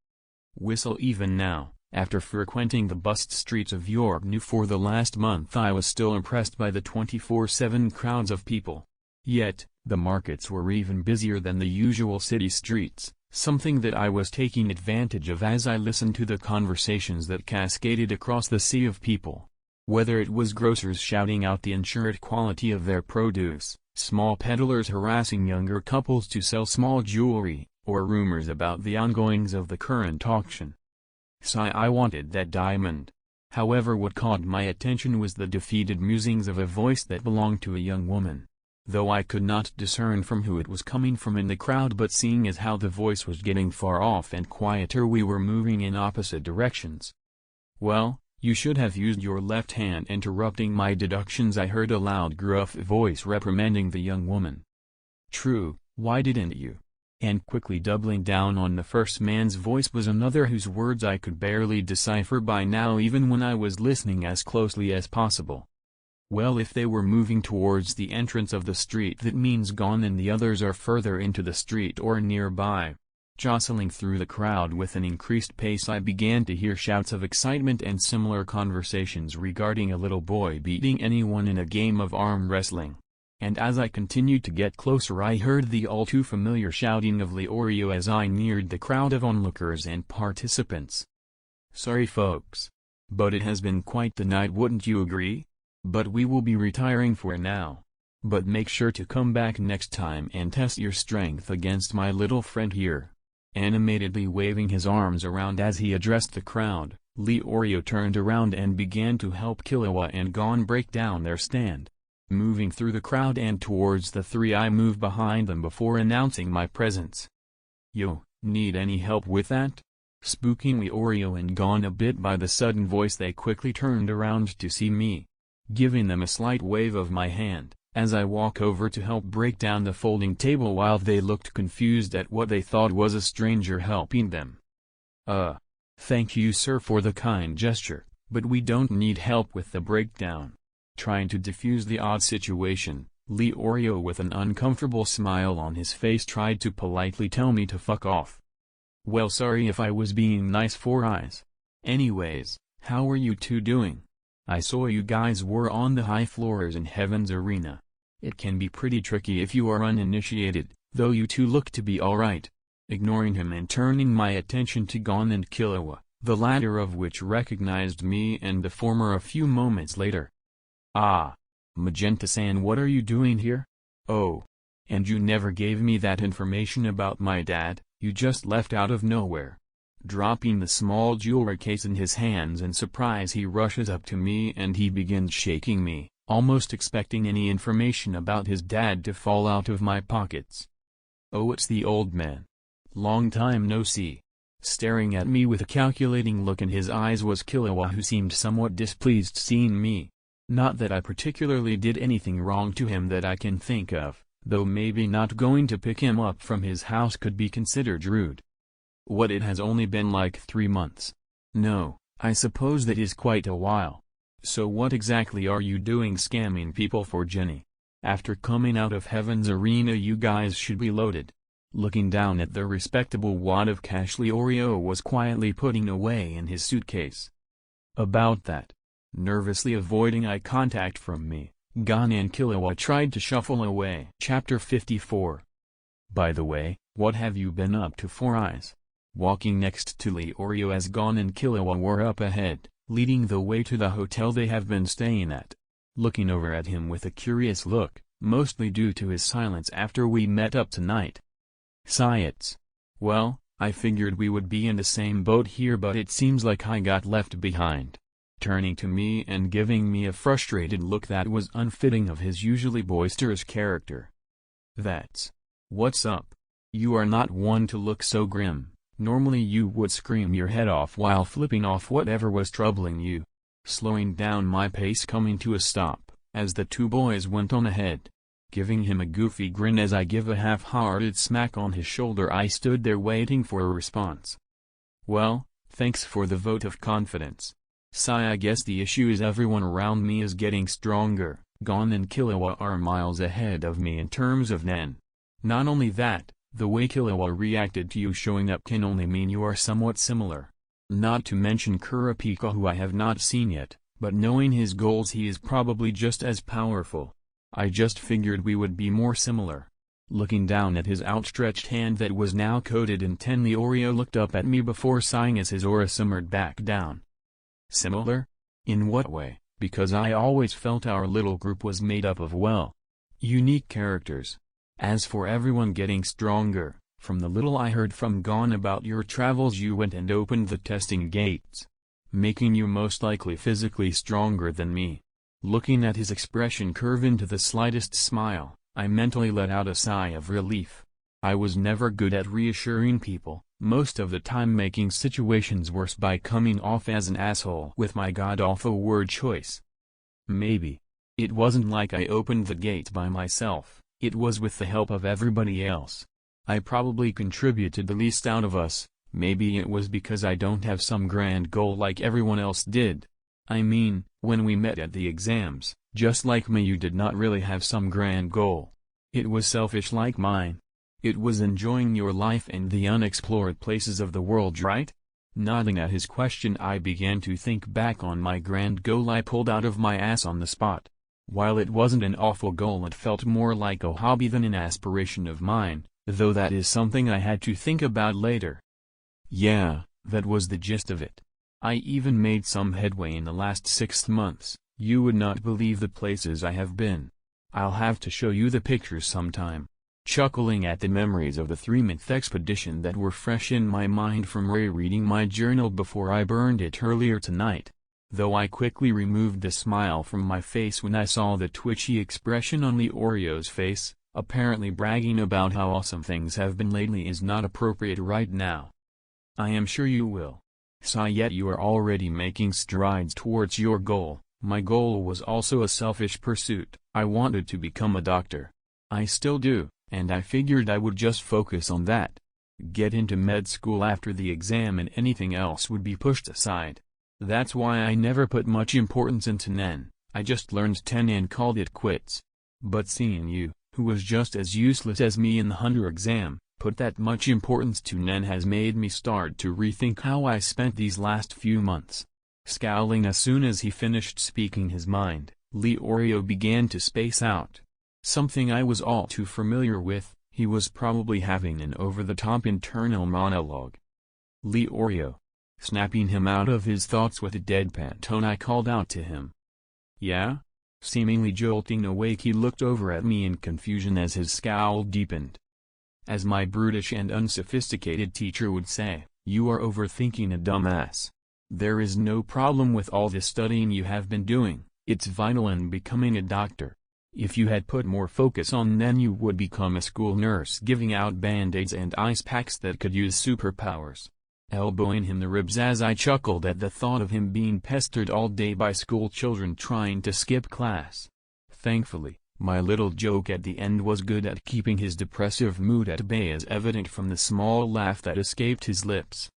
Whistle. Even now, after frequenting the bust streets of York New for the last month, I was still impressed by the 24/7 crowds of people. Yet, the markets were even busier than the usual city streets, something that I was taking advantage of as I listened to the conversations that cascaded across the sea of people. Whether it was grocers shouting out the insured quality of their produce, small peddlers harassing younger couples to sell small jewelry, or rumors about the ongoings of the current auction. Sigh, I wanted that diamond. However, what caught my attention was the defeated musings of a voice that belonged to a young woman. Though I could not discern from who it was coming from in the crowd, but seeing as how the voice was getting far off and quieter, we were moving in opposite directions. "Well, you should have used your left hand," interrupting my deductions, I heard a loud gruff voice reprimanding the young woman. "True, why didn't you?" And quickly doubling down on the first man's voice was another whose words I could barely decipher by now, even when I was listening as closely as possible. "Well, if they were moving towards the entrance of the street, that means gone, and the others are further into the street or nearby." Jostling through the crowd with an increased pace, I began to hear shouts of excitement and similar conversations regarding a little boy beating anyone in a game of arm wrestling. And as I continued to get closer, I heard the all-too-familiar shouting of Leorio as I neared the crowd of onlookers and participants. "Sorry folks, but it has been quite the night, wouldn't you agree? But we will be retiring for now. But make sure to come back next time and test your strength against my little friend here." Animatedly waving his arms around as he addressed the crowd, Leorio turned around and began to help Killua and Gon break down their stand. Moving through the crowd and towards the three, I moved behind them before announcing my presence. "Yo, need any help with that?" Spooking Leorio and Gon a bit by the sudden voice, they quickly turned around to see me. Giving them a slight wave of my hand, as I walk over to help break down the folding table, while they looked confused at what they thought was a stranger helping them. Thank you sir for the kind gesture, but we don't need help with the breakdown." Trying to defuse the odd situation, Leorio, with an uncomfortable smile on his face, tried to politely tell me to fuck off. "Well, sorry if I was being nice, Four Eyes. Anyways, how are you two doing? I saw you guys were on the high floors in Heaven's Arena. It can be pretty tricky if you are uninitiated, though you two look to be alright." Ignoring him and turning my attention to Gon and Killua, the latter of which recognized me and the former a few moments later. "Ah, Magenta-san, what are you doing here? Oh, and you never gave me that information about my dad, you just left out of nowhere." Dropping the small jewelry case in his hands in surprise, he rushes up to me and he begins shaking me, almost expecting any information about his dad to fall out of my pockets. "Oh, it's the old man. Long time no see." Staring at me with a calculating look in his eyes was Killua, who seemed somewhat displeased seeing me. Not that I particularly did anything wrong to him that I can think of, though maybe not going to pick him up from his house could be considered rude. "What, it has only been like 3 months? No, I suppose that is quite a while. So what exactly are you doing scamming people for Jenny? After coming out of Heaven's Arena, you guys should be loaded." Looking down at the respectable wad of cash Leorio was quietly putting away in his suitcase. "About that." Nervously avoiding eye contact from me, Gon and Killua tried to shuffle away. Chapter 54. "By the way, what have you been up to, Four Eyes?" Walking next to Leorio as Gon and Killua were up ahead, leading the way to the hotel they have been staying at. Looking over at him with a curious look, mostly due to his silence after we met up tonight. "Science. Well, I figured we would be in the same boat here, but it seems like I got left behind." Turning to me and giving me a frustrated look that was unfitting of his usually boisterous character. "That's what's up. You are not one to look so grim. Normally you would scream your head off while flipping off whatever was troubling you." Slowing down my pace, coming to a stop, as the two boys went on ahead. Giving him a goofy grin as I give a half-hearted smack on his shoulder, I stood there waiting for a response. "Well, thanks for the vote of confidence. Sigh, I guess the issue is everyone around me is getting stronger. Gon and Killua are miles ahead of me in terms of Nen. Not only that, the way Killua reacted to you showing up can only mean you are somewhat similar. Not to mention Kurapika, who I have not seen yet, but knowing his goals he is probably just as powerful. I just figured we would be more similar." Looking down at his outstretched hand that was now coated in tin, Leorio looked up at me before sighing as his aura simmered back down. "Similar? In what way?" "Because I always felt our little group was made up of, well, unique characters. As for everyone getting stronger, from the little I heard from Gon about your travels, you went and opened the testing gates, making you most likely physically stronger than me." Looking at his expression curve into the slightest smile, I mentally let out a sigh of relief. I was never good at reassuring people, most of the time making situations worse by coming off as an asshole with my god-awful word choice. Maybe. It wasn't like I opened the gate by myself, it was with the help of everybody else. I probably contributed the least out of us. Maybe it was because I don't have some grand goal like everyone else did. I mean, when we met at the exams, just like me, you did not really have some grand goal. It was selfish like mine. It was enjoying your life and the unexplored places of the world, right? Nodding at his question, I began to think back on my grand goal I pulled out of my ass on the spot. While it wasn't an awful goal, it felt more like a hobby than an aspiration of mine, though that is something I had to think about later. Yeah, that was the gist of it. I even made some headway in the last 6 months. You would not believe the places I have been. I'll have to show you the pictures sometime. Chuckling at the memories of the 3-month expedition that were fresh in my mind from rereading my journal before I burned it earlier tonight. Though I quickly removed the smile from my face when I saw the twitchy expression on Leorio's face. Apparently bragging about how awesome things have been lately is not appropriate right now. "I am sure you will. Sigh, yet you are already making strides towards your goal." My goal was also a selfish pursuit. I wanted to become a doctor. I still do, and I figured I would just focus on that. Get into med school after the exam and anything else would be pushed aside. That's why I never put much importance into Nen. I just learned 10 and called it quits. But seeing you, who was just as useless as me in the Hunter exam, put that much importance to Nen has made me start to rethink how I spent these last few months. Scowling as soon as he finished speaking his mind, Leorio began to space out. Something I was all too familiar with. He was probably having an over-the-top internal monologue. "Leorio." Snapping him out of his thoughts with a deadpan tone, I called out to him. "Yeah?" Seemingly jolting awake, he looked over at me in confusion as his scowl deepened. As my brutish and unsophisticated teacher would say, "You are overthinking it, dumbass. There is no problem with all the studying you have been doing. It's vital in becoming a doctor. If you had put more focus on Nen, you would become a school nurse giving out band-aids and ice packs that could use superpowers." Elbowing him the ribs as I chuckled at the thought of him being pestered all day by school children trying to skip class. Thankfully, my little joke at the end was good at keeping his depressive mood at bay, as evident from the small laugh that escaped his lips.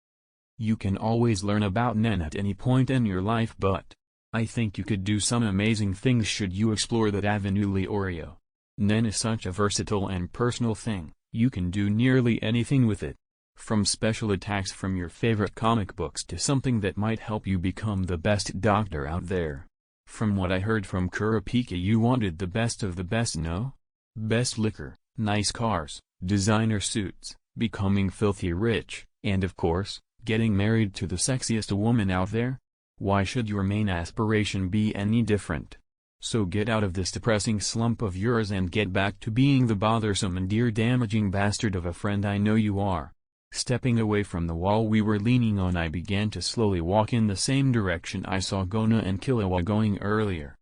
"You can always learn about Nen at any point in your life, but I think you could do some amazing things should you explore that avenue, Leorio. Nen is such a versatile and personal thing. You can do nearly anything with it. From special attacks from your favorite comic books to something that might help you become the best doctor out there. From what I heard from Kurapika, you wanted the best of the best, no? Best liquor, nice cars, designer suits, becoming filthy rich, and of course, getting married to the sexiest woman out there? Why should your main aspiration be any different? So get out of this depressing slump of yours and get back to being the bothersome and ear-damaging bastard of a friend I know you are." Stepping away from the wall we were leaning on, I began to slowly walk in the same direction I saw Gona and Killua going earlier.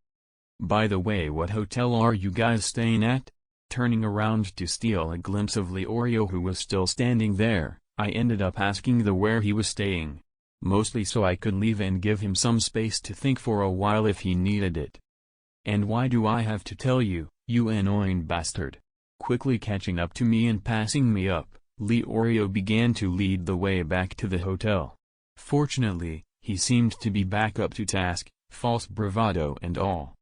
"By the way, what hotel are you guys staying at?" Turning around to steal a glimpse of Leorio, who was still standing there, I ended up asking where he was staying. Mostly so I could leave and give him some space to think for a while if he needed it. "And why do I have to tell you? "You annoying bastard." Quickly catching up to me and passing me up, Leorio began to lead the way back to the hotel. Fortunately, he seemed to be back up to task, false bravado and all.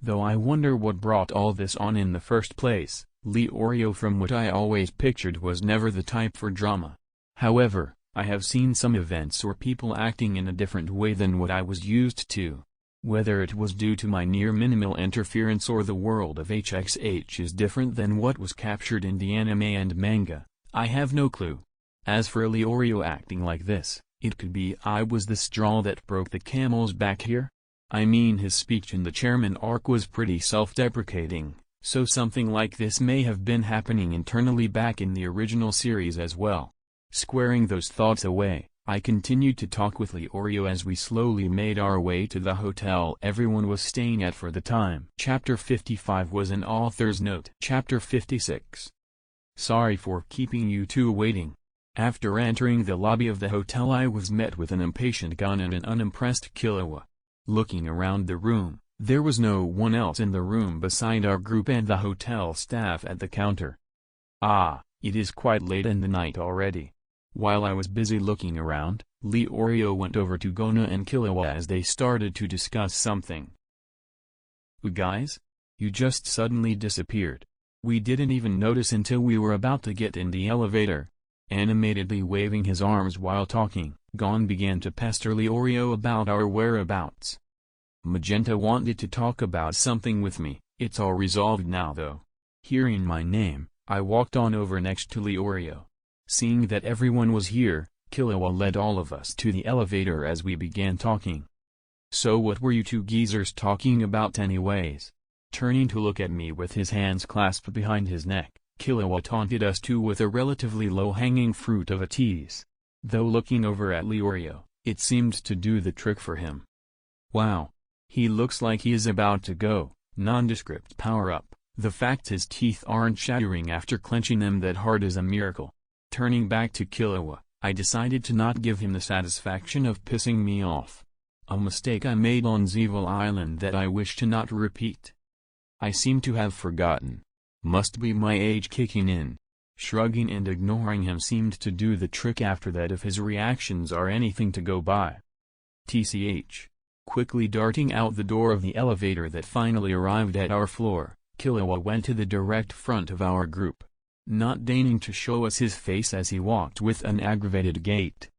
Though I wonder what brought all this on in the first place. Leorio, from what I always pictured, was never the type for drama. However, I have seen some events or people acting in a different way than what I was used to. Whether it was due to my near minimal interference or the world of HxH is different than what was captured in the anime and manga, I have no clue. As for Leorio acting like this, it could be I was the straw that broke the camel's back here. I mean, his speech in the chairman arc was pretty self-deprecating, so something like this may have been happening internally back in the original series as well. Squaring those thoughts away, I continued to talk with Leorio as we slowly made our way to the hotel everyone was staying at for the time. Chapter 55 was an author's note. Chapter 56. Sorry for keeping you two waiting. After entering the lobby of the hotel, I was met with an impatient Gon and an unimpressed Killua. Looking around the room, there was no one else in the room beside our group and the hotel staff at the counter. Ah, it is quite late in the night already. While I was busy looking around, Leorio went over to Gona and Killua as they started to discuss something. Guys? You just suddenly disappeared. We didn't even notice until we were about to get in the elevator. Animatedly waving his arms while talking, Gon began to pester Leorio about our whereabouts. Magenta wanted to talk about something with me. It's all resolved now though. Hearing my name, I walked on over next to Leorio. Seeing that everyone was here, Killua led all of us to the elevator as we began talking. So what were you two geezers talking about anyways? Turning to look at me with his hands clasped behind his neck, Killua taunted us two with a relatively low-hanging fruit of a tease. Though looking over at Leorio, it seemed to do the trick for him. Wow. He looks like he is about to go, nondescript power-up. The fact his teeth aren't shattering after clenching them that hard is a miracle. Turning back to Killua, I decided to not give him the satisfaction of pissing me off. A mistake I made on Zevil Island that I wish to not repeat. I seem to have forgotten. Must be my age kicking in. Shrugging and ignoring him seemed to do the trick after that if his reactions are anything to go by. TCH. Quickly darting out the door of the elevator that finally arrived at our floor, Killua went to the direct front of our group, not deigning to show us his face as he walked with an aggravated gait.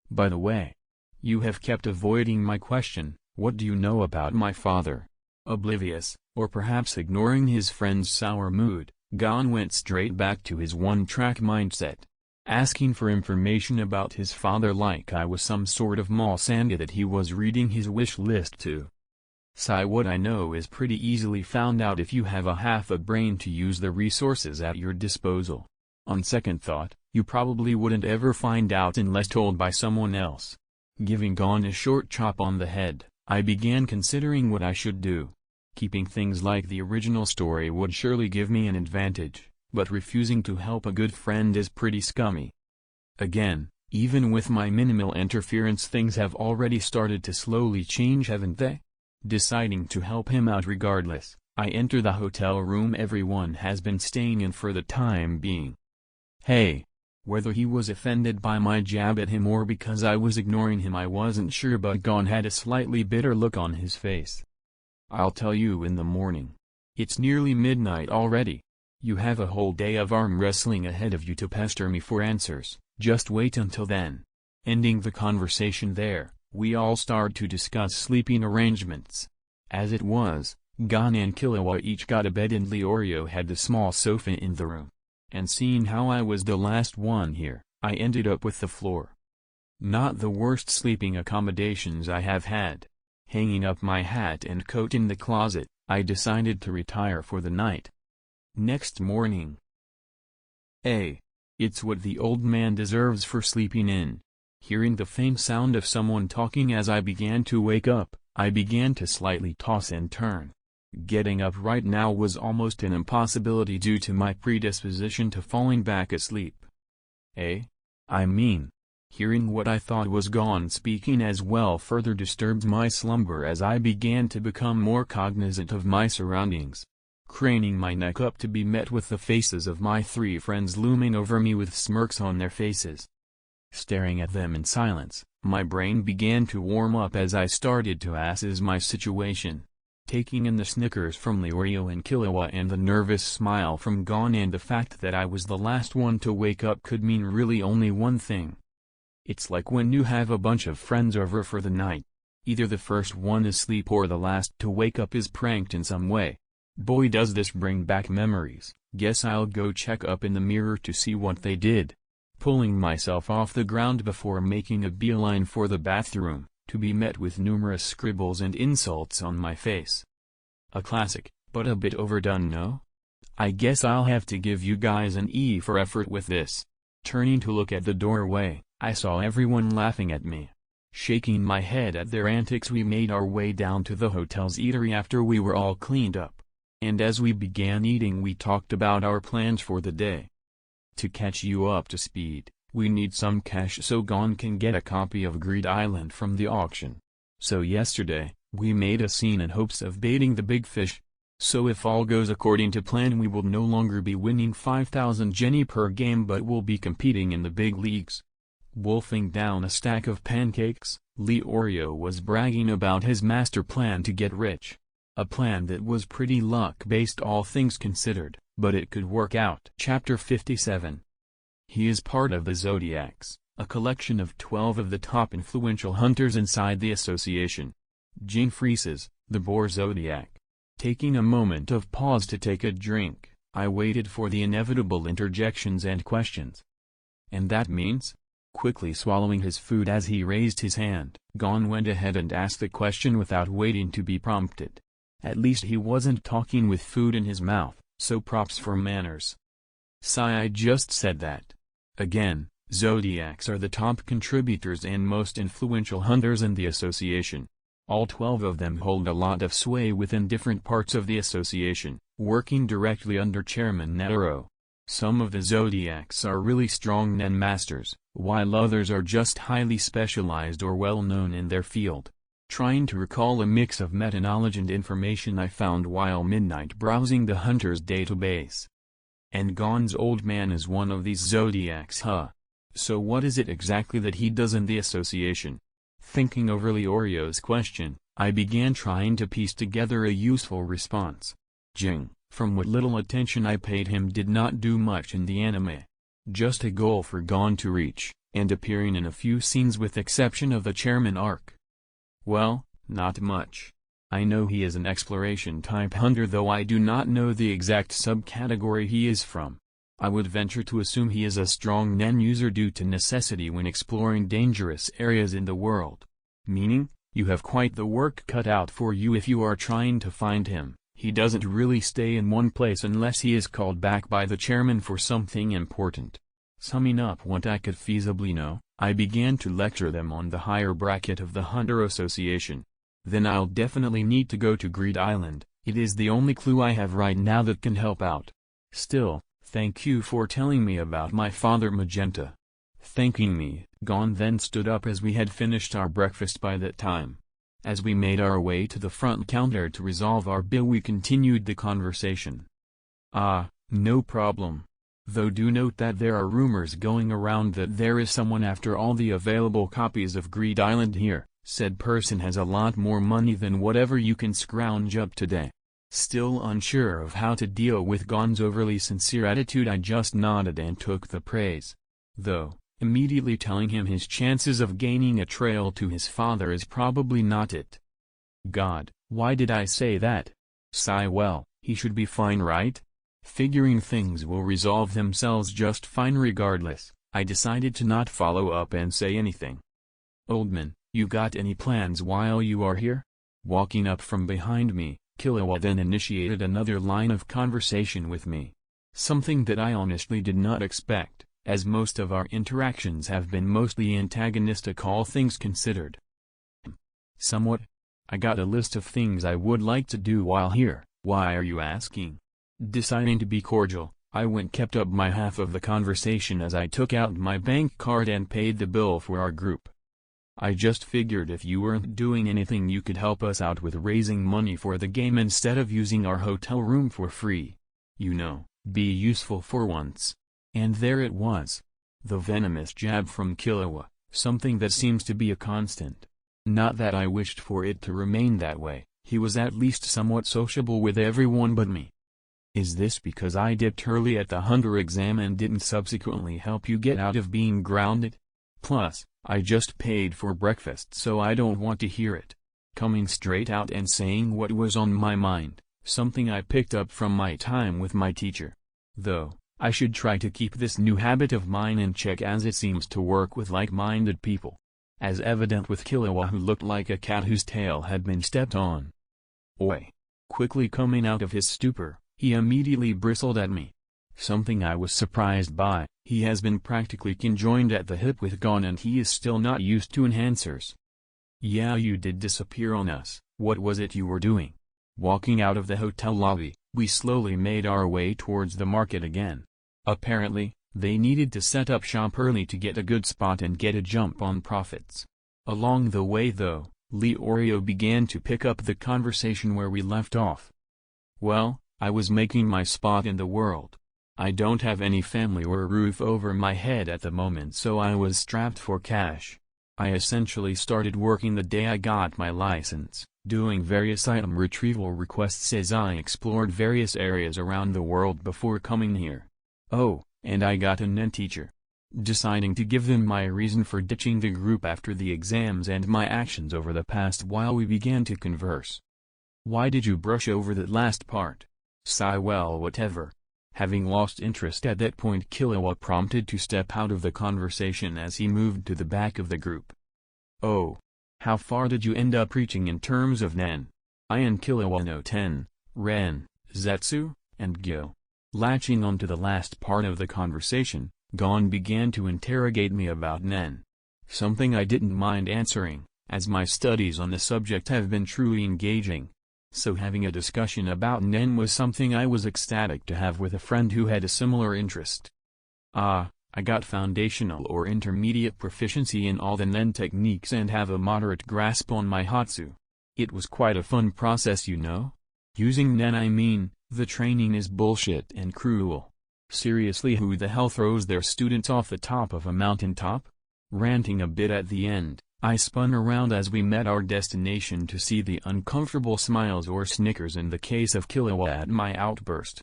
By the way, you have kept avoiding my question, what do you know about my father? Oblivious, or perhaps ignoring his friend's sour mood, Gon went straight back to his one-track mindset, asking for information about his father like I was some sort of mall sanga that he was reading his wish list to. Sigh, what I know is pretty easily found out if you have a half a brain to use the resources at your disposal. On second thought, you probably wouldn't ever find out unless told by someone else. Giving Gon a short chop on the head, I began considering what I should do. Keeping things like the original story would surely give me an advantage, but refusing to help a good friend is pretty scummy. Again, even with my minimal interference, things have already started to slowly change, haven't they? Deciding to help him out regardless, I enter the hotel room everyone has been staying in for the time being. Hey. Whether he was offended by my jab at him or because I was ignoring him I wasn't sure, but Gon had a slightly bitter look on his face. I'll tell you in the morning. It's nearly midnight already. You have a whole day of arm wrestling ahead of you to pester me for answers, just wait until then. Ending the conversation there, we all started to discuss sleeping arrangements. As it was, Gon and Killua each got a bed and Leorio had the small sofa in the room. And seeing how I was the last one here, I ended up with the floor. Not the worst sleeping accommodations I have had. Hanging up my hat and coat in the closet, I decided to retire for the night. Next morning. It's what the old man deserves for sleeping in. Hearing the faint sound of someone talking as I began to wake up, I began to slightly toss and turn. Getting up right now was almost an impossibility due to my predisposition to falling back asleep. Hearing what I thought was Gon speaking as well further disturbed my slumber as I began to become more cognizant of my surroundings. craning my neck up to be met with the faces of my 3 friends looming over me with smirks on their faces. Staring at them in silence, my brain began to warm up as I started to assess my situation. Taking in the snickers from Leorio and Killua and the nervous smile from Gon and the fact that I was the last one to wake up could mean really only one thing. It's like when you have a bunch of friends over for the night. Either the first one is asleep or the last to wake up is pranked in some way. Boy, does this bring back memories. Guess I'll go check up in the mirror to see what they did. Pulling myself off the ground before making a beeline for the bathroom, to be met with numerous scribbles and insults on my face. A classic, but a bit overdone, no? I guess I'll have to give you guys an E for effort with this. Turning to look at the doorway, I saw everyone laughing at me. Shaking my head at their antics, we made our way down to the hotel's eatery after we were all cleaned up. And as we began eating, we talked about our plans for the day. To catch you up to speed, we need some cash so Gon can get a copy of Greed Island from the auction. So yesterday, we made a scene in hopes of baiting the big fish. So if all goes according to plan, we will no longer be winning 5,000 Jenny per game but will be competing in the big leagues. Wolfing down a stack of pancakes, Leorio was bragging about his master plan to get rich. A plan that was pretty luck-based all things considered, but it could work out. Chapter 57. He is part of the Zodiacs, a collection of 12 of the top influential hunters inside the association. Jing freezes, the Boar Zodiac. Taking a moment of pause to take a drink, I waited for the inevitable interjections and questions. And that means? Quickly swallowing his food as he raised his hand, Gon went ahead and asked the question without waiting to be prompted. At least he wasn't talking with food in his mouth, so props for manners. Sigh, I just said that. Again, Zodiacs are the top contributors and most influential hunters in the association. All 12 of them hold a lot of sway within different parts of the association, working directly under Chairman Netero. Some of the Zodiacs are really strong Nen masters, while others are just highly specialized or well known in their field. Trying to recall a mix of meta-knowledge and information I found while midnight browsing the Hunters database. And Gon's old man is one of these Zodiacs, huh? So what is it exactly that he does in the association? Thinking over Leorio's question, I began trying to piece together a useful response. Jing, from what little attention I paid him, did not do much in the anime. Just a goal for Gon to reach, and appearing in a few scenes with exception of the chairman arc. Well, not much. I know he is an exploration-type hunter, though I do not know the exact subcategory he is from. I would venture to assume he is a strong Nen user due to necessity when exploring dangerous areas in the world. Meaning, you have quite the work cut out for you if you are trying to find him. He doesn't really stay in one place unless he is called back by the chairman for something important. Summing up what I could feasibly know, I began to lecture them on the higher bracket of the Hunter Association. Then I'll definitely need to go to Greed Island. It is the only clue I have right now that can help out. Still, thank you for telling me about my father Magenta. Thanking me, Gon then stood up as we had finished our breakfast by that time. As we made our way to the front counter to resolve our bill, we continued the conversation. Ah, no problem. Though do note that there are rumors going around that there is someone after all the available copies of Greed Island here. Said person has a lot more money than whatever you can scrounge up today. Still unsure of how to deal with Gon's overly sincere attitude, I just nodded and took the praise. Though, immediately telling him his chances of gaining a trail to his father is probably not it. God, why did I say that? Sigh, well, he should be fine, right? Figuring things will resolve themselves just fine regardless, I decided to not follow up and say anything. Old man, you got any plans while you are here? Walking up from behind me, Killua then initiated another line of conversation with me. Something that I honestly did not expect, as most of our interactions have been mostly antagonistic all things considered. Somewhat. I got a list of things I would like to do while here. Why are you asking? Deciding to be cordial, I kept up my half of the conversation as I took out my bank card and paid the bill for our group. I just figured if you weren't doing anything you could help us out with raising money for the game instead of using our hotel room for free. You know, be useful for once. And there it was. The venomous jab from Killua, something that seems to be a constant. Not that I wished for it to remain that way, he was at least somewhat sociable with everyone but me. Is this because I dipped early at the hunger exam and didn't subsequently help you get out of being grounded? Plus, I just paid for breakfast so I don't want to hear it. Coming straight out and saying what was on my mind, something I picked up from my time with my teacher. Though, I should try to keep this new habit of mine in check as it seems to work with like-minded people. As evident with Killua, who looked like a cat whose tail had been stepped on. Oi! Quickly coming out of his stupor, he immediately bristled at me. Something I was surprised by. He has been practically conjoined at the hip with Gon and he is still not used to enhancers. Yeah, you did disappear on us. What was it you were doing? Walking out of the hotel lobby, we slowly made our way towards the market again. Apparently, they needed to set up shop early to get a good spot and get a jump on profits. Along the way though, Leorio began to pick up the conversation where we left off. Well, I was making my spot in the world. I don't have any family or a roof over my head at the moment, so I was strapped for cash. I essentially started working the day I got my license, doing various item retrieval requests as I explored various areas around the world before coming here. Oh, and I got a Nen teacher. Deciding to give them my reason for ditching the group after the exams and my actions over the past while, we began to converse. Why did you brush over that last part? Sigh, well, whatever. Having lost interest at that point, Killua prompted to step out of the conversation as he moved to the back of the group. Oh. How far did you end up reaching in terms of Nen? I and Killua know Ten, Ren, Zetsu, and Gyo. Latching onto the last part of the conversation, Gon began to interrogate me about Nen. Something I didn't mind answering, as my studies on the subject have been truly engaging. So having a discussion about Nen was something I was ecstatic to have with a friend who had a similar interest. I got foundational or intermediate proficiency in all the Nen techniques and have a moderate grasp on my Hatsu. It was quite a fun process, you know? Using Nen, I mean, the training is bullshit and cruel. Seriously, who the hell throws their students off the top of a mountaintop? Ranting a bit at the end, I spun around as we met our destination to see the uncomfortable smiles or snickers in the case of Killua at my outburst.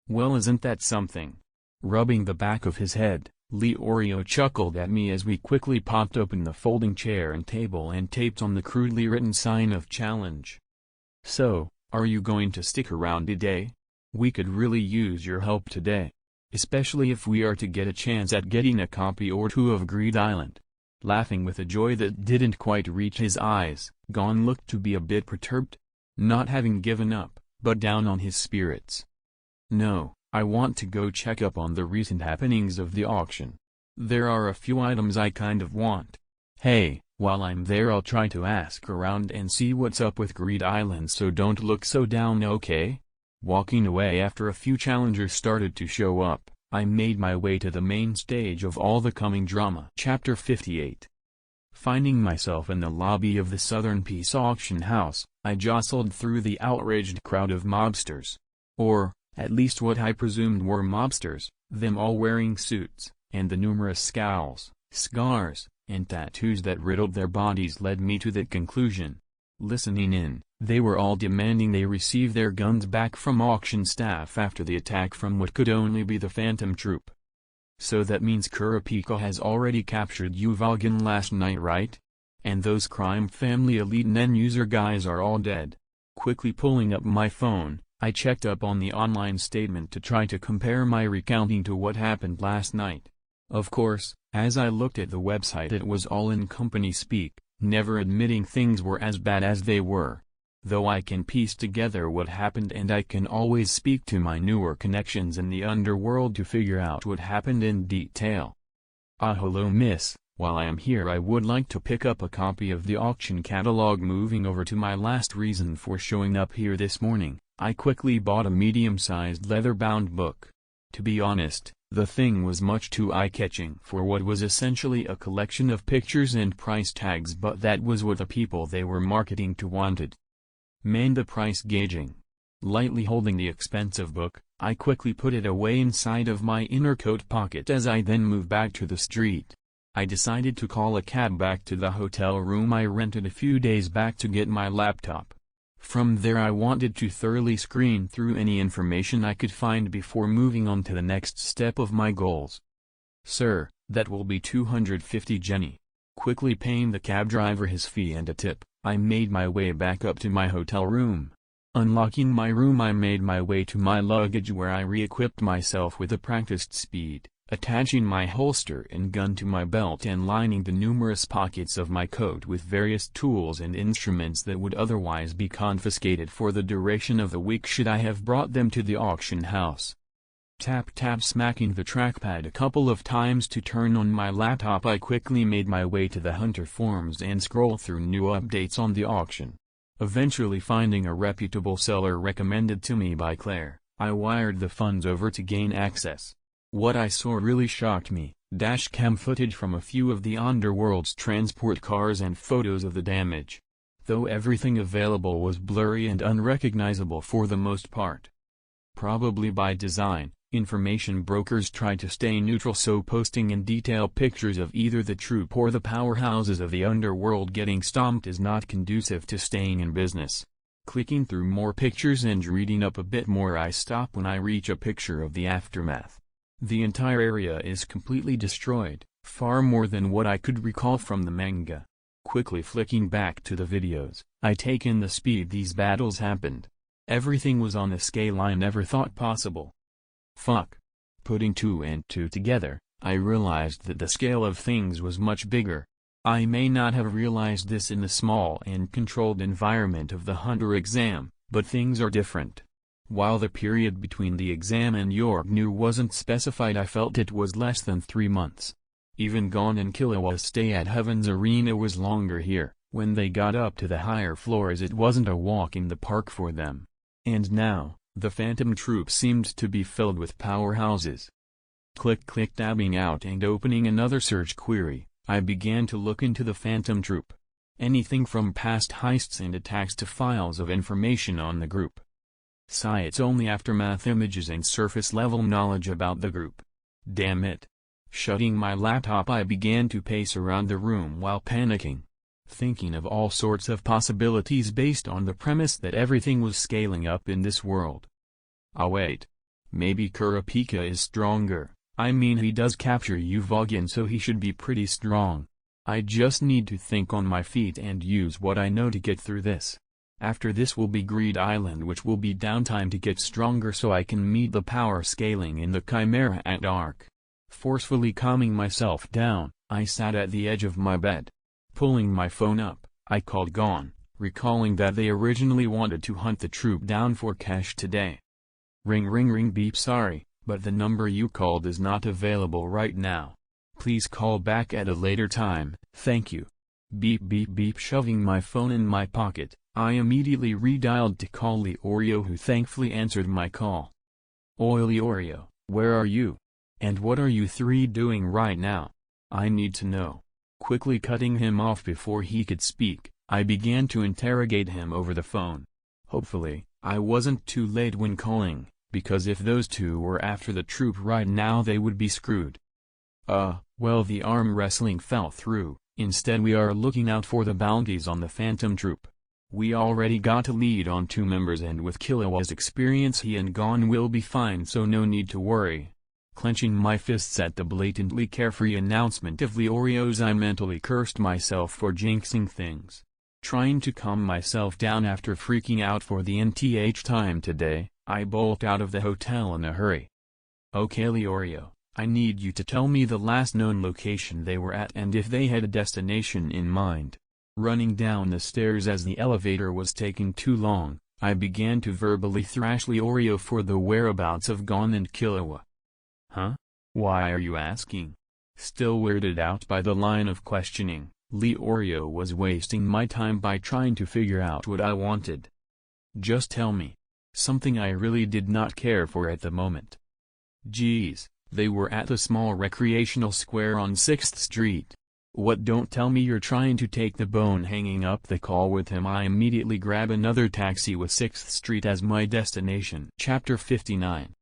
Well, isn't that something? Rubbing the back of his head, Leorio chuckled at me as we quickly popped open the folding chair and table and taped on the crudely written sign of challenge. So, are you going to stick around today? We could really use your help today. Especially if we are to get a chance at getting a copy or two of Greed Island. Laughing with a joy that didn't quite reach his eyes, Gon looked to be a bit perturbed. Not having given up, but down on his spirits. No, I want to go check up on the recent happenings of the auction. There are a few items I kind of want. Hey, while I'm there I'll try to ask around and see what's up with Greed Island, so don't look so down, okay? Walking away after a few challengers started to show up, I made my way to the main stage of all the coming drama. Chapter 58. Finding myself in the lobby of the Southern Peace Auction House, I jostled through the outraged crowd of mobsters. Or, at least what I presumed were mobsters, them all wearing suits, and the numerous scowls, scars, and tattoos that riddled their bodies led me to that conclusion. Listening in, they were all demanding they receive their guns back from auction staff after the attack from what could only be the Phantom Troop. So that means Kurapika has already captured Uvogin last night, right? And those Crime Family Elite Nen user guys are all dead. Quickly pulling up my phone, I checked up on the online statement to try to compare my recounting to what happened last night. Of course, as I looked at the website it was all in company speak, never admitting things were as bad as they were. Though I can piece together what happened, and I can always speak to my newer connections in the underworld to figure out what happened in detail. Hello miss, while I am here I would like to pick up a copy of the auction catalog. Moving over to my last reason for showing up here this morning, I quickly bought a medium-sized leather-bound book. To be honest, the thing was much too eye-catching for what was essentially a collection of pictures and price tags, but that was what the people they were marketing to wanted. Man, the price gauging. Lightly holding the expensive book, I quickly put it away inside of my inner coat pocket as I then moved back to the street. I decided to call a cab back to the hotel room I rented a few days back to get my laptop. From there I wanted to thoroughly screen through any information I could find before moving on to the next step of my goals. "Sir, that will be 250 Jenny." Quickly paying the cab driver his fee and a tip, I made my way back up to my hotel room. Unlocking my room, I made my way to my luggage where I re-equipped myself with a practiced speed, attaching my holster and gun to my belt and lining the numerous pockets of my coat with various tools and instruments that would otherwise be confiscated for the duration of the week should I have brought them to the auction house. Tap tap, smacking the trackpad a couple of times to turn on my laptop, I quickly made my way to the Hunter forums and scroll through new updates on the auction. Eventually finding a reputable seller recommended to me by Claire, I wired the funds over to gain access. What I saw really shocked me: dashcam footage from a few of the underworld's transport cars and photos of the damage. Though everything available was blurry and unrecognizable for the most part. Probably by design, information brokers tried to stay neutral, so posting in detail pictures of either the troupe or the powerhouses of the underworld getting stomped is not conducive to staying in business. Clicking through more pictures and reading up a bit more, I stop when I reach a picture of the aftermath. The entire area is completely destroyed, far more than what I could recall from the manga. Quickly flicking back to the videos, I take in the speed these battles happened. Everything was on a scale I never thought possible. Fuck. Putting two and two together, I realized that the scale of things was much bigger. I may not have realized this in the small and controlled environment of the Hunter exam, but things are different. While the period between the exam and Yorknu wasn't specified, I felt it was less than 3 months. Even Gon and Killua's stay at Heaven's Arena was longer here. When they got up to the higher floors, it wasn't a walk in the park for them. And now, the Phantom Troop seemed to be filled with powerhouses. Click tabbing out and opening another search query, I began to look into the Phantom Troop. Anything from past heists and attacks to files of information on the group. Sites only aftermath images and surface level knowledge about the group. Damn it. Shutting my laptop, I began to pace around the room while panicking. Thinking of all sorts of possibilities based on the premise that everything was scaling up in this world. Ah wait. Maybe Kurapika is stronger. I mean, he does capture Uvogin, so he should be pretty strong. I just need to think on my feet and use what I know to get through this. After this will be Greed Island, which will be downtime to get stronger so I can meet the power scaling in the Chimera at Arc. Forcefully calming myself down, I sat at the edge of my bed. Pulling my phone up, I called Gon, recalling that they originally wanted to hunt the troop down for cash today. Ring beep, sorry, but the number you called is not available right now. Please call back at a later time, thank you. Beep, shoving my phone in my pocket, I immediately redialed to call Leorio, who thankfully answered my call. Oi Leorio, where are you? And what are you three doing right now? I need to know. Quickly cutting him off before he could speak, I began to interrogate him over the phone. Hopefully, I wasn't too late when calling, because if those two were after the troop right now, they would be screwed. Well, the arm wrestling fell through. Instead, we are looking out for the bounties on the Phantom Troop. We already got a lead on 2 members, and with Killua's experience, he and Gon will be fine, so no need to worry. Clenching my fists at the blatantly carefree announcement of Leorio's, I mentally cursed myself for jinxing things. Trying to calm myself down after freaking out for the nth time today, I bolt out of the hotel in a hurry. Okay Leorio, I need you to tell me the last known location they were at and if they had a destination in mind. Running down the stairs as the elevator was taking too long, I began to verbally thrash Leorio for the whereabouts of Gon and Killua. Huh? Why are you asking? Still weirded out by the line of questioning, Leorio was wasting my time by trying to figure out what I wanted. Just tell me. Something I really did not care for at the moment. Geez, they were at the small recreational square on 6th Street. What, don't tell me you're trying to take the bone? Hanging up the call with him, I immediately grab another taxi with 6th Street as my destination. Chapter 59.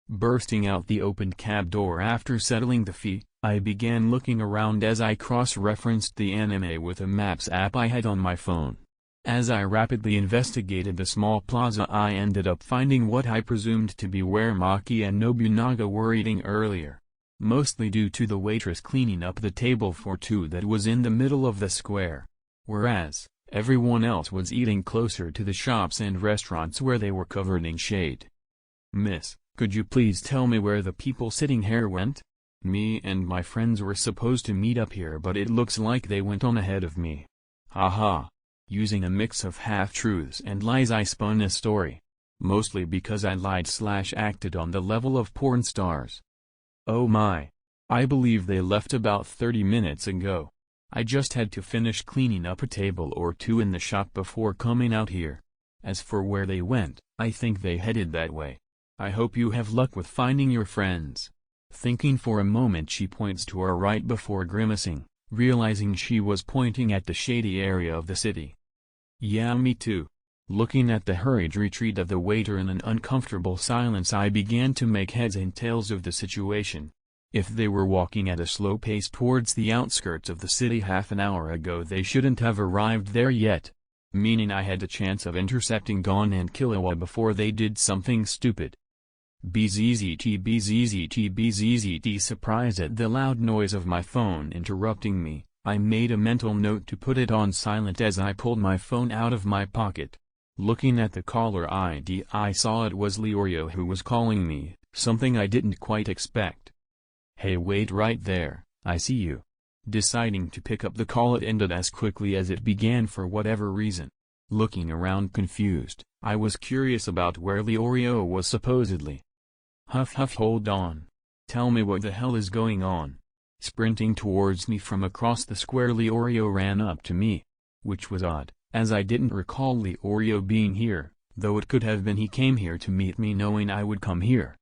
Bursting out the opened cab door after settling the fee, I began looking around as I cross-referenced the anime with a maps app I had on my phone. As I rapidly investigated the small plaza, I ended up finding what I presumed to be where Maki and Nobunaga were eating earlier. Mostly due to the waitress cleaning up the table for two that was in the middle of the square. Whereas, everyone else was eating closer to the shops and restaurants where they were covered in shade. Miss, could you please tell me where the people sitting here went? Me and my friends were supposed to meet up here, but it looks like they went on ahead of me. Haha. Using a mix of half-truths and lies, I spun a story. Mostly because I lied/acted on the level of porn stars. Oh my. I believe they left about 30 minutes ago. I just had to finish cleaning up a table or two in the shop before coming out here. As for where they went, I think they headed that way. I hope you have luck with finding your friends. Thinking for a moment, she points to her right before grimacing, realizing she was pointing at the shady area of the city. Yeah, me too. Looking at the hurried retreat of the waiter in an uncomfortable silence, I began to make heads and tails of the situation. If they were walking at a slow pace towards the outskirts of the city half an hour ago, they shouldn't have arrived there yet. Meaning I had a chance of intercepting Gon and Killua before they did something stupid. Bzzzt. Surprised at the loud noise of my phone interrupting me, I made a mental note to put it on silent as I pulled my phone out of my pocket. Looking at the caller ID, I saw it was Leorio who was calling me, something I didn't quite expect. Hey, wait right there, I see you. Deciding to pick up the call, it ended as quickly as it began for whatever reason. Looking around confused, I was curious about where Leorio was supposedly. Huff, hold on. Tell me what the hell is going on. Sprinting towards me from across the square, Leorio ran up to me. Which was odd, as I didn't recall Leorio being here, though it could have been he came here to meet me knowing I would come here.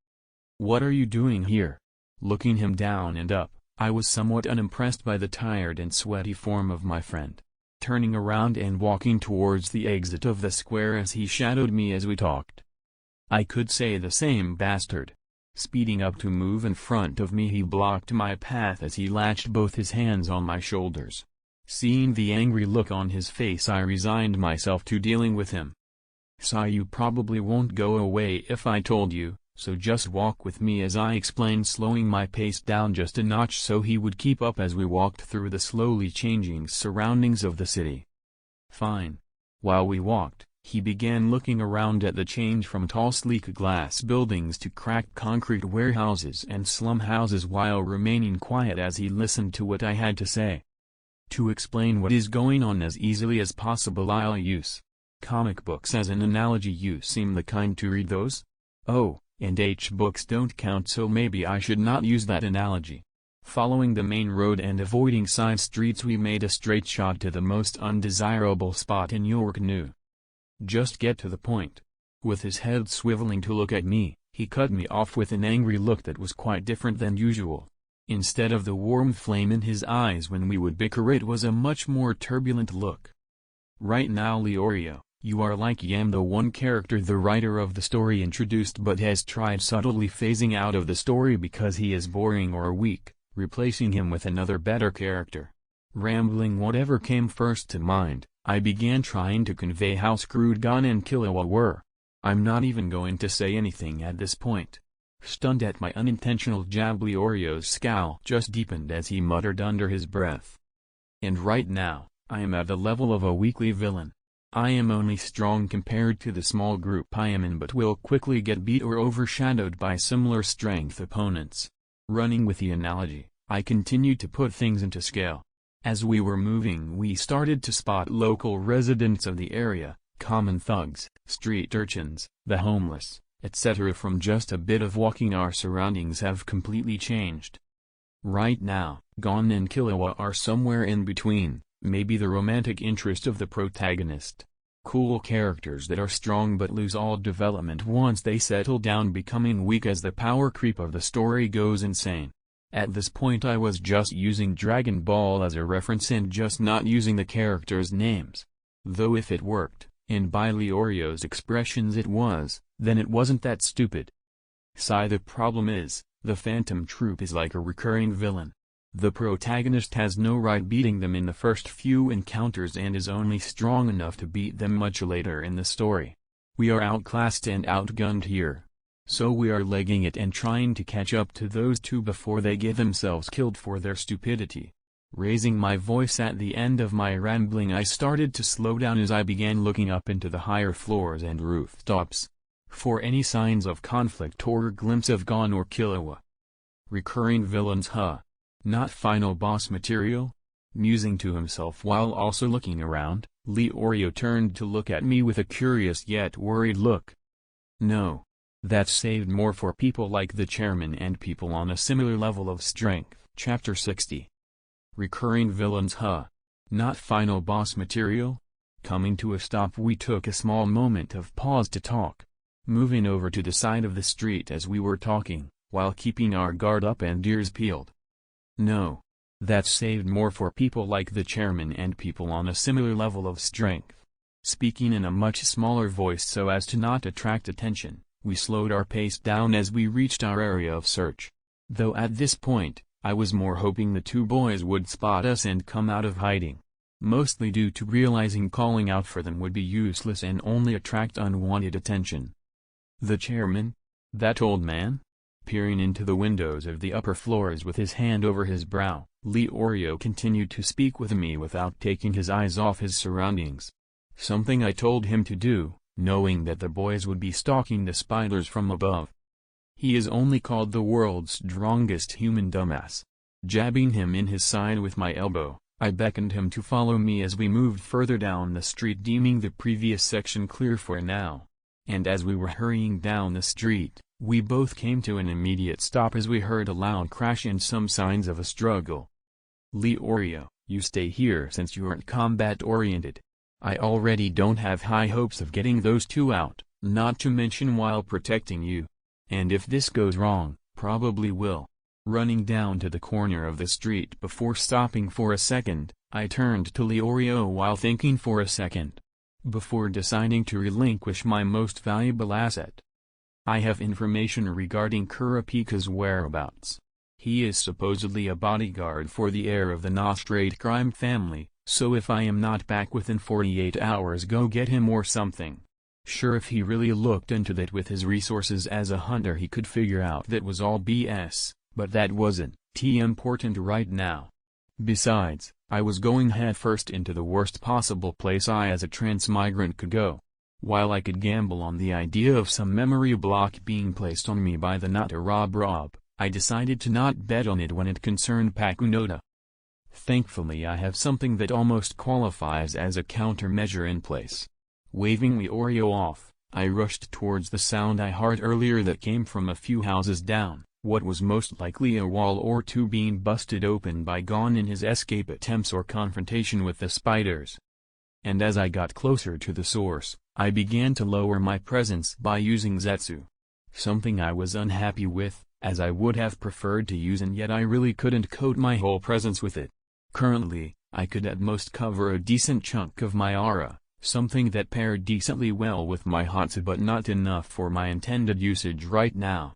What are you doing here? Looking him down and up, I was somewhat unimpressed by the tired and sweaty form of my friend. Turning around and walking towards the exit of the square as he shadowed me as we talked. I could say the same, bastard. Speeding up to move in front of me, he blocked my path as he latched both his hands on my shoulders. Seeing the angry look on his face, I resigned myself to dealing with him. So you probably won't go away if I told you, so just walk with me, as I explained, slowing my pace down just a notch so he would keep up as we walked through the slowly changing surroundings of the city. Fine. While we walked, he began looking around at the change from tall sleek glass buildings to cracked concrete warehouses and slum houses, while remaining quiet as he listened to what I had to say. To explain what is going on as easily as possible, I'll use comic books as an analogy. You seem the kind to read those? Oh, and books don't count, so maybe I should not use that analogy. Following the main road and avoiding side streets, we made a straight shot to the most undesirable spot in York New. Just get to the point. With his head swiveling to look at me, he cut me off with an angry look that was quite different than usual. Instead of the warm flame in his eyes when we would bicker, it was a much more turbulent look. Right now, Leorio, you are like Yam, the one character the writer of the story introduced but has tried subtly phasing out of the story because he is boring or weak, replacing him with another better character. Rambling whatever came first to mind, I began trying to convey how screwed Gon and Killua were. I'm not even going to say anything at this point. Stunned at my unintentional jab, Leorio's scowl just deepened as he muttered under his breath. And right now, I am at the level of a weakly villain. I am only strong compared to the small group I am in, but will quickly get beat or overshadowed by similar strength opponents. Running with the analogy, I continued to put things into scale. As we were moving, we started to spot local residents of the area, common thugs, street urchins, the homeless, etc. From just a bit of walking, our surroundings have completely changed. Right now, Gon and Killua are somewhere in between, maybe the romantic interest of the protagonist. Cool characters that are strong but lose all development once they settle down, becoming weak as the power creep of the story goes insane. At this point I was just using Dragon Ball as a reference and just not using the characters' names. Though if it worked, in by Leorio's expressions then it wasn't that stupid. The problem is, the Phantom Troop is like a recurring villain. The protagonist has no right beating them in the first few encounters and is only strong enough to beat them much later in the story. We are outclassed and outgunned here. So we are legging it and trying to catch up to those two before they get themselves killed for their stupidity. Raising my voice at the end of my rambling, I started to slow down as I began looking up into the higher floors and rooftops for any signs of conflict or glimpse of Gon or Killua. Recurring villains, huh? Not final boss material? Musing to himself while also looking around, Leorio turned to look at me with a curious yet worried look. No. That's saved more for people like the chairman and people on a similar level of strength. Chapter 60. Recurring villains, huh? Not final boss material? Coming to a stop, we took a small moment of pause to talk. Moving over to the side of the street as we were talking, while keeping our guard up and ears peeled. No. That's saved more for people like the chairman and people on a similar level of strength. Speaking in a much smaller voice so as to not attract attention, we slowed our pace down as we reached our area of search. Though at this point, I was more hoping the two boys would spot us and come out of hiding. Mostly due to realizing calling out for them would be useless and only attract unwanted attention. The chairman? That old man? Peering into the windows of the upper floors with his hand over his brow, Leorio continued to speak with me without taking his eyes off his surroundings. Something I told him to do, knowing that the boys would be stalking the spiders from above. He is only called the world's strongest human, dumbass. Jabbing him in his side with my elbow, I beckoned him to follow me as we moved further down the street, deeming the previous section clear for now. And as we were hurrying down the street, we both came to an immediate stop as we heard a loud crash and some signs of a struggle. Leorio, you stay here since you aren't combat-oriented. I already don't have high hopes of getting those two out, not to mention while protecting you. And if this goes wrong, probably will. Running down to the corner of the street before stopping for a second, I turned to Leorio while thinking for a second. Before deciding to relinquish my most valuable asset. I have information regarding Kurapika's whereabouts. He is supposedly a bodyguard for the heir of the Nostrate crime family, so if I am not back within 48 hours, go get him or something. Sure, if he really looked into that with his resources as a hunter, he could figure out that was all BS, but that wasn't important right now. Besides, I was going headfirst into the worst possible place I as a transmigrant could go. While I could gamble on the idea of some memory block being placed on me by the not a Rob, I decided to not bet on it when it concerned Pakunoda. Thankfully I have something that almost qualifies as a countermeasure in place. Waving Leorio off, I rushed towards the sound I heard earlier that came from a few houses down, what was most likely a wall or two being busted open by Gon in his escape attempts or confrontation with the spiders. And as I got closer to the source, I began to lower my presence by using Zetsu. Something I was unhappy with, as I would have preferred to use, and yet I really couldn't coat my whole presence with it. Currently, I could at most cover a decent chunk of my aura, something that paired decently well with my Hatsu but not enough for my intended usage right now.